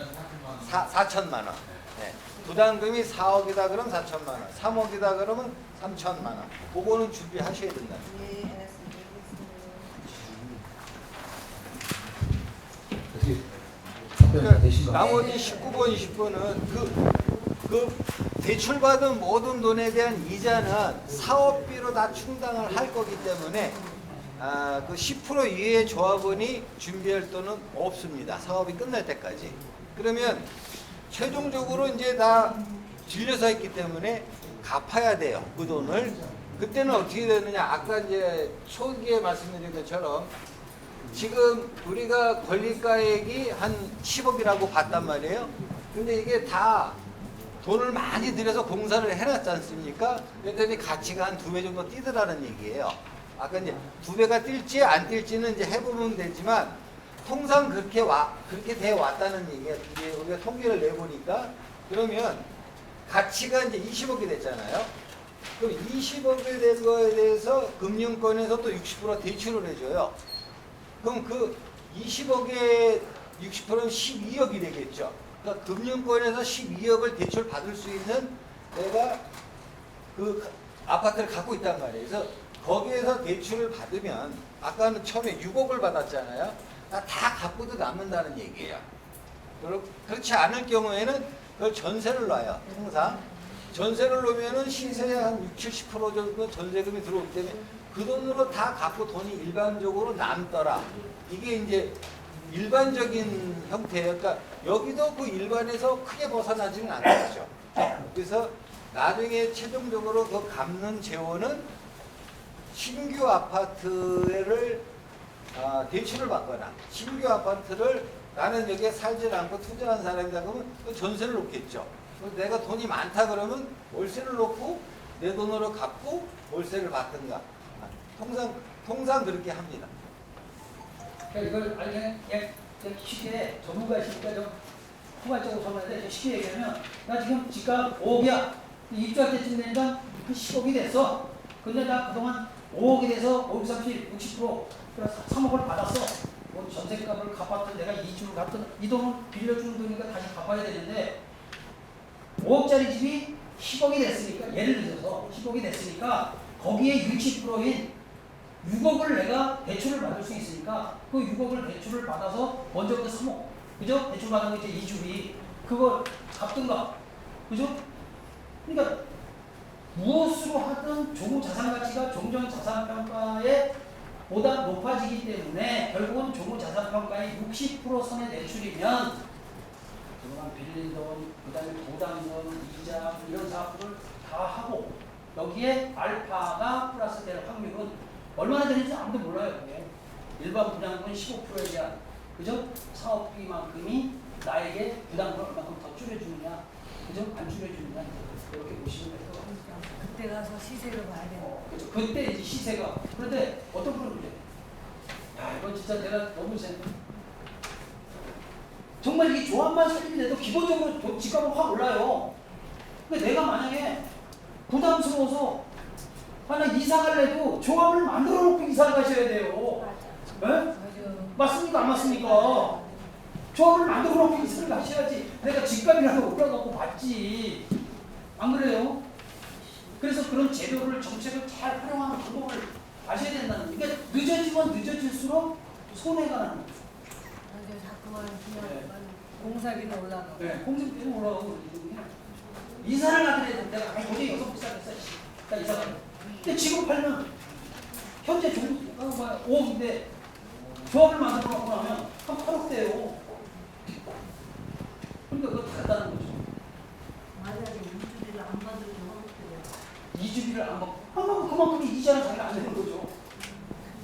4천만 원. 네. 부담금이 4억이다 그러면 4천만 원. 3억이다 그러면 3천만 원. 그거는 준비하셔야 된다. 그러니까 나머지 19번, 20번은 그 대출받은 모든 돈에 대한 이자는 사업비로 다 충당을 할 거기 때문에 그 10% 이외의 조합원이 준비할 돈은 없습니다. 사업이 끝날 때까지. 그러면 최종적으로 이제 다 질려서 했기 때문에 갚아야 돼요. 그 돈을. 그때는 어떻게 되느냐. 아까 이제 초기에 말씀드린 것처럼 지금 우리가 권리가액이 한 10억이라고 봤단 말이에요. 근데 이게 다 돈을 많이 들여서 공사를 해놨지 않습니까? 그랬더니 가치가 한 2배 정도 뛰더라는 얘기예요. 아까 이제 2배가 뛸지 안 뛸지는 이제 해보면 되지만 통상 그렇게 돼 왔다는 얘기예요. 이제 우리가 통계를 내보니까 그러면 가치가 이제 20억이 됐잖아요. 그럼 20억이 된 거에 대해서 금융권에서 또 60% 대출을 해줘요. 그럼 그 20억의 60%는 12억이 되겠죠. 그러니까 금융권에서 12억을 대출 받을 수 있는 내가 그 아파트를 갖고 있단 말이에요. 그래서 거기에서 대출을 받으면 아까는 처음에 6억을 받았잖아요. 다 갚고도 남는다는 얘기예요. 그렇지 않을 경우에는 그걸 전세를 놔요. 통상 전세를 놓으면은 시세의 한 60, 70% 정도 전세금이 들어오기 때문에 그 돈으로 다 갚고 돈이 일반적으로 남더라. 이게 이제 일반적인 형태예요. 그러니까 여기도 그 일반에서 크게 벗어나지는 않겠죠. 그래서 나중에 최종적으로 그 갚는 재원은 신규 아파트를 대출을 받거나 신규 아파트를 나는 여기에 살지 않고 투자한 사람이다 그러면 그 전세를 놓겠죠. 내가 돈이 많다 그러면 월세를 놓고 내 돈으로 갚고 월세를 받든가. 통상 그렇게 합니다. 그러니까 이걸 알게 쉽게 전문가이시니까 좀 포괄적으로 설명하는데 쉽게 얘기하면 나 지금 집값 5억이야. 입주할 때쯤 되니까 한 10억이 됐어. 근데 나 그동안 5억이 돼서 5, 30, 60% 그래서 3억을 받았어. 뭐 전세값을 갚았든 내가 이주를 갚든 이 돈을 빌려주는 돈이니까 다시 갚아야 되는데 5억짜리 집이 10억이 됐으니까 예를 들어서 10억이 됐으니까 거기에 60%인 6억을 내가 대출을 받을 수 있으니까 그 6억을 대출을 받아서 먼저 그 3억 그죠? 대출 받은 거 이제 이주비 그거 갚든가 그죠? 그러니까 무엇으로 하든 종후 자산 가치가 종전 자산 평가에 보다 높아지기 때문에 결국은 종후 자산 평가의 60% 선의 대출이면 그동안 빌린 돈, 그다음에 부담금, 이자 이런 사업들을 다 하고 여기에 알파가 플러스 될 확률은 얼마나 되는지 아무도 몰라요. 그게. 일반 부담금은 15%에 대한 그죠? 사업비만큼이 나에게 부담금을 얼마큼 더 줄여주느냐 그죠? 안 줄여주느냐 이렇게 보시면 될 것 같습니다. 그때 가서 시세를 봐야 돼요. 그렇죠. 그때 이제 시세가 그런데 어떤 분은 그래 야 이건 진짜 내가 너무 센 정말 이게 조합만 살리면 돼도 기본적으로 집값은 확 올라요. 근데 내가 만약에 부담스러워서 만약 이사를 해도 조합을 만들어 놓고 이사를 가셔야 돼요. 네? 맞습니까? 안 맞습니까? 조합을 만들어 놓고 이사를 가셔야지 내가 집값이라도 올라가고 받지. 안 그래요? 그래서 그런 재료를 정책을 잘 활용하는 방법을 아셔야 된다는 거예요. 그러니까 늦어지면 늦어질수록 손해가 나는 거죠. 맞아요. 자꾸만 그냥 공사비는 올라가고. 네, 공사비는 올라가고 이사를 가더라도 내가 도저히 여기서 못 살겠어. 나 이사 가. 근데 지금 팔면 현재 그만 5억인데 조합을 만들어 놓고 나면 한 8억대예요. 그러니까 그거 다르다는 거죠. 만약에 이주비를 안 받을 경우 이주비를 안 받고 그만큼의 이자를 자기가 안 내는 거죠.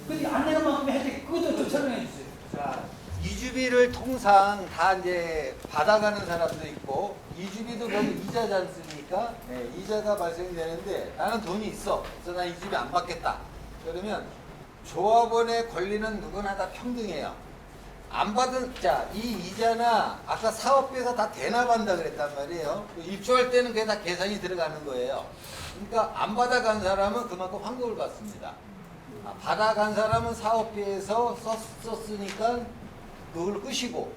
근데 안 내는 만큼의 혜택 그것도 좀 설명해 주세요. 자, 이주비를 통상 다 이제 받아가는 사람도 있고 이주비도 거기 이자지 않습니까? 네, 이자가 발생되는데 나는 돈이 있어. 그래서 난 이주비 안 받겠다. 그러면 조합원의 권리는 누구나 다 평등해요. 안 받은 자, 이 이자나 아까 사업비에서 다 대납한다 그랬단 말이에요. 입주할 때는 그게 다 계산이 들어가는 거예요. 그러니까 안 받아간 사람은 그만큼 환급을 받습니다. 받아간 사람은 사업비에서 썼으니까 그걸 끄시고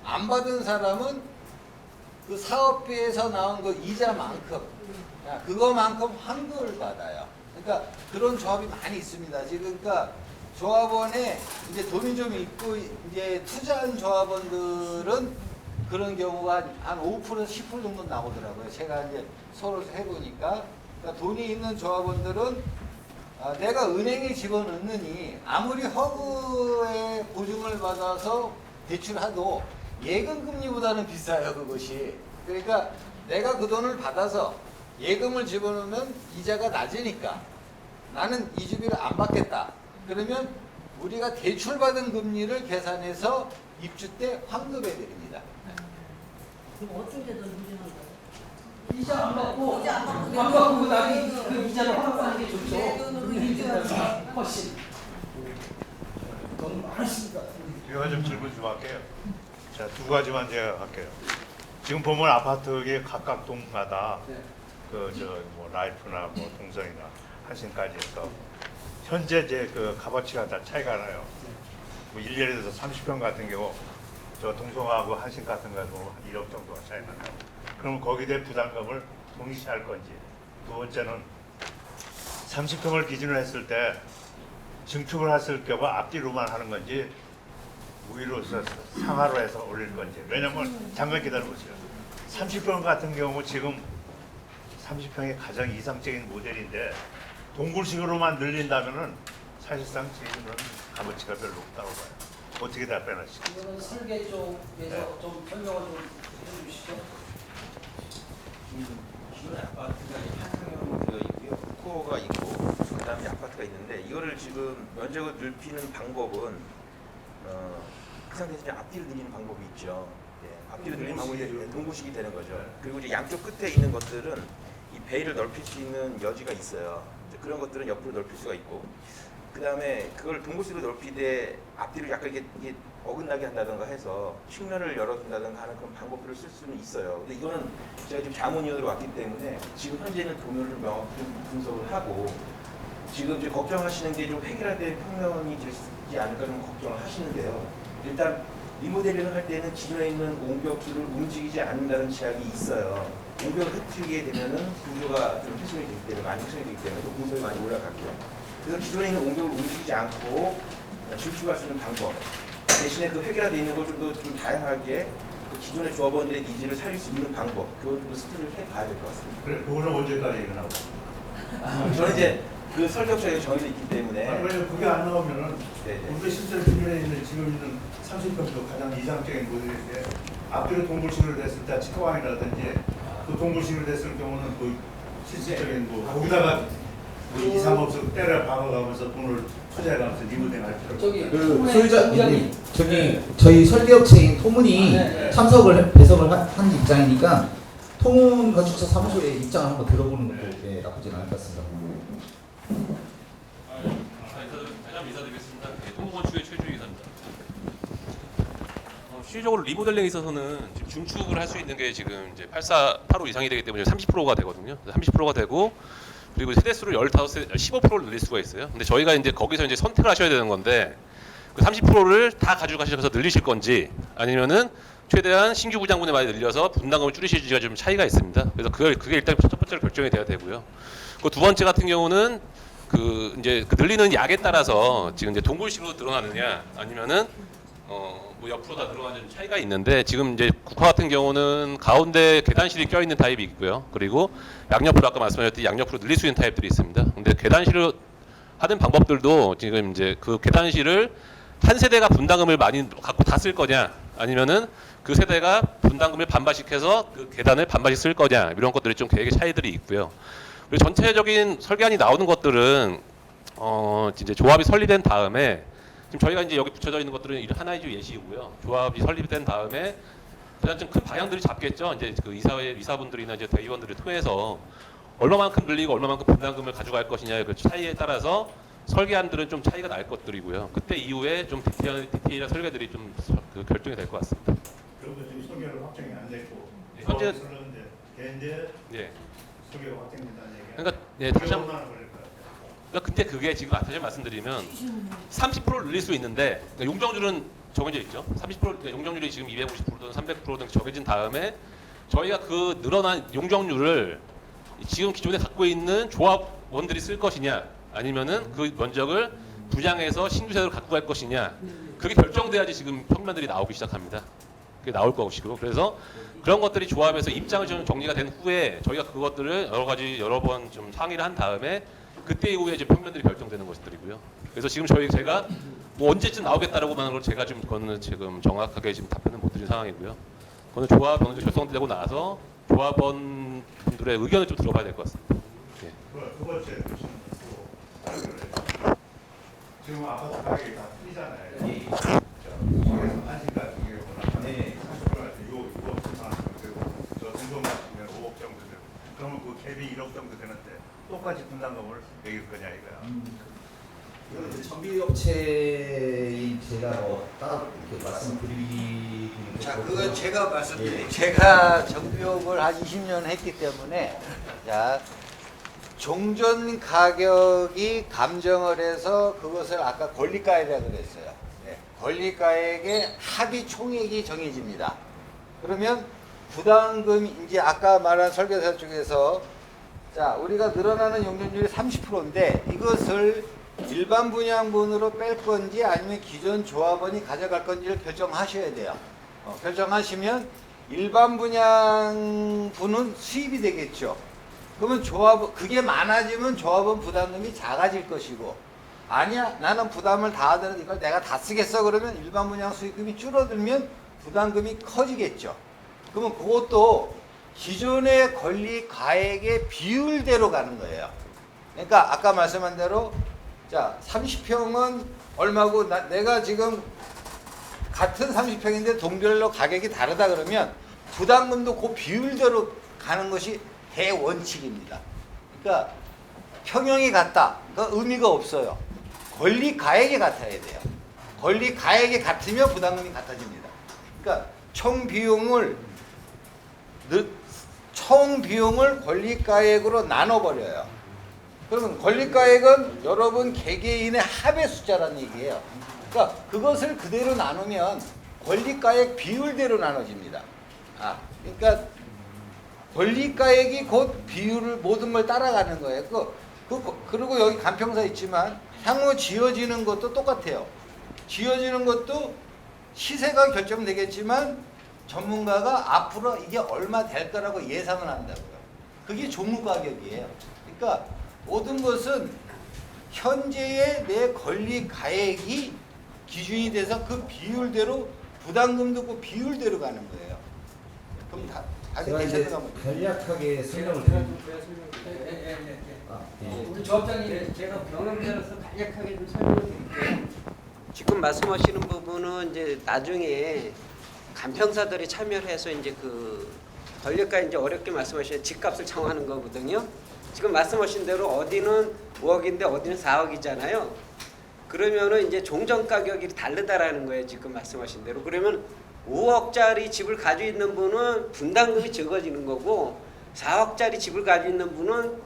안 받은 사람은 그 사업비에서 나온 그 이자만큼 그거만큼 환급을 받아요. 그러니까 그런 조합이 많이 있습니다. 지금 그러니까 조합원에 이제 돈이 좀 있고 이제 투자한 조합원들은 그런 경우가 한 5%에서 10% 정도 나오더라고요. 제가 이제 서로 해보니까 그러니까 돈이 있는 조합원들은 내가 은행에 집어넣느니 아무리 허그의 보증을 받아서 대출하도 예금 금리보다는 비싸요, 그것이. 그러니까 내가 그 돈을 받아서 예금을 집어넣으면 이자가 낮으니까 나는 이주비를 안 받겠다. 그러면 우리가 대출받은 금리를 계산해서 입주 때 환급해 드립니다. 그럼 어떤 게 더 유리한 거예요? 이자 안 받고 이자 안 받고 안 받고 그다음에 그 이자를 환급하는 게 좋죠. 내 돈으로 이자가 훨씬 돈 많으십니다. 제가 좀 질문 좀 할게요. 자, 두 가지만 제가 할게요. 지금 보면 아파트에 각각 동마다 뭐 라이프나 뭐 동성이나 한신까지 해서 현재 이제 그 값어치가 다 차이가 나요. 뭐 예를 들어서 30평 같은 경우 저 동성하고 한신 같은 경우 한 1억 정도가 차이가 나요. 그럼 거기에 대해 부담금을 동시할 건지. 두 번째는 30평을 기준으로 했을 때 증축을 했을 경우 앞뒤로만 하는 건지 우위로 상하로 해서 올릴 건지. 왜냐면 잠깐 기다려보세요. 30평 같은 경우 지금 30평이 가장 이상적인 모델인데 동굴식으로만 늘린다면은 사실상 지금은 값어치가 별로 없다고 봐요. 어떻게 답변하시죠? 이거는 설계 쪽에서 좀 설명을 좀 해주시죠. 기존 아파트가 한상형으로 되어 있고요. 코어가 있고 그다음에 아파트가 있는데 이거를 지금 면적을 넓히는 방법은 그 상태에서 앞뒤로 늘리는 방법이 있죠. 예, 앞뒤로 늘리는 방법이 동구식이 되는 거죠. 그리고 이제 양쪽 끝에 있는 것들은 이 베일을 넓힐 수 있는 여지가 있어요. 이제 그런 것들은 옆으로 넓힐 수가 있고 그 다음에 그걸 동구식으로 넓히되 앞뒤로 약간 이게 어긋나게 한다든가 해서 측면을 열어준다든가 하는 그런 방법들을 쓸 수는 있어요. 근데 이거는 제가 지금 자문위원으로 왔기 때문에 지금 현재는 도면을 명확히 좀 분석을 하고 지금 이제 걱정하시는 게 좀 획일화된 평면이 되지 않을까 좀 걱정을 하시는데요. 일단 리모델링을 할 때는 기존에 있는 옹벽들을 움직이지 않는다는 제약이 있어요. 옹벽을 흩트리게 되면은 구조가 좀 훼손이 되기 때문에 많이 훼손이 되기 때문에 또 공성이 많이 올라갈게요. 그래서 기존에 있는 옹벽을 움직이지 않고 질주할 수 있는 방법 대신에 그 획일화되어 있는 걸 좀 더 좀 다양하게 그 기존의 조합원들의 니즈를 살릴 수 있는 방법 그걸 좀 스토리를 해봐야 될 것 같습니다. 그래, 그거는 언제까지 일어나고? 저는 이제 그 설격서에 정해져 있기 때문에 왜냐면 그게 안 나오면은 우리가 실제로 주변에 있는 지금 있는 30평도 가장 이상적인 모델인데 앞뒤로 동굴식으로 됐을 때 치과왕이라든지 그 동굴식으로 됐을 경우는 그 실질적인 뭐 거기다가 뭐 이상 없어 때려 박아가면서 돈을 투자해가면서 리모델링할 필요 없어요. 그 소유자님 저기 저희 설계업체인 토문이 참석을 배석을 한 입장이니까 토문 건축사 사무소의 입장을 한번 들어보는 것도 나쁘진 않을 것 같습니다. 대답 인사드리겠습니다. 토목건축의 최주희 이사입니다. 실질적으로 리모델링에 있어서는 지금 중축을 할 수 있는 게 지금 이제 8485 이상이 되기 때문에 30%가 되거든요. 30%가 되고 그리고 세대수를 15%를 늘릴 수가 있어요. 근데 저희가 이제 거기서 이제 선택을 하셔야 되는 건데 그 30%를 다 가져가셔서 늘리실 건지 아니면은 최대한 신규 부장분에 많이 늘려서 분담금을 줄이실지가 좀 차이가 있습니다. 그래서 그게 일단 첫 번째로 결정이 돼야 되고요. 그 두 번째 같은 경우는 그 이제 그 늘리는 약에 따라서 지금 이제 동굴식으로 늘어나느냐 아니면은 뭐 옆으로 다 늘어나는 차이가 있는데 지금 이제 국화 같은 경우는 가운데 계단실이 껴있는 타입이 있고요. 그리고 양옆으로 아까 말씀하셨듯이 양옆으로 늘릴 수 있는 타입들이 있습니다. 근데 계단실로 하는 방법들도 지금 이제 그 계단실을 한 세대가 분담금을 많이 갖고 다 쓸 거냐, 아니면은 그 세대가 분담금을 반반씩 해서 그 계단을 반반씩 쓸 거냐, 이런 것들이 좀 계획의 차이들이 있고요. 그리고 전체적인 설계안이 나오는 것들은 이제 조합이 설립된 다음에, 지금 저희가 이제 여기 붙여져 있는 것들은 하나의 예시이고요. 조합이 설립된 다음에 그냥 좀 큰 방향들이 잡겠죠. 이제 그 이사회 이사분들이나 이제 대의원들을 통해서 얼마만큼 늘리고 얼마만큼 분담금을 가져갈 것이냐의 그 차이에 따라서 설계안들은 좀 차이가 날 것들이고요. 그때 이후에 좀 디테일한 설계들이 좀 결정이 될 것 같습니다. 그런데 지금 설계가 확정이 안 됐고 현재 설렀는데 걔인데 설계가 확정된다는 얘기가. 그러니까 다시 한번. 근데 그게 지금 다시 말씀드리면 30%를 늘릴 수 있는데, 그러니까 용적률은 정해져 있죠. 30% 그러니까 용적률이 지금 250%든 300%든 정해진 다음에 저희가 그 늘어난 용적률을 지금 기존에 갖고 있는 조합원들이 쓸 것이냐, 아니면은 그 면적을 분양해서 신규 세대로 갖고 갈 것이냐, 그게 결정돼야지 지금 평면들이 나오기 시작합니다. 그게 나올 것이고, 그래서 그런 것들이 조합에서 입장을 좀 정리가 된 후에 저희가 그것들을 여러 번 좀 상의를 한 다음에 그때 이후에 이제 평면들이 결정되는 것들이고요. 그래서 지금 제가 뭐 언제쯤 나오겠다라고만 걸 제가 지금 그거는 지금 정확하게 지금 답변을 못 드린 상황이고요. 그거는 조합 어느 정도 결성되고 나서 조합원 분들의 의견을 좀 들어봐야 될 것 같습니다. 예. 두 번째 지금 아파트 가격이 다 틀리잖아요. 안심까지 이게 40% 할 때 6억 7천 원 되고 저 등록 마시면 5억 정도 되고, 그러면 그 갭이 1억 정도 되는데 똑같이 분담금을 매길 거냐 이거야. 이건 이제 정비업체인 제가 따로 이렇게 말씀드리기. 자, 그건 제가 말씀드릴게요. 제가 정비업을 한 20년 했기 때문에, 자, 종전 가격이 감정을 해서 그것을 아까 권리가액이라고 그랬어요. 네, 권리가액의 합의 총액이 정해집니다. 그러면 부담금, 이제 아까 말한 설계사 쪽에서, 자, 우리가 늘어나는 용적률이 30%인데 이것을 일반 분양분으로 뺄 건지 아니면 기존 조합원이 가져갈 건지를 결정하셔야 돼요. 결정하시면 일반 분양분은 수입이 되겠죠. 그러면 그게 많아지면 조합원 부담금이 작아질 것이고, 아니야 나는 부담을 다 하더라도 이걸 내가 다 쓰겠어 그러면 일반 분양 수익금이 줄어들면 부담금이 커지겠죠. 그러면 그것도 기존의 권리 가액의 비율대로 가는 거예요. 그러니까 아까 말씀한 대로, 자, 30평은 얼마고, 내가 지금 같은 30평인데 동별로 가격이 다르다 그러면 부담금도 그 비율대로 가는 것이 대원칙입니다. 그러니까 평형이 같다, 그러니까 의미가 없어요. 권리 가액이 같아야 돼요. 권리 가액이 같으면 부담금이 같아집니다. 그러니까 총 비용을 권리가액으로 나눠버려요. 그러면 권리가액은 여러분 개개인의 합의 숫자라는 얘기예요. 그러니까 그것을 그대로 나누면 권리가액 비율대로 나눠집니다. 그러니까 권리가액이 곧 비율을 모든 걸 따라가는 거예요. 그리고 여기 간평사 있지만 향후 지어지는 것도 똑같아요. 지어지는 것도 시세가 결정되겠지만 전문가가 앞으로 이게 얼마 될 거라고 예상을 한다고요. 그게 조무가격이에요. 그러니까 모든 것은 현재의 내 권리 가액이 기준이 돼서 그 비율대로 부담금도 그 비율대로 가는 거예요. 그럼 제가 이제 간략하게 설명을 드립니다. 우리 조합장님, 제가 경험자로서 간략하게 좀 설명을 드릴게요. 지금 말씀하시는 부분은 이제 나중에 간평사들이 참여를 해서 이제 그 권리가 이제 어렵게 말씀하시는 집값을 정하는 거거든요. 지금 말씀하신 대로 어디는 5억인데 어디는 4억이잖아요. 그러면은 이제 종전 가격이 다르다라는 거예요. 지금 말씀하신 대로. 그러면 5억짜리 집을 가지고 있는 분은 분담금이 적어지는 거고, 4억짜리 집을 가지고 있는 분은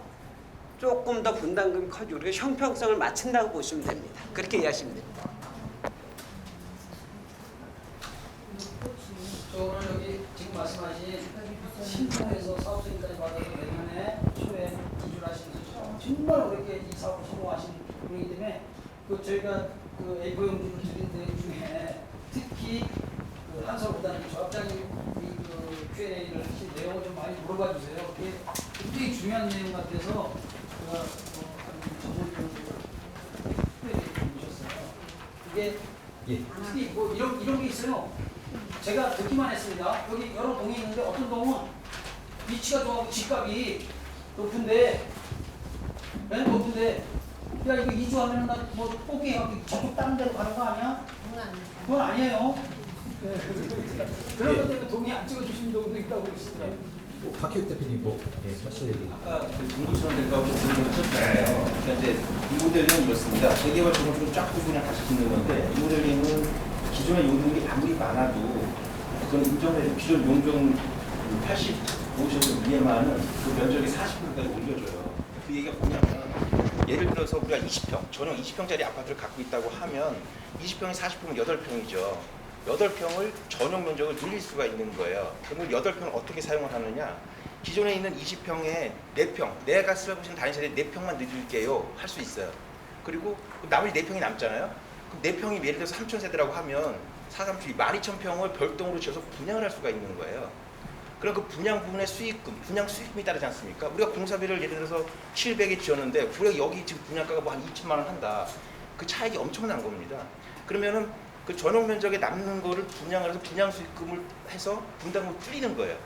조금 더 분담금이 커지고, 그래서 형평성을 맞춘다고 보시면 됩니다. 그렇게 이해하시면 됩니다. 오늘 여기 지금 말씀하신 신청해서 사업소임까지 받아서 내년에 초에 기준하시면서 정말 어렵게 이 사업을 성공하신 분이기 때문에 저희가 그 A4 용지를 드린 데 중에 특히 그 한서보다는 조합장님이 그 Q&A를 하신 내용을 좀 많이 물어봐 주세요. 그게 굉장히 중요한 내용 같아서 제가 전문적으로 이게 예. 특히 뭐 이런 게 있어요. 제가 듣기만 했습니다. 여기 여러 동이 있는데 어떤 동은 위치가 좋아하고 집값이 높은데, 네? 높은데, 야 이거 이주하면 나뭐 뽑기 해갖고 저쪽 다른 데로 가는 거 아니야? 그건 아니에요. 네. 그런 것 때문에 동의 안 찍어주시는 경우도 있다고 그러시더라고요. 박혜욱 대표님 뭐 사실 얘기. 아까 동부처럼 될까 하고 질문하셨잖아요. 그러니까 이제 이 모델은 이렇습니다. 재개발 조건으로 쫙 그냥 다시 짓는 건데 이 모델링은 기존의 용적이 아무리 많아도 그건 인정해서 기존 용적 85셔서 위에만은 그 면적이 40%까지 올려줘요. 그 얘기가 뭐냐면 예를 들어서 우리가 20평, 전용 20평짜리 아파트를 갖고 있다고 하면 20평이 40평은 8평이죠. 8평을 전용 면적을 늘릴 수가 있는 거예요. 그러면 8평을 어떻게 사용을 하느냐? 기존에 있는 20평에 4평, 내가 쓰고 있는 단위세대 4평만 늘릴게요. 할 수 있어요. 그리고 나머지 4평이 남잖아요. 그럼 4평이 예를 들어서 3,000세대라고 하면 4,3,2, 12,000평을 별동으로 지어서 분양을 할 수가 있는 거예요. 그럼 그 분양 부분의 수익금, 분양 수익금이 따르지 않습니까? 우리가 공사비를 예를 들어서 700에 지었는데 우리가 여기 지금 분양가가 뭐 한 2천만 원 한다. 그 차익이 엄청난 겁니다. 그러면은 그 전용 면적에 남는 거를 분양을 해서 분양 수익금을 해서 분담금을 불리는 거예요.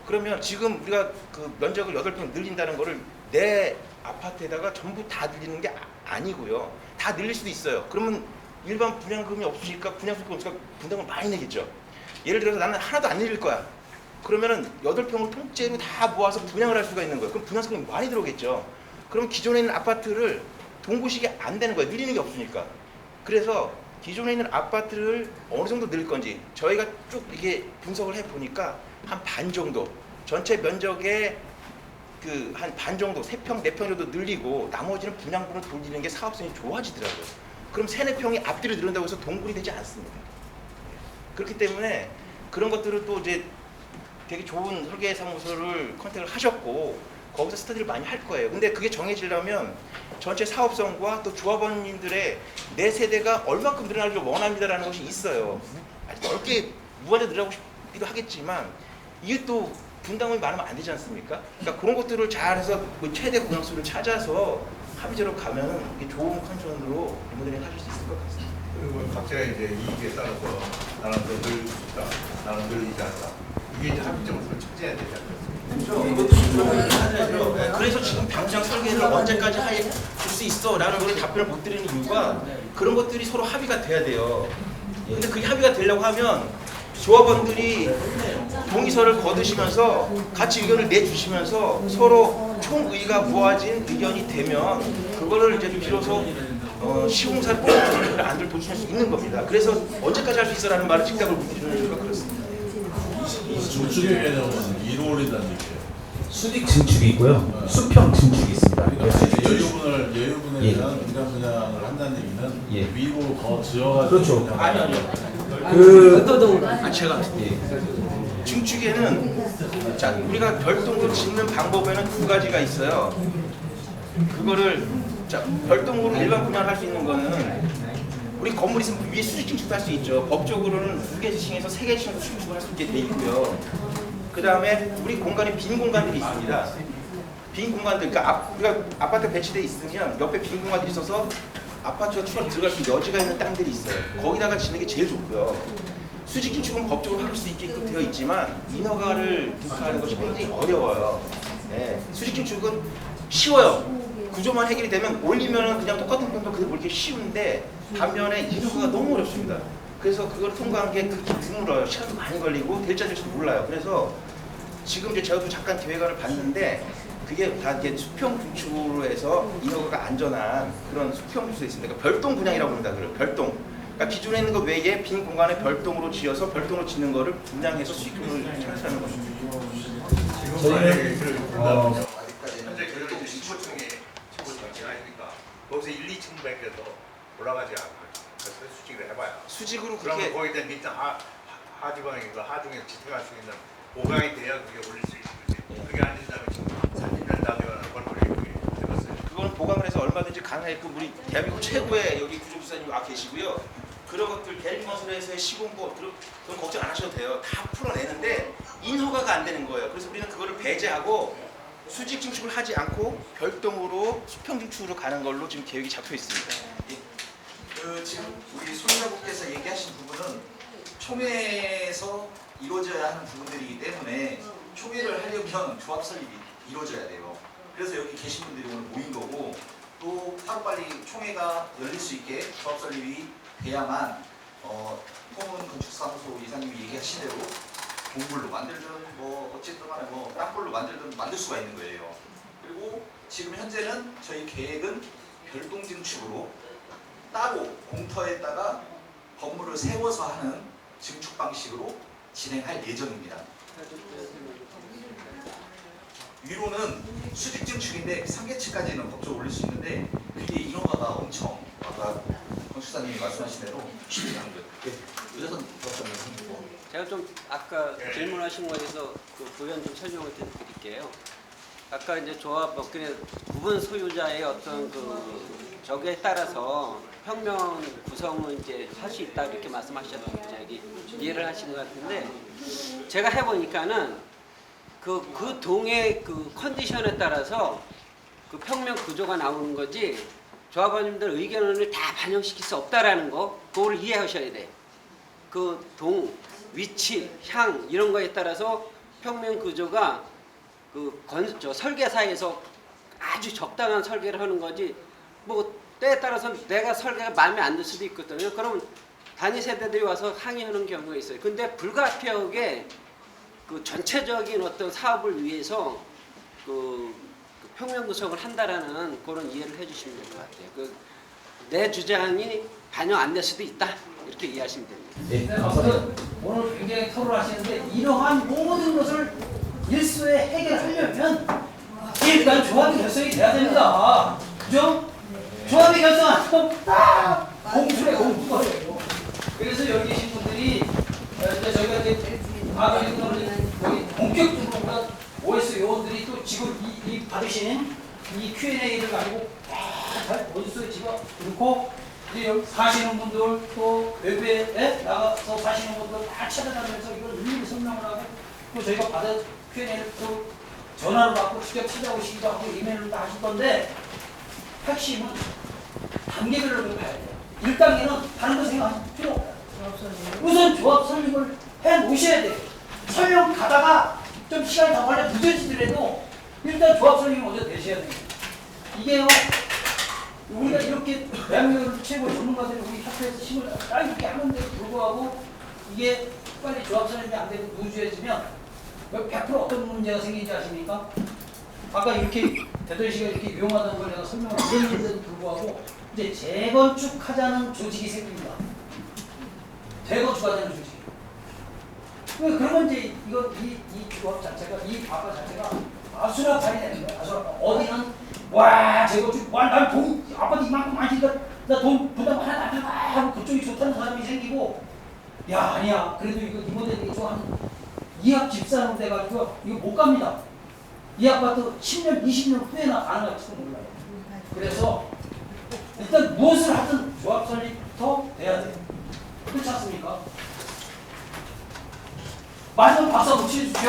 그러면 지금 우리가 그 면적을 8평 늘린다는 거를 내 아파트에다가 전부 다 늘리는 게 아니고요. 다 늘릴 수도 있어요. 그러면 일반 분양금이 없으니까 분양 수익금 없으니까 분담금을 많이 내겠죠. 예를 들어서 나는 하나도 안 늘릴 거야. 그러면은 8평을 통째로 다 모아서 분양을 할 수가 있는 거예요. 그럼 분양 수익금이 많이 들어오겠죠. 그럼 기존에 있는 아파트를 동부식이 안 되는 거예요. 늘리는 게 없으니까. 그래서 기존에 있는 아파트를 어느 정도 늘릴 건지 저희가 쭉 이게 분석을 해 보니까 한 반 정도, 전체 면적의 그 한 반 정도, 3평, 4평 정도 늘리고 나머지는 분양분을 돌리는 게 사업성이 좋아지더라고요. 그럼 3, 4평이 앞뒤로 늘린다고 해서 동굴이 되지 않습니다. 그렇기 때문에 그런 것들을 또 이제 되게 좋은 설계사무소를 컨택을 하셨고 거기서 스터디를 많이 할 거예요. 근데 그게 정해지려면 전체 사업성과 또 조합원님들의 내 세대가 얼마큼 늘어나기를 원합니다라는 것이 있어요. 아주 넓게 무한대 늘어나고 싶기도 하겠지만 이게 또 분담금이 많으면 안 되지 않습니까? 그러니까 그런 것들을 잘해서 그 최대 공약수를 찾아서 합의적으로 가면 이게 좋은 컨디션으로 리모델링 하실 수 있을 것 같습니다. 그리고 각자 이제 이익에 따라서 나는 더 늘릴 수 있다, 나는 늘리지 않다. 이게 이제 합의점을 찾아야 되지 않습니까? 그래서 지금 당장 설계를 언제까지 줄 수 있어? 라는 걸 답변을 못 드리는 이유가 그런 것들이 서로 합의가 돼야 돼요. 근데 그게 합의가 되려고 하면 조합원들이 동의서를 거두시면서 같이 의견을 내주시면서 서로 총의가 모아진 의견이 되면 그거를 이제 비로소 시공사를 뽑는 안들 도출할 수 있는 겁니다. 그래서 언제까지 할 수 있어라는 말을 직답을 못 드리는 이유가 그렇습니다. 중축의 개념은 위로 올린다는 얘기예요. 수직 증축이 있고요. 수평 증축이 있습니다. 그러니까 여유분에 대한 분양 분양을 한다는 얘기는 위로 더 지어가지고 그렇죠. 아니요. 제가 증축에는 자 우리가 별동으로 짓는 방법에는 2가지가 있어요. 그거를 자 별동으로 일반 분양을 할 수 있는 거는 우리 건물 있으면 위에 수직 증축도 할 수 있죠. 법적으로는 2개 층에서 3개 층으로 수직 증축을 할 수 있게 돼 있고요. 그 다음에 우리 공간에 빈 공간들이 있습니다. 빈 공간들, 그러니까 우리가 아파트 배치돼 있으면 옆에 빈 공간들이 있어서 아파트가 추가로 들어갈 수 있는 여지가 있는 땅들이 있어요. 거기다가 짓는 게 제일 좋고요. 수직 증축은 법적으로 할 수 있게끔 되어 있지만 인허가를 득하는 것이 굉장히 어려워요. 네. 수직 증축은 쉬워요. 구조만 해결이 되면 올리면은 그냥 똑같은 평도 그대로 올리기 쉬운데 반면에 인허가가 너무 어렵습니다. 그래서 그걸 통과한 게 그렇게 드물어요. 시간도 많이 걸리고 될지 안 될지 몰라요. 그래서 지금 이제 제가 또 잠깐 기획안을 봤는데 그게 다 이제 수평 구축으로 해서 인허가가 안전한 그런 수평 구축이 있습니다. 그러니까 별동 분양이라고 합니다. 그걸 별동. 그러니까 기존에 있는 것 외에 빈 공간에 별동으로 지어서 별동으로 짓는 거를 분양해서 수익금을 창출하는 것입니다. 저희는 현재 별동 15층이 아닙니까? 거기서 1, 2층밖에도 올라가지 않고 그래서 수직을 해봐요. 수직으로 그러면 거기다 밑에 하지방에서 하중에 집행할 수 있는 보강이 돼야 그게 올릴 수 있지. 그게 안 된다면 지금 30년 다 되면 벌벌이 들었어요. 그건 보강을 해서 얼마든지 가능하게끔 우리 대한민국 최고의 여기 구조부사님 와 계시고요. 그런 것들 대리건설에서의 시공법 그건 걱정 안 하셔도 돼요. 다 풀어내는데 인허가가 안 되는 거예요. 그래서 우리는 그거를 배제하고 수직 증축을 하지 않고 별동으로 수평 증축으로 가는 걸로 지금 계획이 잡혀 있습니다. 지금 우리 소유자분께서 얘기하신 부분은 총회에서 이루어져야 하는 부분들이기 때문에 총회를 하려면 조합 설립이 이루어져야 돼요. 그래서 여기 계신 분들이 오늘 모인 거고, 또 하루빨리 총회가 열릴 수 있게 조합 설립이 돼야만 통은 건축사무소 이사님이 얘기하신 대로 공불로 만들든 뭐 어쨌든 간에 뭐 땅굴로 만들든 만들 수가 있는 거예요. 그리고 지금 현재는 저희 계획은 별동 증축으로 따로 공터에다가 건물을 세워서 하는 증축 방식으로 진행할 예정입니다. 위로는 수직 증축인데 3계층까지는 법적으로 올릴 수 있는데 그게 인허가가 엄청 아까 건축사님이 말씀하신 대로 쉽지 않은 거예요. 의사선 법적으로 제가 좀 아까 질문하신 거에서 그 부연 좀 설명을 드릴게요. 아까 이제 조합 업근의 부분 소유자의 어떤 그 저기에 따라서 평면 구성은 이제 할 수 있다 이렇게 말씀하셨던 저기 이해를 하신 것 같은데 제가 해보니까는 그 동의 그 컨디션에 따라서 그 평면 구조가 나오는 거지 조합원님들 의견을 다 반영시킬 수 없다라는 거 그거를 이해하셔야 돼. 그 동 위치, 향 이런 거에 따라서 평면 구조가 저 설계사에서 아주 적당한 설계를 하는 거지 뭐 때에 따라서 내가 설계가 마음에 안 들 수도 있거든요. 그럼 단위 세대들이 와서 항의하는 경우가 있어요. 근데 불가피하게 그 전체적인 어떤 사업을 위해서 그 평면 구성을 한다라는 그런 이해를 해주시면 될 것 같아요. 내 주장이 반영 안 될 수도 있다 이렇게 이해하시면 됩니다. 네, 아무튼 오늘 굉장히 토론하시는데 이러한 모든 것을 일수에 해결하려면 일단 조합이 결성이 돼야 됩니다. 그죠? 조합이 결성 안 되면 딱 공수에 공수거예요. 그래서 여기 계신 분들이 이제 저희가 이제 여기 본격적으로 OS 요원들이 또 지금 이 받으신 이 Q&A를 가지고 잘 원수에 집어넣고 이제 여기 사시는 분들 또 외부에 나가서 사시는 분들 다 찾아다니면서 이걸 일일이 설명을 하고 또 저희가 받은 Q&A를 또 전화로 받고 직접 찾아오시기도 하고 이메일로 다 하실 건데 핵심은 단계별로 가야 돼요. 1단계는 다른 거 생각하실 필요 없어요. 우선 조합 설립을 해 놓으셔야 돼요. 설령 가다가 좀 시간이 더 걸려 늦어지더라도 일단 조합 설립이 먼저 되셔야 됩니다. 이게요, 우리가 이렇게 대한민국 최고 전문가들이 우리 협회에서 힘을 이렇게 하는데도 불구하고 이게 빨리 조합 설립이 안 되고 누주해지면 100% 어떤 문제가 생기는지 아십니까? 아까 이렇게 대도시가 이렇게 유용하다는 걸 내가 설명을 드렸는데도 불구하고 이제 재건축하자는 조직이 생깁니다. 재건축하자는 조직. 그러면 이제 이 조합 자체가 이 아빠 자체가 아수라장이 되는 거예요. 아수라장. 어디는 와 재건축 난 돈 아빠도 이만큼 많으니까 나 돈 부담 하나 안 해봐 하고 그쪽이 좋다는 사람이 생기고 야 아니야 그래도 이거 이 모델이 좋아하는 이합 집사로 돼가지고 이거 못 갑니다. 이 아파트 10년 20년 후에나 가능할지도 몰라요. 그래서 일단 무엇을 하든 조합 설립부터 돼야 돼요. 그렇지 않습니까? 마지막 박수 한번 치주십시오.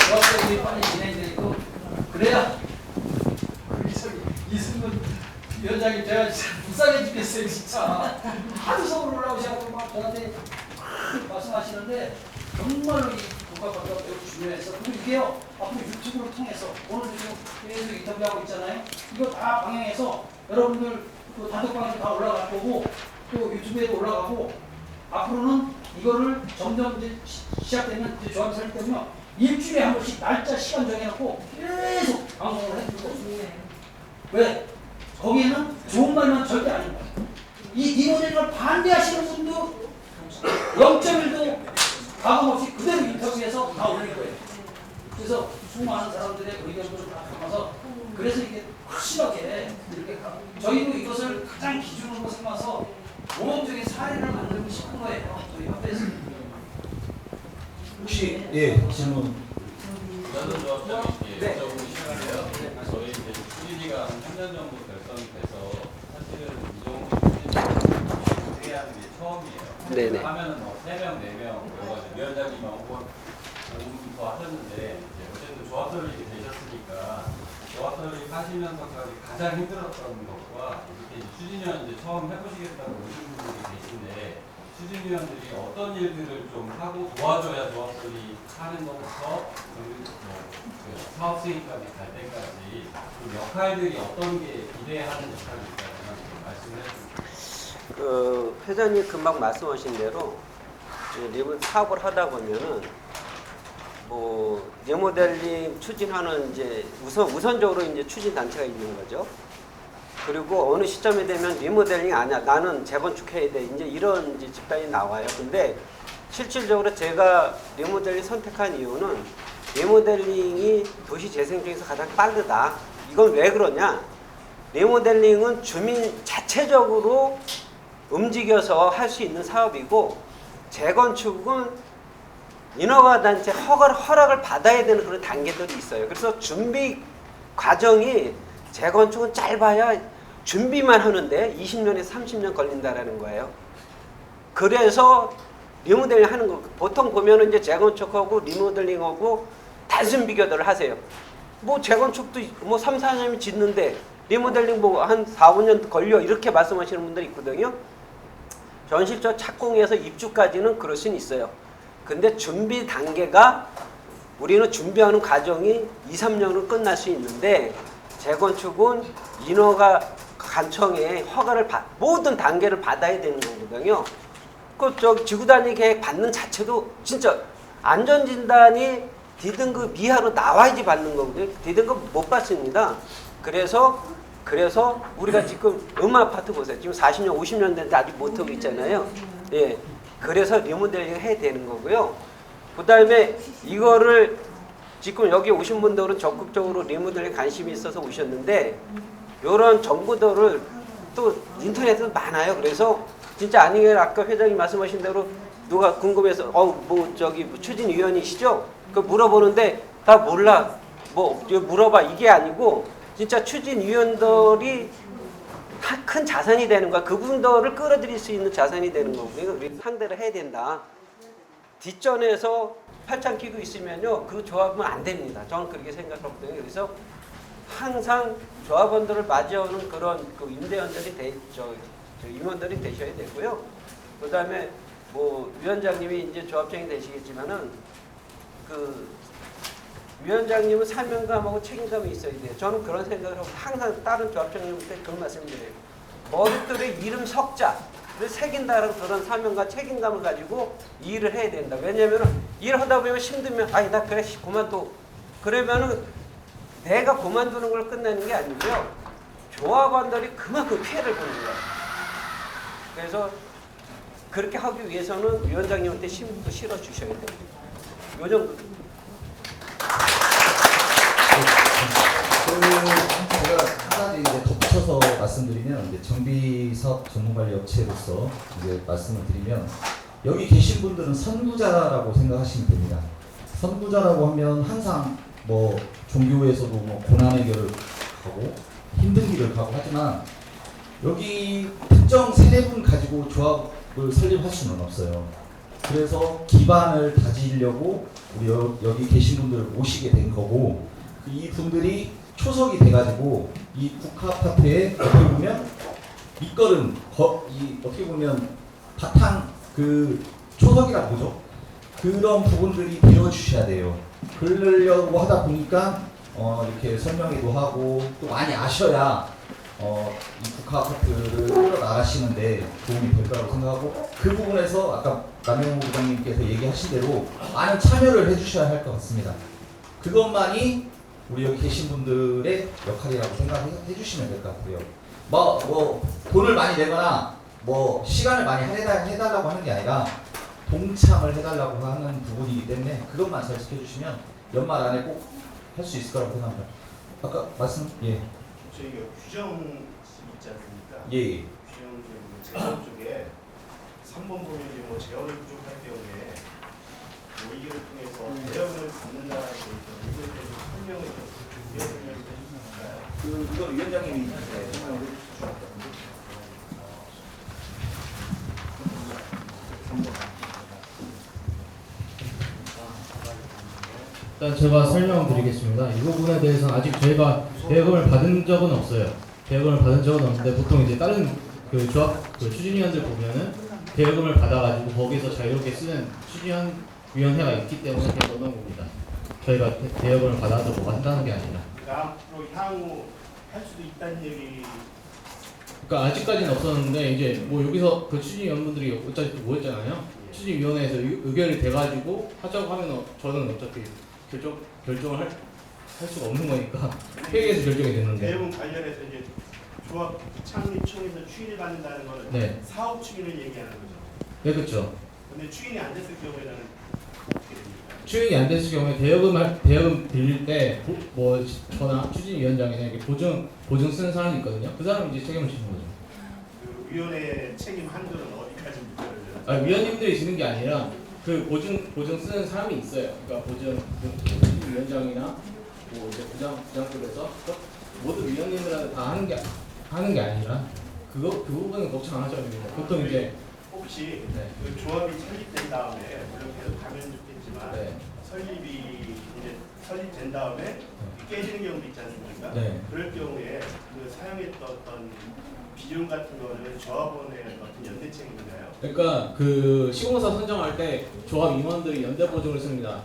조합 설립이 빨리 진행되고 그래야 이승문 위원장님 제가 진짜 불쌍해 죽겠어요 진짜. 하도 서울 올라오셔서 막 저한테 말씀하시는데 정말로 이 국가건설가 매우 중요해서 그리고 이게요 앞으로 유튜브를 통해서 오늘도 지금 계속 인터뷰하고 있잖아요. 이거 다 방영해서 여러분들 그 단톡방에도 다 올라갈 거고 또 유튜브에도 올라가고 앞으로는 이거를 점점 이제 시작되면 이제 조합 설립되면 일주일에 한 번씩 날짜 시간 정해놓고 계속 방송을 해주고 왜? 거기에는 좋은 말만 절대 아닙니다. 이 모델을 반대하시는 분도 0.1도 가감 없이 그대로 인터뷰해서 다 올릴 거예요. 그래서 수많은 사람들의 의견들을 다 담아서 그래서 이게 확실하게 이렇게 저희도 이것을 가장 기준으로 삼아서 모범적인 사례를 만들고 싶은 거예요. 저희 협회에서. 혹시 예 질문. 저는 조합장이 여쭤보고 싶은데요. 저희 이제 PD가 한 3년 정도 결성이 돼서 사실은 이종 회의하는 게 처음이에요. 네네. 하면은 뭐 3명, 4명 여러 가지 위원장님만 오고 더 하셨는데 이제 어쨌든 조합 설립이 되셨으니까 조합 사업자들이 하시면서까지 가장 힘들었던 것과 이렇게 추진위원 이제 처음 해보시겠다고 오신 분들이 계신데 추진위원들이 어떤 일들을 좀 하고 도와줘야 조합들이 하는 것부터 그 사업 수행까지 갈 때까지 그 역할들이 어떤 게 기대하는 역할이 있다면 말씀을 해주세요. 그 회장님 금방 말씀하신 대로 리본 사업을 하다 보면은 뭐 리모델링 추진하는 이제 우선적으로 이제 추진 단체가 있는 거죠. 그리고 어느 시점에 되면 리모델링이 아니야, 나는 재건축해야 돼, 이제 이런 이제 집단이 나와요. 근데 실질적으로 제가 리모델링 선택한 이유는 리모델링이 도시 재생 중에서 가장 빠르다. 이건 왜 그러냐? 리모델링은 주민 자체적으로 움직여서 할 수 있는 사업이고, 재건축은 인허가단체 허락을 받아야 되는 그런 단계들이 있어요. 그래서 준비 과정이 재건축은 짧아야 준비만 하는데 20년에서 30년 걸린다라는 거예요. 그래서 리모델링 하는 거, 보통 보면은 이제 재건축하고 리모델링하고 단순 비교들을 하세요. 뭐 재건축도 뭐 3, 4년이면 짓는데 리모델링 뭐 한 4, 5년 걸려, 이렇게 말씀하시는 분들이 있거든요. 현실적 착공에서 입주까지는 그럴 수는 있어요. 근데 준비 단계가, 우리는 준비하는 과정이 2, 3년으로 끝날 수 있는데, 재건축은 인허가 관청에 허가를 모든 단계를 받아야 되는 거거든요. 그 지구단위 계획 받는 자체도 진짜 안전진단이 D등급 이하로 나와야지 받는 거거든요. D등급 못 받습니다. 그래서 우리가 지금 아파트 보세요. 지금 40년, 50년 됐는데 아직 못하고 있잖아요. 예. 그래서 리모델링 해야 되는 거고요. 그 다음에 이거를 지금 여기 오신 분들은 적극적으로 리모델링 관심이 있어서 오셨는데, 이런 정보들을 또 인터넷에도 많아요. 그래서 진짜 아니면 아까 회장님 말씀하신 대로 누가 궁금해서 뭐 추진위원이시죠? 그 물어보는데 다 몰라. 뭐 물어봐, 이게 아니고 진짜 추진위원들이 큰 자산이 되는 거야. 그분들을 끌어들일 수 있는 자산이 되는 거고요. 우리 상대를 해야 된다. 뒷전에서 팔짱 끼고 있으면요, 그 조합은 안 됩니다. 저는 그렇게 생각하거든요. 그래서 항상 조합원들을 맞이하는 그런 그 임대원들이 임원들이 되셔야 되고요. 그 다음에 뭐 위원장님이 이제 조합장이 되시겠지만은 그 위원장님은 사명감하고 책임감이 있어야 돼요. 저는 그런 생각을 하고 항상 다른 조합장님한테 그런 말씀드려요. 머릿들의 이름 석자를 새긴다는 그런 사명과 책임감을 가지고 일을 해야 된다. 왜냐하면 일을 하다 보면 힘들면 나 그래 그만둬. 그러면은 내가 그만두는 걸 끝내는 게 아니고요. 조합원들이 그만큼 피해를 보는 거예요. 그래서 그렇게 하기 위해서는 위원장님한테 힘도 실어 주셔야 됩니다. 요 정도. 제가 한 가지 이제 덧붙여서 말씀드리면, 이제 정비사업 전문관리업체로서 이제 말씀을 드리면, 여기 계신 분들은 선구자라고 생각하시면 됩니다. 선구자라고 하면 항상 뭐 종교에서도 뭐 고난 해결을 하고 힘든 길을 가고 하지만, 여기 특정 세대분 가지고 조합을 설립할 수는 없어요. 그래서 기반을 다지려고 우리 여기 계신 분들을 모시게 된 거고, 이 분들이 초석이 돼가지고 이 국가아파트에 어떻게 보면 밑거름, 어떻게 보면 바탕 그 초석이라 보죠. 그런 부분들이 되어주셔야 돼요. 그러려고 하다 보니까 이렇게 설명회도 하고 또 많이 아셔야 이 국가아파트를 끌어나가시는데 도움이 될 거라고 생각하고, 그 부분에서 아까 남영호 부장님께서 얘기하신 대로 많은 참여를 해주셔야 할 것 같습니다. 그것만이 우리 여기 계신 분들의 역할이라고 생각해 주시면 될 것 같고요. 뭐 돈을 많이 내거나 뭐 시간을 많이 해달라고 하는 게 아니라 동참을 해달라고 하는 부분이기 때문에 그것만 잘 지켜주시면 연말 안에 꼭 할 수 있을 거라고 생각합니다. 아까 말씀 저희가 규정 있지 않습니까? 예. 규정 재원 쪽에 3번 보면 이제 뭐 재원이 부족하기 때문에 모의기를 통해서 대여금을 받는다는 게 이거에 대해서 설명을 좀 위원장님이 해주실까요? 그건 위원장님이 설명을 해주셨죠. 일단 제가 설명드리겠습니다. 이 부분에 대해서는 아직 저희가 대여금을 받은 적은 없어요. 대여금을 받은 적은 없는데 보통 이제 다른 그 조합 그 추진위원들 보면은 대여금을 받아가지고 거기서 자유롭게 쓰는 추진위원회가 있기 때문에 그냥 넣는 겁니다. 저희가 대여금을 받아서 뭐가 한다는 게 아니라. 앞으로 향후 할 수도 있다는 얘기. 그러니까 아직까지는 없었는데 이제 뭐 여기서 그 추진위원분들이 어차피 모였잖아요. 추진위원회에서 의결이 돼가지고 하자고 하면 저는 어차피 결정을 할 수가 없는 거니까 회의에서 결정이 됐는데. 대여금 관련해서 이제 조합 창립청에서 추인을 받는다는 거는 네. 사업 추인을 얘기하는 거죠. 네, 그렇죠. 근데 추인이 안 됐을 경우에는 어떻게 됩니까? 추인이 안 됐을 경우에 대여금 빌릴 때 뭐 저나 추진위원장이나 이렇게 보증 쓰는 사람이 있거든요. 그 사람이 이제 책임을 지는 거죠. 그 위원회 책임 한도는 어디까지 문제를? 아, 위원님들이 지는 게 아니라 그 보증 쓰는 사람이 있어요. 그러니까 위원장이나 뭐 이제 부장급에서 모든 위원님들한테 다 하는 게 아니라 그 부분은 걱정 안 하셔도 됩니다. 보통 이제 혹시 네. 그 조합이 설립된 다음에 물론 계속 가면 좋겠지만 네. 설립된 다음에 깨지는 경우도 있지 않습니까? 네. 그럴 경우에 그 사용했던 어떤 비용 같은 거는 조합원의 어떤 연대 책임인가요? 그러니까 그 시공사 선정할 때 조합 임원들이 연대 보증을 씁니다.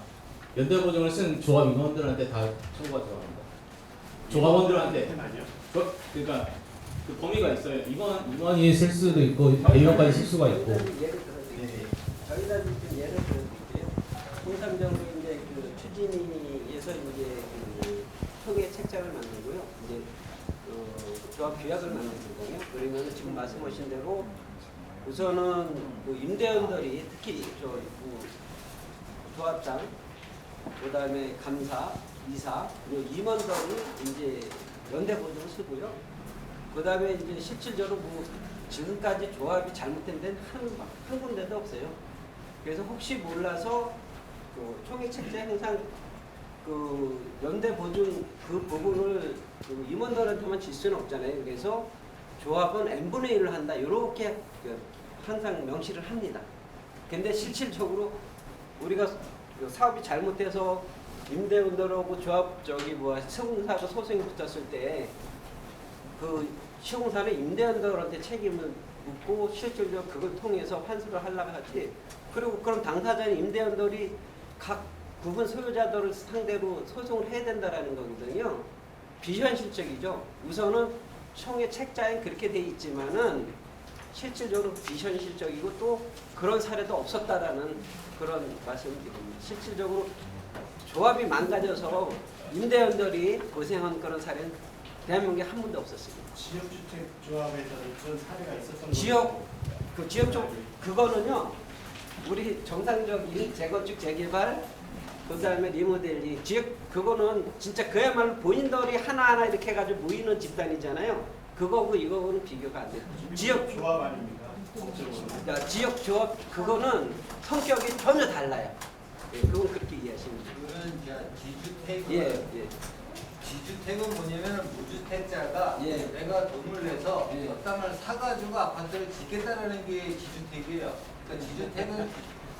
연대 보증을 쓴 조합 임원들한테 다 청구가 들어갑니다. 조합원들한테. 그러니까 그 범위가 있어요. 임원이 쓸 수도 있고 대의원까지 쓸 수가 있고. 예를 들어드릴게요. 저희가 좀 예를 들어드릴게요. 통상적으로 이제 그 추진위에서 이제 그 총회 책장을 만들고요. 이제 조합 규약을 만드는 거고요. 그러면 지금 말씀하신 대로 우선은 그 임대원들이 특히 조합장, 그다음에 감사, 이사, 그리고 임원들이 이제 연대 보증을 쓰고요. 그다음에 이제 실질적으로 뭐 지금까지 조합이 잘못된 데는 한 군데도 없어요. 그래서 혹시 몰라서 그 총회 책제 항상 그 연대 보증 그 부분을 그 임원들한테만 질 수는 없잖아요. 그래서 조합은 n분의 1을 한다. 이렇게 항상 명시를 합니다. 근데 실질적으로 우리가 사업이 잘못돼서 임대원들하고 조합 시공사하고 소송이 붙었을 때 그 시공사는 임대원들한테 책임을 묻고 실질적으로 그걸 통해서 환수를 하려고 하지. 그리고 그럼 당사자인 임대원들이 각 부분 소유자들을 상대로 소송을 해야 된다라는 거거든요. 비현실적이죠. 우선은 총회 책자에 그렇게 돼 있지만은 실질적으로 비현실적이고 또 그런 사례도 없었다라는 그런 말씀을 드립니다. 실질적으로 조합이 망가져서 임대원들이 고생한 그런 사례는 대한민국에 한 번도 없었습니다. 지역주택 조합에서는 그런 사례가 있었던 지역 그거는요. 우리 정상적인 재건축 재개발 그다음에 리모델링 지역 그거는 진짜 그야말로 본인들이 하나하나 이렇게 해가지고 모이는 집단이잖아요. 그거고 이거는 비교가 안 돼요. 지역 조합 아닙니까? 그러니까 지역 조합 그거는 성격이 전혀 달라요. 예, 그건 그렇게 이해하시면 돼요. 그거는 지주택은 예. 지주택은 뭐냐면 무주택자가 예. 내가 돈을 내서 예. 저 땅을 사가지고 아파트를 짓겠다라는 게 지주택이에요. 그러니까 지주택은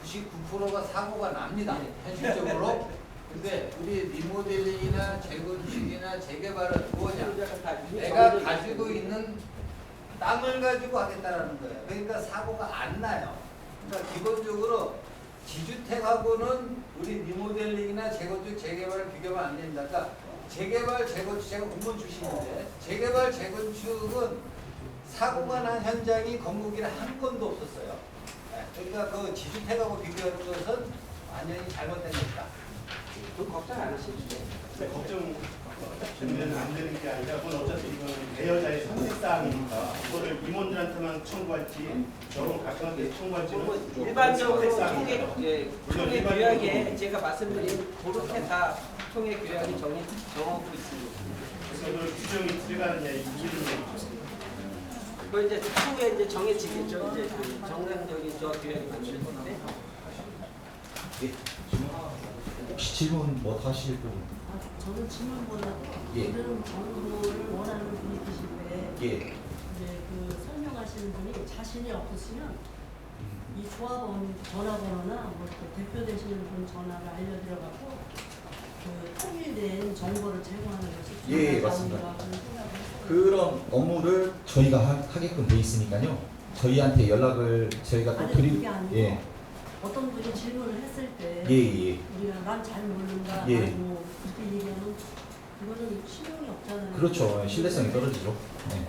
99%가 사고가 납니다. 현실적으로. 근데 우리 리모델링이나 재건축이나 재개발은 뭐냐? 내가 가지고 있는 땅을 가지고 하겠다라는 거예요. 그러니까 사고가 안 나요. 그러니까 기본적으로 지주택하고는 우리 리모델링이나 재건축, 재개발을 비교가 안 됩니다. 그러니까 재개발, 재건축, 제가 공무원 출신인데 재개발, 재건축은 사고가 난 현장이 건국일에 한 건도 없었어요. 그러니까 그 지주택하고 비교하는 것은 완전히 잘못된 겁니다. 그 걱정 안 하시죠? 걱정 되면 안 되는 게 아니라 그건 어차피 이거는 대여자의 선택사항이니까 그거를 임원들한테만 청구할지 저런 각각한테 청구할지는 일반적으로 선택사항이니까. 총회 규약에 제가 말씀드린 그렇게 다 총회 규약이 정하고 있습니다. 그래서 그 규정이 들어가느냐 이 얘기죠. 그 이제 추후에 이제 정해지겠죠. 이제 그 정상적인 조합 규약이 만들 건데. 혹시 질문 뭐 하실 분? 저는 질문보다 예. 이런 정보를 원하는 분이 계실 때 예. 이제 그 설명하시는 분이 자신이 없으시면 이 조합원 전화번호나 뭐 대표 되시는 분 전화를 알려드려갖고 그 통일된 정보를 제공하는 것이 예, 맞습니다. 그런 업무를 저희가 하게끔 돼 있으니까요. 저희한테 연락을 저희가 또 아니, 드리. 그게 아니고 예. 어떤 분이 질문을 했을 때 예. 우리가 난 잘 모른다 예. 뭐 그렇게 얘기하면 그거는 신용이 없잖아요. 그렇죠. 신뢰성이 떨어지죠. 네.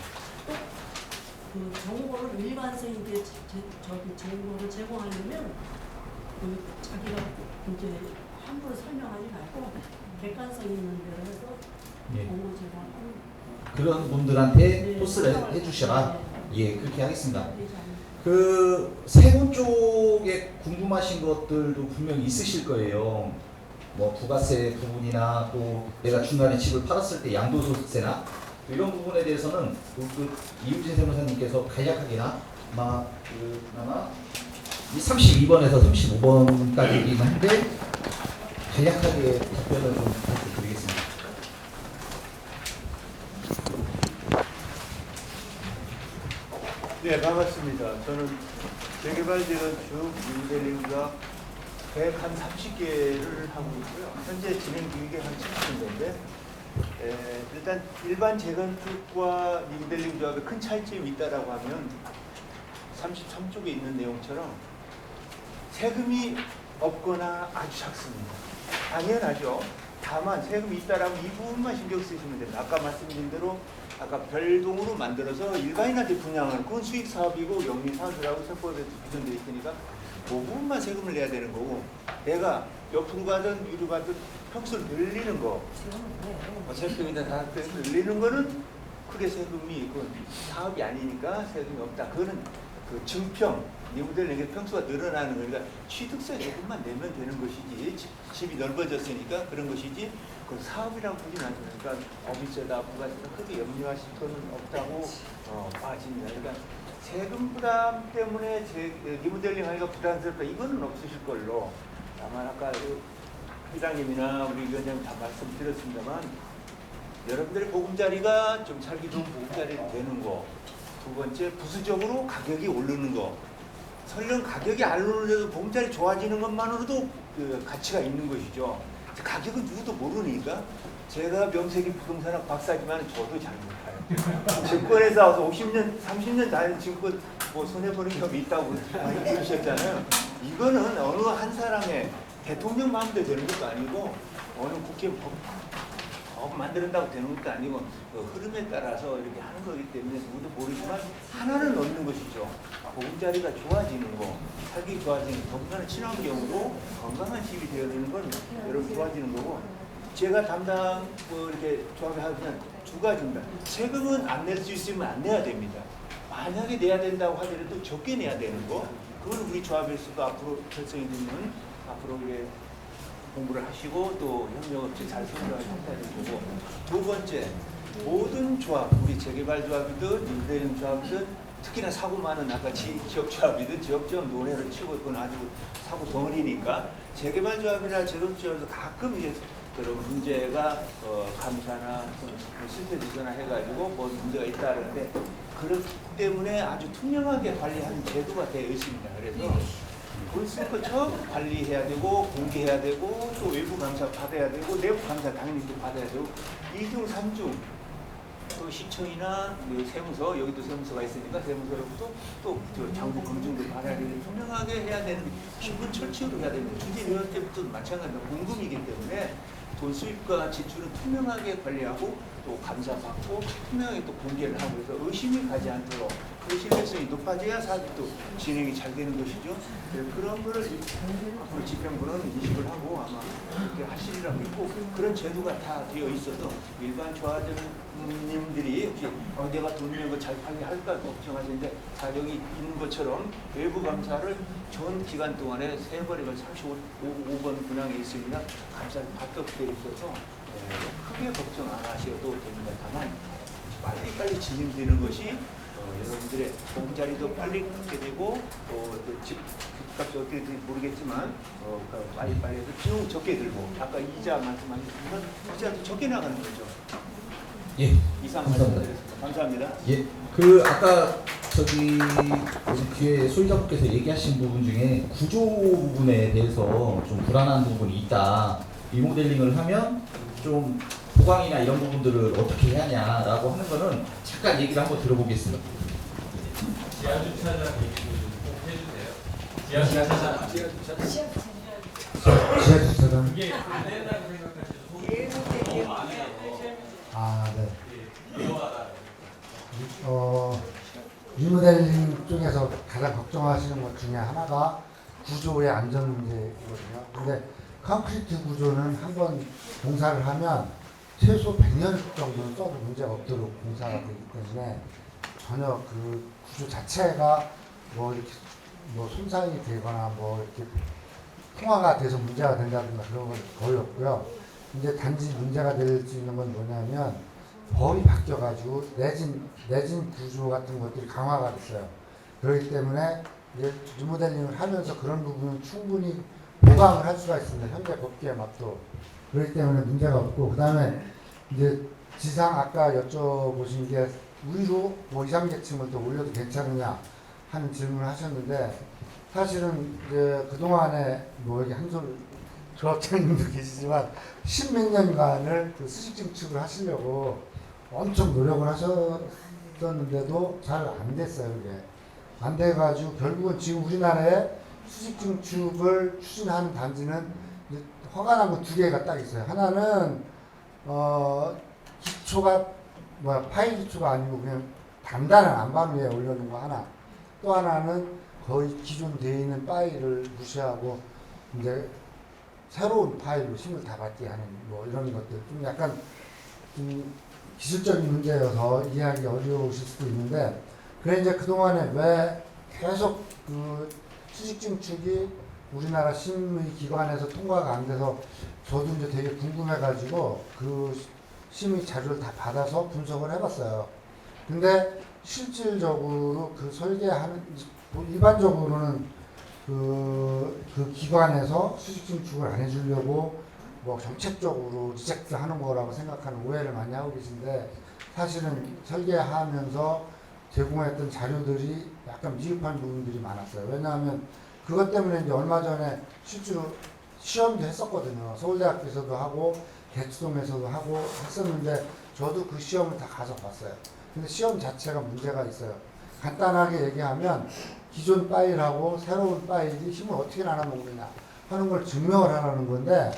그 정보를 일관성 있게 저기 정보를 제공하려면 그 자기가 이제 함부로 설명하지 말고 객관성 있는 대로 해서 예. 정보 제공하고 그런 분들한테 네, 토스를 설명을 해주셔라. 네. 예, 그렇게 하겠습니다. 되지 않을까. 그 세분 쪽에 궁금하신 것들도 분명히 있으실 거예요. 뭐 부가세 부분이나 또 내가 중간에 집을 팔았을 때 양도소득세나 이런 부분에 대해서는 그 이우진 세무사님께서 간략하게나 아마 이 32번에서 35번까지이긴 한데 간략하게 답변을 좀 부탁드리겠습니다. 네, 반갑습니다. 저는 재개발 재건축 리모델링과 계획 한 30개를 하고 있고요. 현재 진행 중인 게 한 70개인데 일단 일반 재건축과 리모델링 조합에 큰 차이점이 있다라고 하면 33쪽에 있는 내용처럼 세금이 없거나 아주 작습니다. 당연하죠. 다만 세금이 있다라면 이 부분만 신경 쓰시면 됩니다. 아까 말씀드린 대로 아까 별동으로 만들어서 일반인한테 분양하는 그건 수익 사업이고 영리 사업이라고 세법에 규정되어 있으니까 그 부분만 세금을 내야 되는 거고 내가 옆으로 가든 위로 가든 평수를 늘리는 거 세금이나 다른 늘리는 거는 크게 세금이 그건 사업이 아니니까 세금이 없다. 그거는 그 증평 리모델링의 평수가 늘어나는 거니까 취득세 조금만 내면 되는 것이지 집이 넓어졌으니까 그런 것이지 그 사업이라고 보지는 않습니다. 그러니까 어비세다 부가세다 크게 염려하실 거는 없다고 봐집니다. 그러니까 세금 부담 때문에 리모델링 하기가 부담스럽다 이거는 없으실 걸로 다만 아까 회장님이나 우리 위원장님 다 말씀드렸습니다만 여러분들의 보금자리가 좀 살기 좋은 보금자리 되는 거 두 번째 부수적으로 가격이 오르는 거 설령 가격이 안 오르는데도 보금자리 좋아지는 것만으로도 그 가치가 있는 것이죠. 가격은 누구도 모르니까 제가 명색이 부동산학 박사지만 저도 잘 못해요. 증권회사 와서 50년, 30년 다닌 증권 뭐 손해보는 경험이 있다고 많이 들으셨잖아요. 이거는 어느 한 사람의 대통령 마음대로 되는 것도 아니고 어느 국회 법 만든다고 되는 것도 아니고 그 흐름에 따라서 이렇게 하는 거기 때문에 누구도 모르지만 하나는 얻는 것이죠. 보금자리가 좋아지는 거, 살기 좋아지는 거, 더군다나 친환경으로 건강한 집이 되어야 되는 건 여러분 좋아지는 거고 제가 담당 뭐 이렇게 조합에 하면 두 가지입니다. 세금은 안 낼 수 있으면 안 내야 됩니다. 만약에 내야 된다고 하더라도 적게 내야 되는 거 그건 우리 조합에서도 앞으로 결정이 되면 앞으로 이게 공부를 하시고 또 협력업체 잘 선정할 형태를 보고 두 번째 모든 조합 우리 재개발 조합이든 리모델링 조합이든 특히나 사고 많은 아까 지역 조합이든 지역 조합 논의를 치고 그건 아주 사고 덩어리니까 재개발 조합이나 재건축에서 가끔 이제 그런 문제가 감사나 실태 조사나 해가지고 뭐 문제가 있다는데 그렇기 때문에 아주 투명하게 관리하는 제도가 되어 있습니다. 그래서 돈 쓸 거 처음 관리해야 되고 공개해야 되고 또 외부 감사 받아야 되고 내부 감사 당연히 또 받아야 되고 2중 3중 또 시청이나 세무서 여기도 세무서가 있으니까 세무서로부터 또 장부 검증도 받아야 되고 투명하게 해야 되는 기본 철칙으로 해야 되는 주진위원 때부터 마찬가지로 공금이기 때문에 돈 수입과 지출은 투명하게 관리하고 또 감사받고 투명하게 또 공개를 하고 해서 의심이 가지 않도록 그 신뢰성이 높아져야 사업도 진행이 잘 되는 것이죠. 그런 거를 우리 집행부는 인식을 하고 아마 그렇게 하시리라고 믿고 그런 제도가 다 되어 있어서 일반 조합원님들이 혹시 내가 돈 내는 거 잘 관리할까 걱정하시는데 자격이 있는 것처럼 외부 감사를 전 기간 동안에 3번에 걸쳐 35번 분양에 있습니다. 감사를 받도록 되어 있어서 크게 걱정 안 하셔도 됩니다. 다만 빨리 진행되는 것이 여러분들의 보금자리도 빨리 갖게 되고 또 집값이 어떻게 될지 모르겠지만 빨리 해서 비용 적게 들고 아까 이자 말씀하셨지만 이자도 적게 나가는 거죠. 예. 이상 감사합니다. 말씀드렸습니다. 감사합니다. 예. 그 아까 저기 뒤에 소유자분께서 얘기하신 부분 중에 구조 부분에 대해서 좀 불안한 부분이 있다. 리모델링을 하면 좀 보강이나 이런 부분들을 어떻게 해야 하냐라고 하는 거는 잠깐 얘기를 한번 들어보겠습니다. 지하 주차장 얘기도 꼭 해주세요. 지하 주차장. 지하 주차장. 그게 안 된다고 생각하시죠? 너무 많아요. 아, 네. 위험하다. 리모델링 쪽에서 가장 걱정하시는 것 중에 하나가 구조의 안전 문제거든요. 근데 콘크리트 구조는 한번 공사를 하면 최소 100년 정도는 써도 문제가 없도록 공사가 되기 때문에 전혀 그 구조 자체가 뭐 이렇게 뭐 손상이 되거나 뭐 이렇게 통화가 돼서 문제가 된다든가 그런 건 거의 없고요. 이제 단지 문제가 될 수 있는 건 뭐냐면 법이 바뀌어가지고 내진 구조 같은 것들이 강화가 됐어요. 그렇기 때문에 이제 리모델링을 하면서 그런 부분은 충분히 보강을 할 수가 있습니다. 현재 법규에 맞도록. 그렇기 때문에 문제가 없고, 그 다음에 이제 지상 아까 여쭤보신 게 위로 뭐 2, 3계층을 더 올려도 괜찮느냐 하는 질문을 하셨는데, 사실은 이제 그동안에 뭐 여기 한솔 조합장님도 계시지만 10몇 년간을 그 수직 증축을 하시려고 엄청 노력을 하셨었는데도 잘 안 됐어요. 그게 안 돼가지고 결국은 지금 우리나라에 수직 증축을 추진하는 단지는 이제 허가 난 거 2개가 딱 있어요. 하나는 기초가 파일 기초가 아니고 그냥 단단한 안반 위에 올려놓은 거 하나. 또 하나는 거의 기존 되어 있는 파일을 무시하고 이제 새로운 파일로 힘을 다 받게 하는 뭐 이런 것들 좀 약간 좀 기술적인 문제여서 이해하기 어려우실 수도 있는데, 그래 이제 그동안에 왜 계속 그 수직 증축이 우리나라 심의 기관에서 통과가 안 돼서 저도 이제 되게 궁금해가지고 그 심의 자료를 다 받아서 분석을 해봤어요. 근데 실질적으로 그 설계하는 일반적으로는 그 기관에서 수직 증축을 안 해주려고 뭐 정책적으로 리젝트 하는 거라고 생각하는 오해를 많이 하고 계신데, 사실은 설계하면서 제공했던 자료들이 약간 미흡한 부분들이 많았어요. 왜냐하면 그것 때문에 이제 얼마 전에 실제로 시험도 했었거든요. 서울대학교에서도 하고 개츠동에서도 하고 했었는데 저도 그 시험을 다 가서 봤어요. 근데 시험 자체가 문제가 있어요. 간단하게 얘기하면 기존 파일하고 새로운 파일이 힘을 어떻게 나눠 먹느냐 하는 걸 증명을 하라는 건데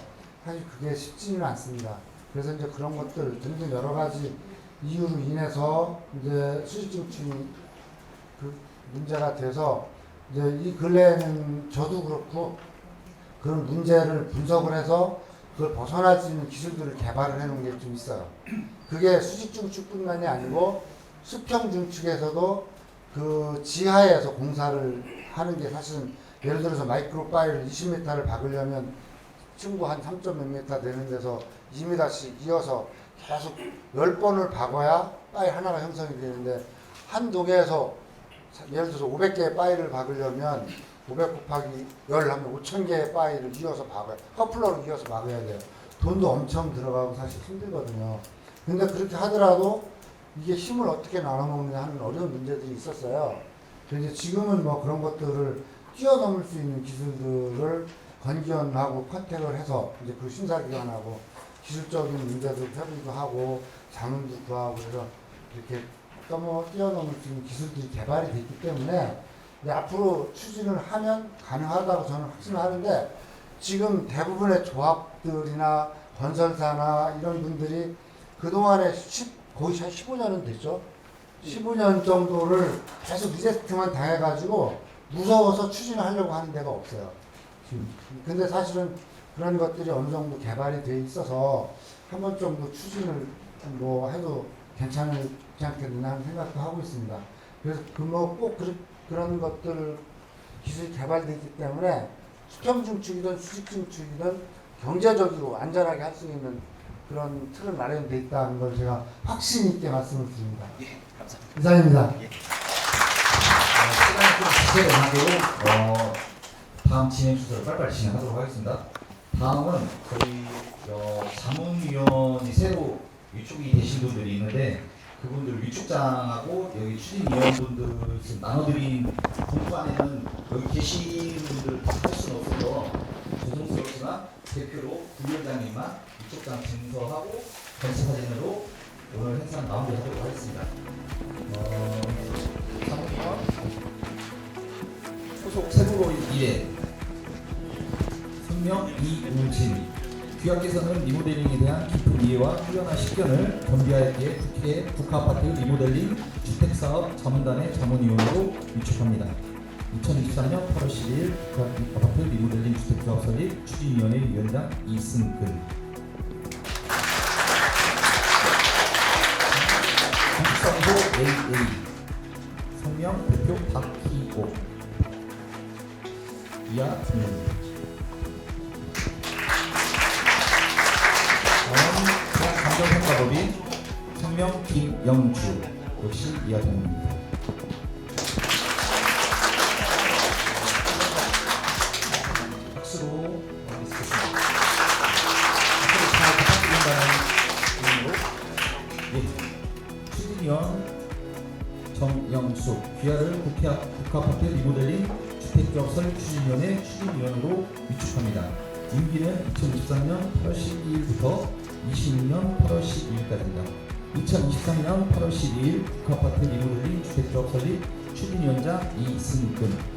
사실 그게 쉽지는 않습니다. 그래서 이제 그런 것들 등등 여러 가지 이유로 인해서 이제 수직 증축이 그 문제가 돼서 이제 이 근래에는 저도 그렇고 그런 문제를 분석을 해서 그걸 벗어날 수 있는 기술들을 개발을 해놓은 게 좀 있어요. 그게 수직 증축뿐만이 아니고 수평 증축에서도 그 지하에서 공사를 하는 게 사실은 예를 들어서 마이크로 파일을 20m를 박으려면 층고 한 3몇 m 되는 데서 2m씩 이어서 계속 10번을 박아야 파일 하나가 형성이 되는데, 한 동에서 예를 들어서 500개의 파일을 박으려면 500 곱하기 10 하면 5000개의 파일을 이어서 박아요. 커플러로 이어서 박아야 돼요. 돈도 엄청 들어가고 사실 힘들거든요. 근데 그렇게 하더라도 이게 힘을 어떻게 나눠먹느냐 하는 어려운 문제들이 있었어요. 그래서 지금은 뭐 그런 것들을 뛰어넘을 수 있는 기술들을 건기원하고 컨택을 해서 이제 그 심사기관하고 기술적인 문제도 협의도 하고 자문도 구하고 그래서 이렇게 뛰어넘을 수 있는 기술들이 개발이 됐기 때문에 앞으로 추진을 하면 가능하다고 저는 확신을 하는데, 지금 대부분의 조합들이나 건설사나 이런 분들이 그동안에 거의 한 15년은 됐죠. 15년 정도를 계속 리젝트만 당해가지고 무서워서 추진을 하려고 하는 데가 없어요. 근데 사실은 그런 것들이 어느 정도 개발이 돼 있어서 한 번 정도 추진을 뭐 해도 괜찮지 않겠나 하는 생각도 하고 있습니다. 그래서 꼭 그런 것들 기술이 개발되어 있기 때문에 수평 증축이든 수직 증축이든 경제적으로 안전하게 할 수 있는 그런 틀은 마련되어 있다는 걸 제가 확신 있게 말씀을 드립니다. 예, 감사합니다. 이상입니다. 시간이 좀 지체되고 다음 진행 순서를 빨리빨리 진행하도록 하겠습니다. 다음은 저희 자문위원이 새로 위촉이 되신 분들이 있는데, 그분들 위촉장하고 여기 추진위원분들 지금 나눠드린 공부 안에는 여기 계신 분들 다 할 수는 없어서 죄송스럽지만 대표로 부위원장님만 이쪽장 증서하고 전체 사진으로 오늘 행사 마무리하도록 하겠습니다. 소속 세부로 1회 성명 이우진 귀하께서는 리모델링에 대한 깊은 이해와 뛰어난 식견을 겸비하였기에 국회 국가아파트 리모델링 주택사업 자문단의 자문위원으로 위촉합니다. 2023년 8월 12일 국가아파트 리모델링 주택사업 설립 추진위원회 위원장 이승근 공직선고 AA 성명 대표 박희옥 이하 두명 감정평가법인 성명 김영주 역시 이하동입니다. 박수로 마치겠습니다. 앞으로 잘 부탁드린다는 의미로 추진위원 정영숙 귀하를 국가아파트 리모델링 주택조합 설립 추진위원회 추진위원으로 위촉합니다. 임기는 2023년 8월 12일부터 26년 8월 12일까지입니다. 2023년 8월 12일 국가아파트 리모델링 주택조합 설립 추진위원장 이승근